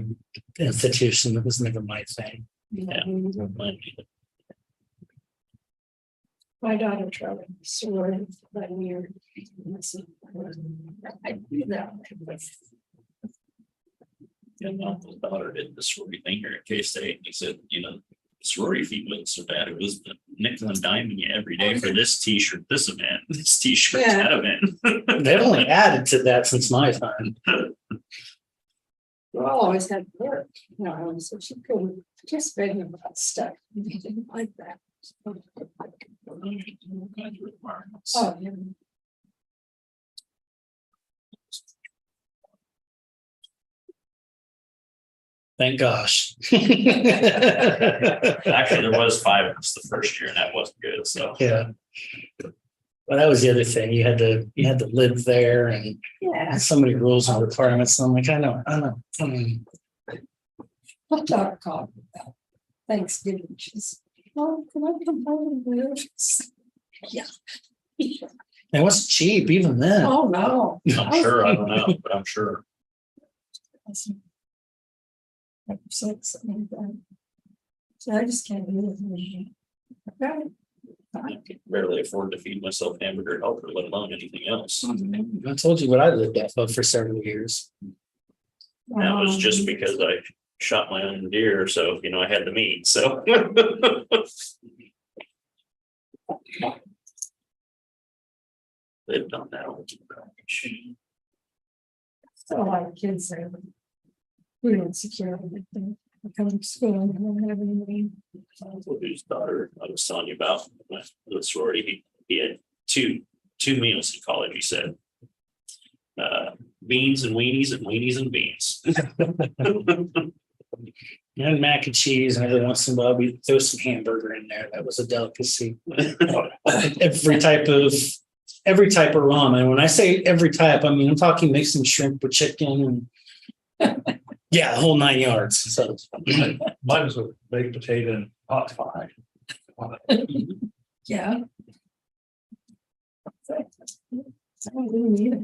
institution. That was never my thing. Yeah. Mine My daughter tried to sorority for that year. I do that. Yeah, my uncle's daughter did the sorority thing here at K-State. He said, sorority feet wasn't so bad. It was the nickel and diming you every day for this t-shirt, this event, this t-shirt, Yeah. that event. They've only added to that since my time. Well, I always had work, so she couldn't participate in that stuff. They didn't like that. Oh, yeah. Thank gosh. Actually, there was 5 of us the first year and that wasn't good, so. Yeah. Well, that was the other thing. You had to live there and Yeah. so many rules and requirements. I'm like, I know. My daughter called me about Thanksgiving. She's, oh, can I come home and live? Yeah. It was cheap even then. Oh, no. I'm sure, I don't know, but I'm sure. So I just can't do it. Okay. I could barely afford to feed myself hamburger helper, let alone anything else. I told you what I lived off of for several years. That was just because I shot my own deer, so I had the meat, so. Lived on that old garbage. So a lot of kids say, we don't secure everything. I come to school and don't have any. Whose daughter I was telling you about, the sorority, he had two meals in college, he said. Beans and weenies and weenies and beans. And mac and cheese, and every once in a while we throw some hamburger in there. That was a delicacy. every type of ramen. When I say every type, I mean I'm talking mixing shrimp with chicken and yeah, the whole 9 yards. So Mine was with baked potato and hot pie. Yeah. I don't really need it.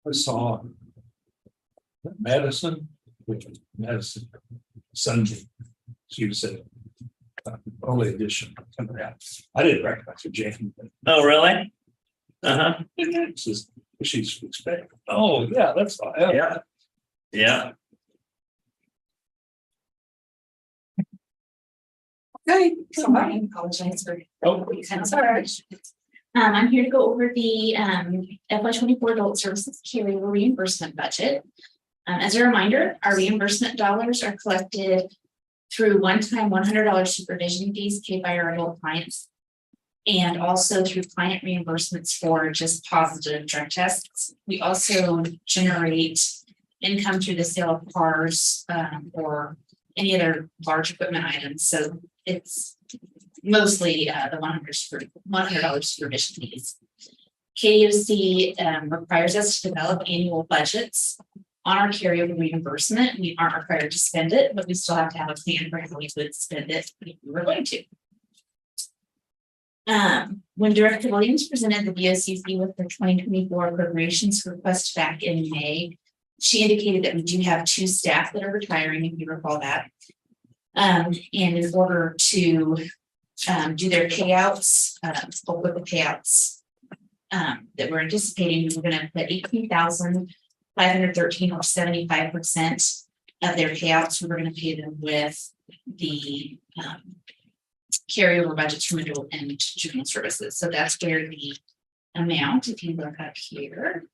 I saw Madison, which was Madison Sunday. She said, early edition. I didn't recognize her, Jane. Oh, really? Uh-huh. She's expecting. Oh, yeah, that's fine. Yeah. Yeah. Okay. So I apologize for. Oh. That's all right. I'm here to go over the FY24 adult services carryover reimbursement budget. As a reminder, our reimbursement dollars are collected through one-time $100 supervision fees paid by our adult clients, and also through client reimbursements for just positive drug tests. We also generate income through the sale of cars or any other large equipment items. So it's mostly the $100 supervision fees. KUC requires us to develop annual budgets on our carryover reimbursement. We aren't required to spend it, but we still have to have a plan for how we would spend it if we were going to. When Director Williams presented the BOCC with the 2024 appropriations request back in May, she indicated that we do have 2 staff that are retiring, if you recall that. And in order to do their payouts, or with the payouts that we're anticipating, we're gonna put 18,513 or 75% of their payouts. We're gonna pay them with the carryover budgets from adult and juvenile services. So that's where the amount, if you look up here.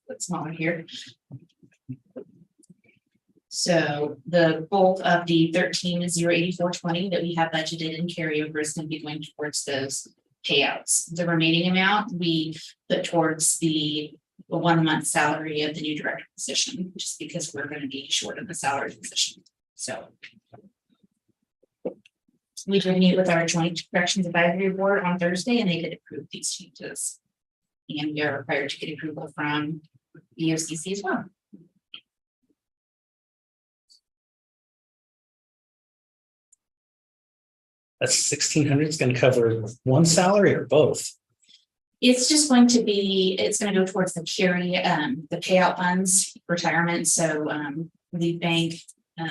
It's smaller here. So the bulk of the 13,084.20 that we have budgeted in carryover is going to be going towards those payouts. The remaining amount we put towards the 1 month salary of the new director position, just because we're going to be short of the salary position. So we did meet with our Joint Corrections Advisory Board on Thursday, and they did approve these changes. And we are required to get approval from BOCC as well. That's 1,600. It's going to cover one salary or both. It's just going to be, it's going to go towards the carry, the payout funds, retirement. So the bank, so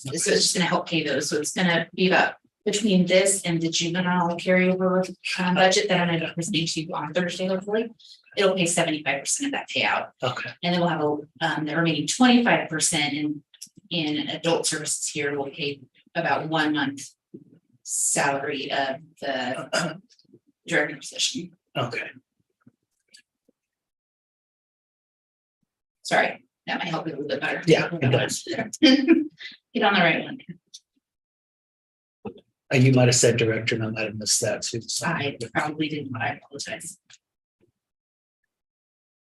it's just going to help pay those. So it's going to be about between this and the juvenile carryover budget that I'm going to be presenting to you on Thursday, hopefully. It'll pay 75% of that payout. Okay. And then we'll have the remaining 25% in adult services here will pay about 1 month salary of the director position. Okay. Sorry, that might help you a little bit better. Yeah, it does. Get on the right one. You might have said director, and I might have missed that too. I probably didn't, but I apologize.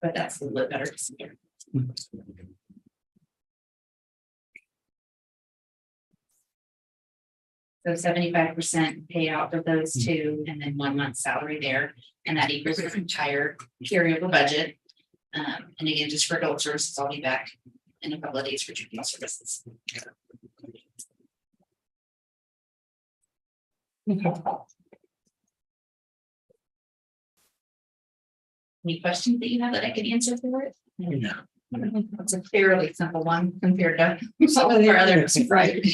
But that's a little bit better to see here. So 75% payout for those 2, and then 1 month salary there, and that equals the entire carryover budget. And again, just for adult services, I'll be back in a couple of days for juvenile services. Any questions that you have that I can answer for it? No. It's a fairly simple one compared to some of the others, right?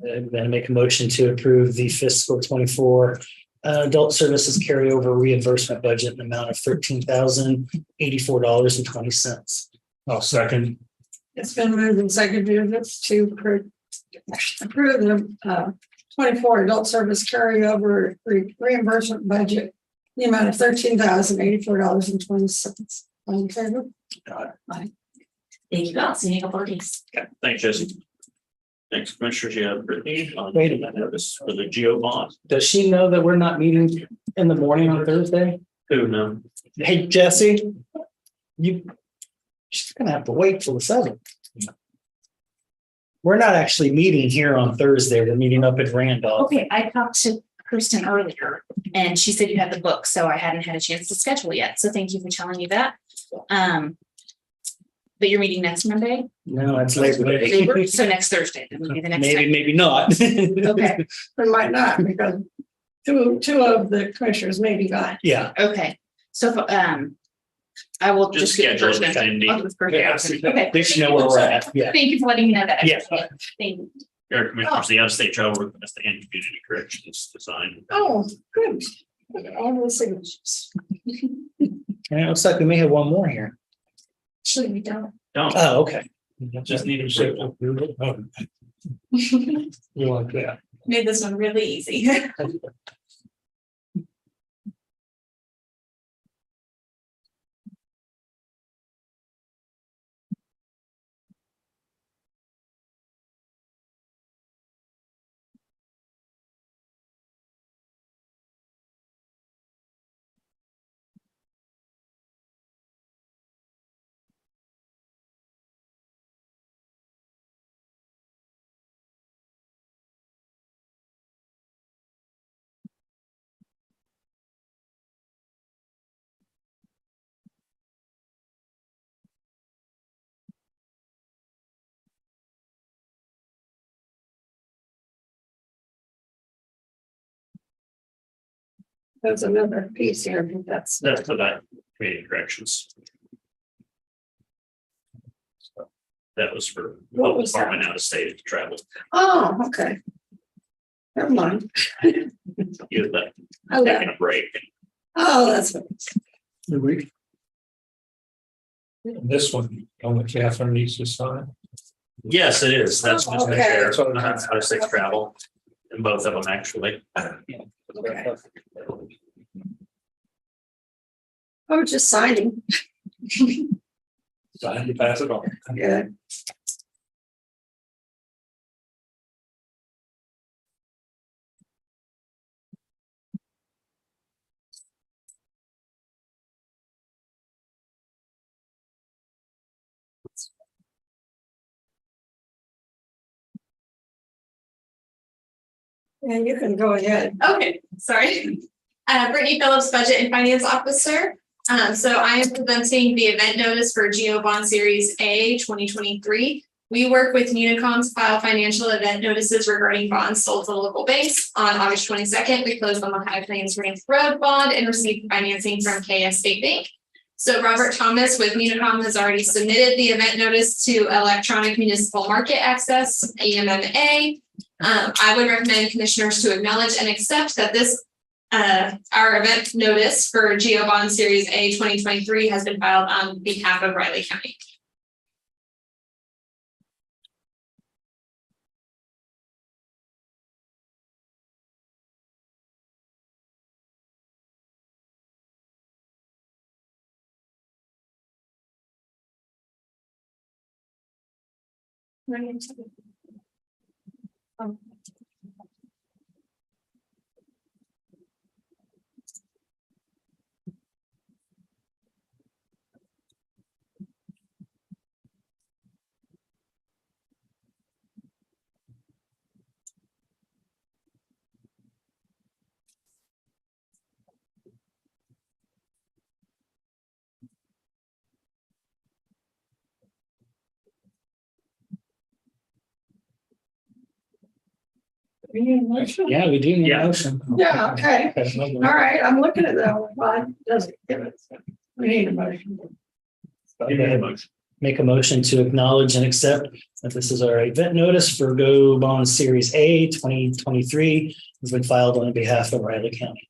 I'm going to make a motion to approve the fiscal 24 adult services carryover reimbursement budget in the amount of $13,084.20. I'll second. It's been moved and seconded to approve the 24 adult service carryover reimbursement budget, the amount of $13,084.20. All in favor? Thank you. I'll see you in a couple of days. Okay, thanks, Jesse. Thanks, Commissioners. You have Brittany on Wait a minute. notice for the GO bond. Does she know that we're not meeting in the morning on Thursday? Who knows? Hey, Jesse, she's going to have to wait till the 7th. We're not actually meeting here on Thursday. We're meeting up at Randolph. Okay, I talked to Kristen earlier and she said you had the book, so I hadn't had a chance to schedule yet. So thank you for telling me that. But you're meeting next Monday? No, it's Labor Day. So next Thursday, then would be the next Maybe, time. maybe not. Okay, we might not, because two of the commissioners may be gone. Yeah. Okay, so I will Just just. get the schedule first it, name. Cindy. I'll do the first Yeah. name. Okay. At least you know where we're at. Yeah. Thank you for letting me know that. Yeah. Thank you. Your Commissioners, the out-of-state travel request and community corrections design. Oh, good. All the signatures. And it looks like we may have one more here. Actually, we don't. Don't, Oh, okay. just need to say. You like that? Made this one really easy. There's another piece here, but that's. That's for that community corrections. So that was for What health was that? department out of state to travel. Oh, okay. Never mind. Give that, Oh, taking a break. oh, that's what. This one, only Catherine needs to sign. Yes, it is. That's Oh, just the okay. sheriff, out of state travel. And both of them actually. Okay. I was just signing. Sign to pass it on. Yeah. Yeah, you can go ahead. Okay, sorry. Brittany Phillips, Budget and Finance Officer. So I am presenting the event notice for Geo Bond Series A 2023. We work with Unicom to file financial event notices regarding bonds sold to local banks. On August 22nd, we closed on the High Plains Range Road bond and received financing from KS State Bank. So Robert Thomas with Unicom has already submitted the event notice to Electronic Municipal Market Access, EMMA. I would recommend commissioners to acknowledge and accept that this our event notice for Geo Bond Series A 2023 has been filed on behalf of Riley County. Yeah, we do need a motion. Yeah, okay. All right, I'm looking at that one. Well, it doesn't give it. We need a motion. Make a motion to acknowledge and accept that this is our event notice for Go Bond Series A 2023 has been filed on behalf of Riley County.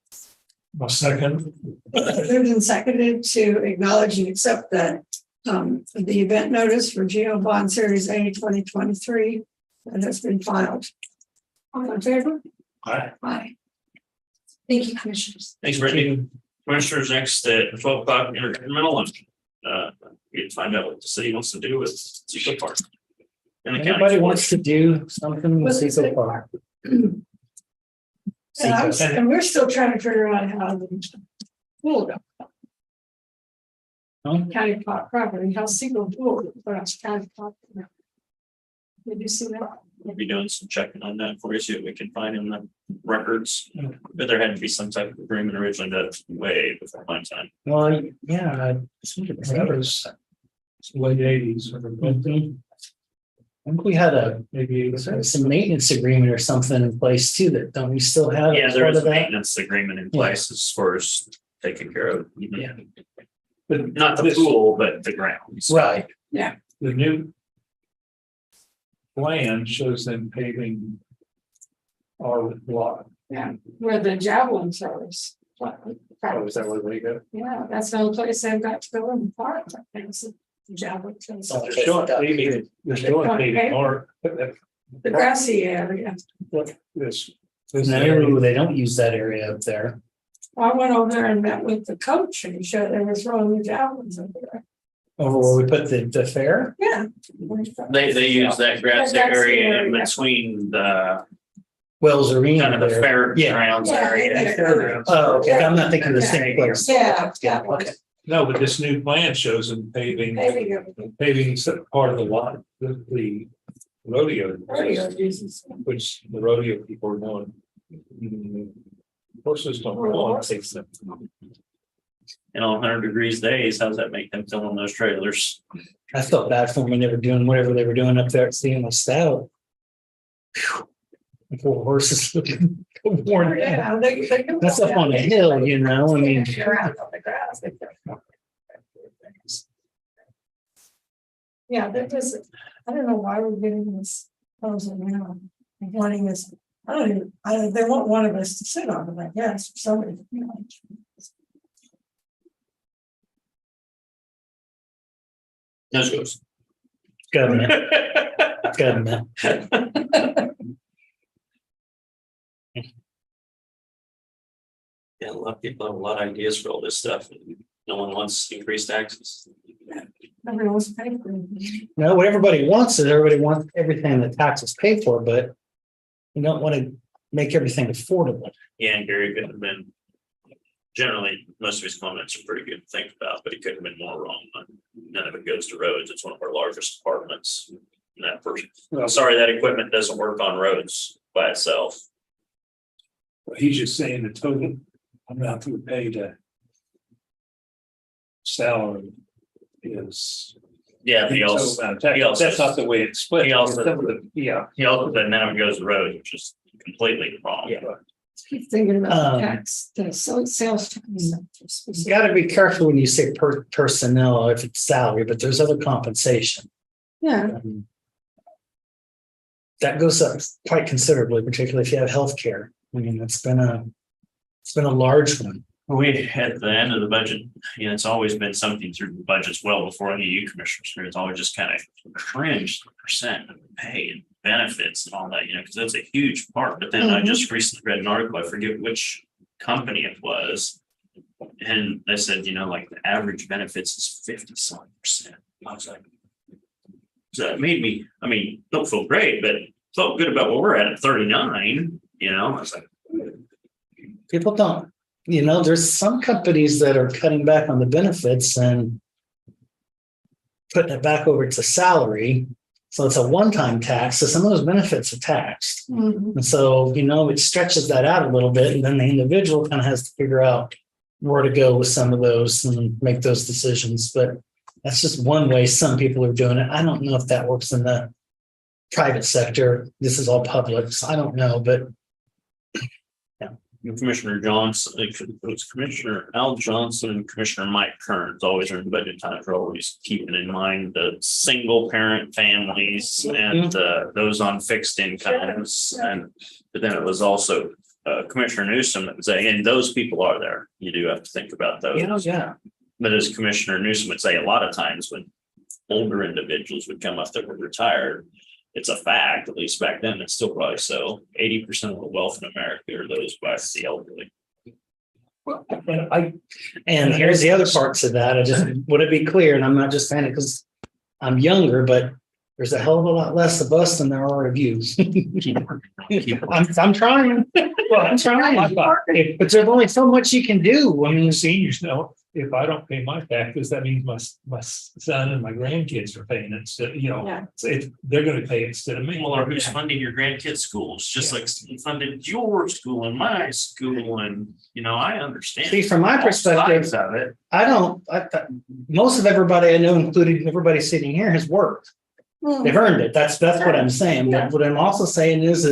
A second. Moved and seconded to acknowledge and accept that the event notice for Geo Bond Series A 2023 that has been filed. All in favor? Aye. Aye. Thank you, commissioners. Thanks, Brittany. Commissioners, next at 12 o'clock, intergovernmental lunch. We can find out what the city wants to do with Seco Park. And the county. Anybody wants to do something with Seco Park? And we're still trying to figure out how the pool got. County park property, how single pool, but it's county park. Did you see that? We'll be doing some checking on that for you, see what we can find in the records. But there had to be some type of agreement originally that way before my time. Well, yeah. That was late eighties. I think we had Maybe some maintenance agreement or something in place too, that don't we still have? Yeah, as there part is of a that? maintenance agreement in place as far as taking care of. Yeah. But Not the pool, but the grounds. Right. the new plan shows them paving our lot. Yeah, where the javelin service. Oh, is that where they go? Yeah, that's the only place they've got to go in the park. I think, is the javelin service. Oh, They're showing paving our. The grassy area. This. No, they don't use that area up there. I went over there and met with the coach and he showed they were throwing the javelins over there. Over where we put the fair? Yeah. They use that grassy That grassy area in area. between the Wells Arena. kind of the there. fairgrounds Yeah. area. Oh, okay, I'm not thinking of the same place. Yeah. Okay. No, but this new plan shows them paving part of the lot, the rodeo. Rodeo uses. Which the rodeo people are doing. Horses don't go on, takes them. And on 100 days, how's that make them fill in those trailers? I felt bad for them when they were doing whatever they were doing up there at CMS Stout. Four horses. Worn down. Yeah, they can. That's up on a hill, you know, I mean. They're out on the grass. Yeah, that was, I don't know why we're getting this proposal now, wanting this, I don't even, they want one of us to sit on it, I guess, somebody. Those goes. Government. Government. Yeah, a lot of people have a lot of ideas for all this stuff. No one wants increased taxes. Everyone was paying for it. No, what everybody wants is everybody wants everything that taxes pay for, but you don't want to make everything affordable. Yeah, and Gary could have been, generally, most of his comments are pretty good to think about, but he could have been more wrong. None of it goes to roads. It's one of our largest departments. And that person, sorry, that equipment doesn't work on roads by itself. He's just saying the total amount we pay to salary is. Yeah, he also, That's not the way it's split. he also- Yeah. he also said none of it goes to roads, which is completely wrong. Yeah. Keep thinking about the tax, the sales tax. You got to be careful when you say personnel, if it's salary, but there's other compensation. Yeah, That goes up quite considerably, particularly if you have healthcare. I mean, it's been a large one. We, at the end of the budget, it's always been something through the budgets well before any of you commissioners. It's always just kind of cringed the percent of pay and benefits and all that, because that's a huge part. But then I just recently read an article, I forget which company it was. And they said, like the average benefits is 50-some%. I was like, so that made me, don't feel great, but felt good about where we're at 39, I was like, People don't, there's some companies that are cutting back on the benefits and putting it back over to salary. So it's a one-time tax. So some of those benefits are taxed. And so, it stretches that out a little bit. And then the individual kind of has to figure out where to go with some of those and make those decisions. But that's just one way some people are doing it. I don't know if that works in the private sector. This is all public, so I don't know, but Commissioner Johnson, it was Commissioner Al Johnson and Commissioner Mike Kearns always are in budget times are always keeping in mind the single parent families and those on fixed incomes. But then it was also Commissioner Newsom that was saying, and those people are there. You do have to think about those. yeah. But as Commissioner Newsom would say, a lot of times when older individuals would come up that were retired, it's a fact, at least back then, it's still probably so. 80% of the wealth in America are those by the elderly. And here's the other parts of that. I just want to be clear, and I'm not just saying it because I'm younger, but there's a hell of a lot less of us than there are of you. I'm trying. Well, I'm trying. But there's only so much you can do. I mean, Seniors know if I don't pay my taxes, that means my son and my grandkids are paying it. So, they're going to pay instead of me. Well, or who's funding your grandkids' schools, just like you funded your school and my school, and I understand. See, from my perspective, of it. Most of everybody I know, including everybody sitting here, has worked. They've earned it. That's what I'm saying. But what I'm also saying is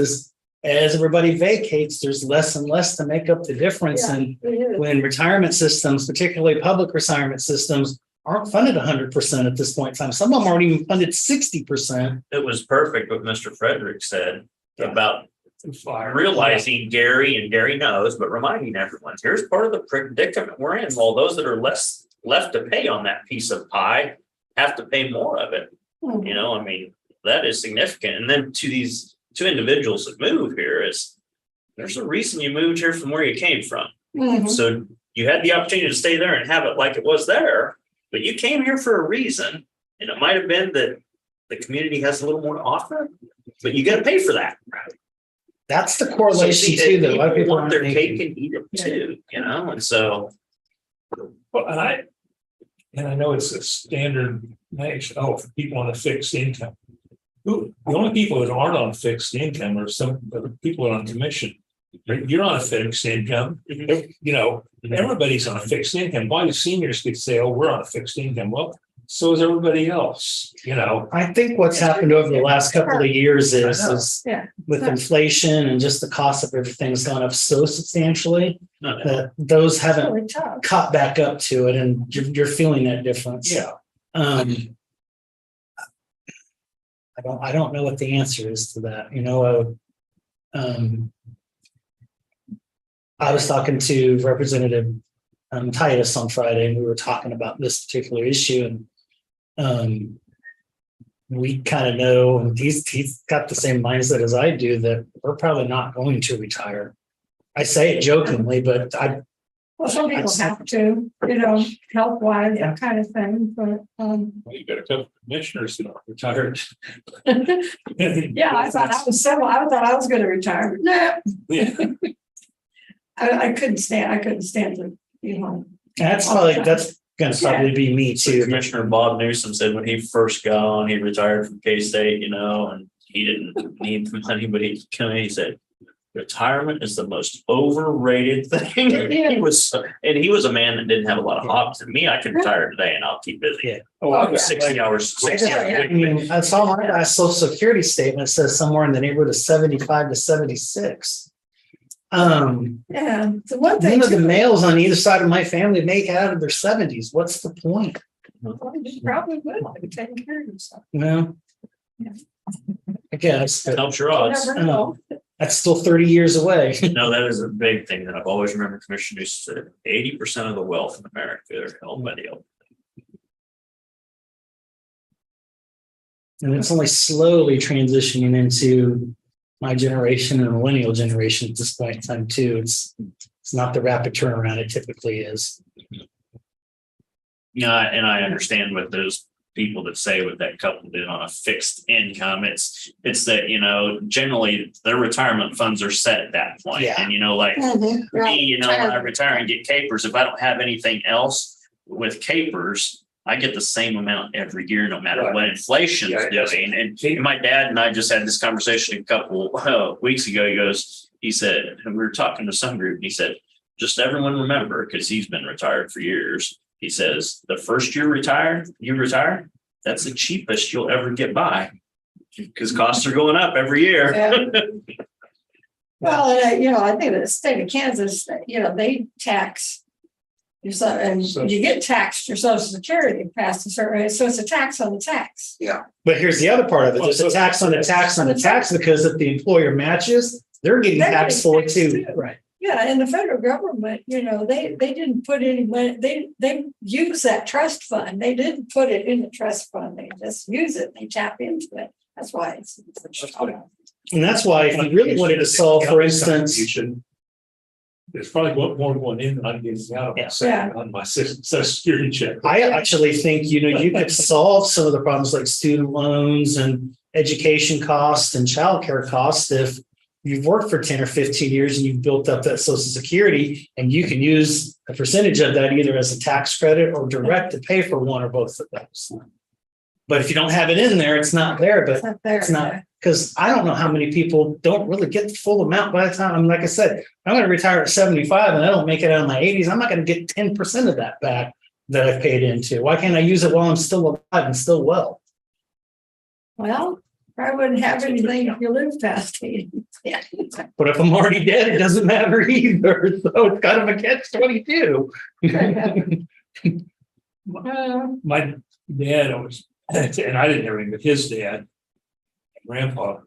as everybody vacates, there's less and less to make up the difference. And when retirement systems, particularly public retirement systems, aren't funded 100% at this point in time. Some of them aren't even funded 60%. It was perfect what Mr. Frederick said about realizing Gary knows, but reminding everyone, here's part of the predicament we're in. Well, those that are left to pay on that piece of pie have to pay more of it. That is significant. And then to these two individuals that move here there's a reason you moved here from where you came from. So you had the opportunity to stay there and have it like it was there, but you came here for a reason. And it might have been that the community has a little more to offer, but you got to pay for that. That's the correlation too, though. A lot of people want their cake and eat it too, and so. Well, and I know it's a standard nation. For people on a fixed income. The only people that aren't on fixed income are some people that are on commission. You're on a fixed income. Everybody's on a fixed income. Why do seniors get say, "Oh, we're on a fixed income"? Well, so is everybody else, you know. I think what's happened over the last couple of years is Yeah. with inflation and just the cost of everything's gone up so substantially that those haven't Really tough. caught back up to it, and you're feeling that difference. Yeah. I don't know what the answer is to that. You know, I was talking to Representative Titus on Friday, and we were talking about this particular issue, and we kind of know, and he's got the same mindset as I do, that we're probably not going to retire. I say it jokingly, but Well, some people have to, you know, health wise, that kind of thing, but, Well, you got a couple of commissioners that are retired. yeah, I thought I was gonna retire. No. Yeah. I couldn't stand to, you know. that's gonna probably be me too. Commissioner Bob Newsom said when he first got on, he retired from K-State, you know, and he didn't need the money, but he said, retirement is the most overrated thing. Yeah. He was a man that didn't have a lot of hobbies. And me, I could retire today and I'll keep busy. Yeah. Oh, I got 60 hours. I mean, I saw my last social security statement says somewhere in the neighborhood of 75 to 76. Yeah, so one None thing. of the males on either side of my family make it out of their 70s. What's the point? You probably would like to take care of yourself. You know? Yeah. I guess. Helps your You odds. never know. That's still 30 years away. No, that is a big thing that I've always remembered. Commissioner Newsom said 80% of the wealth in America are held by the elderly. And it's only slowly transitioning into my generation and millennial generation at this point in time too. It's not the rapid turnaround it typically is. Yeah, and I understand what those people that say what that couple did on a fixed income. It's that, you know, generally their retirement funds are set at that point. Yeah. And, you know, like Mm-hmm. me, you know, when I retire and get capers, if I don't have anything else with capers, I get the same amount every year, no matter what inflation's doing. And my dad and I just had this conversation a couple weeks ago. He said, and we were talking to some group, and he said, just everyone remember, because he's been retired for years. He says, the first year you retire, that's the cheapest you'll ever get by, because costs are going up every year. Yeah. Well, and you know, I think the state of Kansas, you know, they tax yourself, and you get taxed your Social Security past a certain rate, so it's a tax on the tax. Yeah. But here's the other part of it. There's a tax on the tax on the tax, because if the employer matches, they're getting taxed for it too. Right. Yeah, and the federal government, you know, they didn't put any money, they use that trust fund. They didn't put it in the trust fund. They just use it. They tap into it. That's why it's. And that's why if you really wanted to solve, for instance, there's probably more going in than I'm getting out on my social security check. I actually think, you know, you could solve some of the problems like student loans and education costs and childcare costs if you've worked for 10 or 15 years and you've built up that Social Security, and you can use a percentage of that either as a tax credit or direct to pay for one or both of those. But if you don't have it in there, it's not there, but it's not, because I don't know how many people don't really get the full amount by the time. I mean, like I said, I'm going to retire at 75 and I don't make it out of my 80s. I'm not going to get 10% of that back that I've paid into. Why can't I use it while I'm still alive and still well? Well, I wouldn't have anything if you live past 80. Yeah. But if I'm already dead, it doesn't matter either. So it's kind of a catch-22. My dad always, and I didn't have anything, but his dad, grandpa,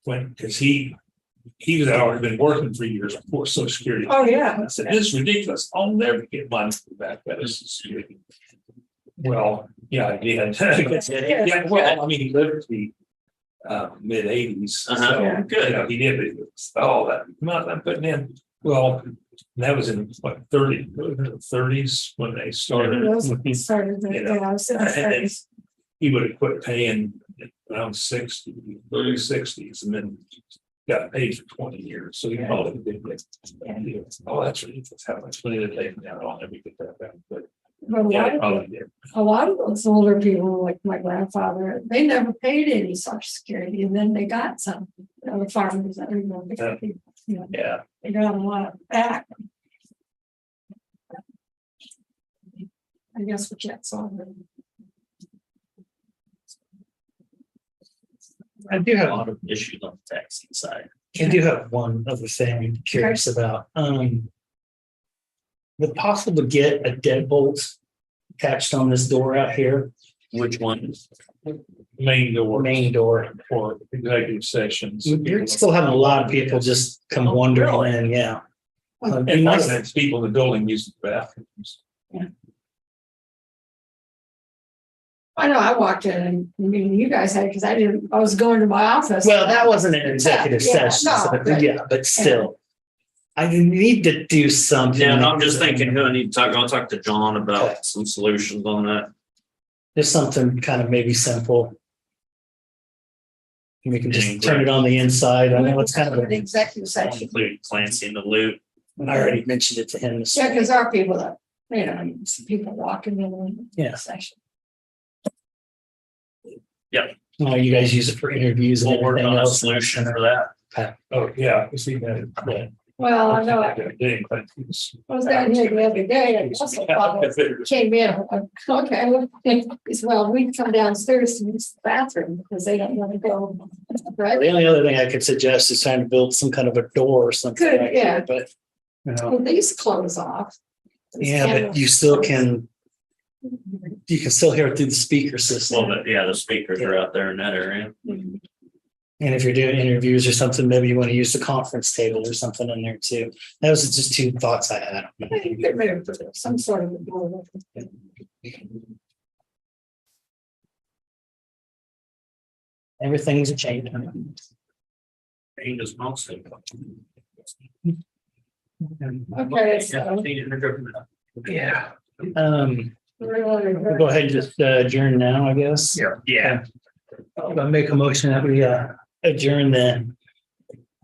went, because he was already been working for years before Social Security. Oh, yeah. I said, this is ridiculous. I'll never get mine back. That is, well, yeah, I did. Yeah, well, I mean, he lived to be mid 80s. So Good. You know, he did all that amount I'm putting in. Well, that was in what 30s when they started. He would have quit paying around 60, early 60s, and then got paid for 20 years. So he probably did get, oh, that's ridiculous. How much money did they down? I'll never get that back. But a lot of those older people, like my grandfather, they never paid any Social Security, and then they got some. You know, the farmers that they got a lot back. I guess we can't solve it. I do have a lot of issues on the taxi side. I do have one other thing I'm curious about. Would it possible to get a deadbolt attached on this door out here? Which one? Main door Main door. for executive sessions. You're still having a lot of people just come wandering in, yeah. And Be nice. residents, people in the building use the bathrooms. I know, I walked in and, I mean, you guys had, because I was going to my office. Well, that wasn't an executive Yeah, session, no, so, but- yeah, but still. I need to do something. Yeah, I'm just thinking who I need to talk, I'll talk to John Okay. about some solutions on that. There's something kind of maybe simple. We can just turn it on the inside. I know it's kind of, An executive I'll session. include Clancy in the loop. I already mentioned it to him. this Yeah, morning. because our people that, you know, some people walking in. Yeah. Session. Oh, you guys use it for interviews and We'll work everything on a else. solution for that. Oh, yeah, I see that. Yeah. Well, I know, I was down here the other day and also came in, okay, well, we come downstairs to use the bathroom because they don't want to go. Right? The only other thing I could suggest is trying to build some kind of a door or something. Could, like yeah. that, But, you know, Well, these close off. yeah, but you still can. You can still hear it through the speaker system. Well, but yeah, the speakers are out there in that area. And if you're doing interviews or something, maybe you want to use the conference table or something in there too. Those are just two thoughts I had. Get rid of some sort of a door. Everything's a change. Ain't as mostly. Okay, so. Yeah. We'll We'll go ahead and just adjourn now, I guess. Yeah. I'll make a motion that we adjourn then.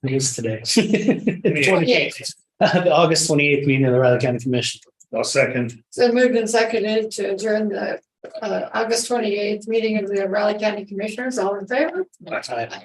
It is today. The August 28th meeting of the Riley County Commission. I'll second. So moved and seconded to adjourn the August 28th meeting of the Raleigh County Commissioners. All in favor? Aye.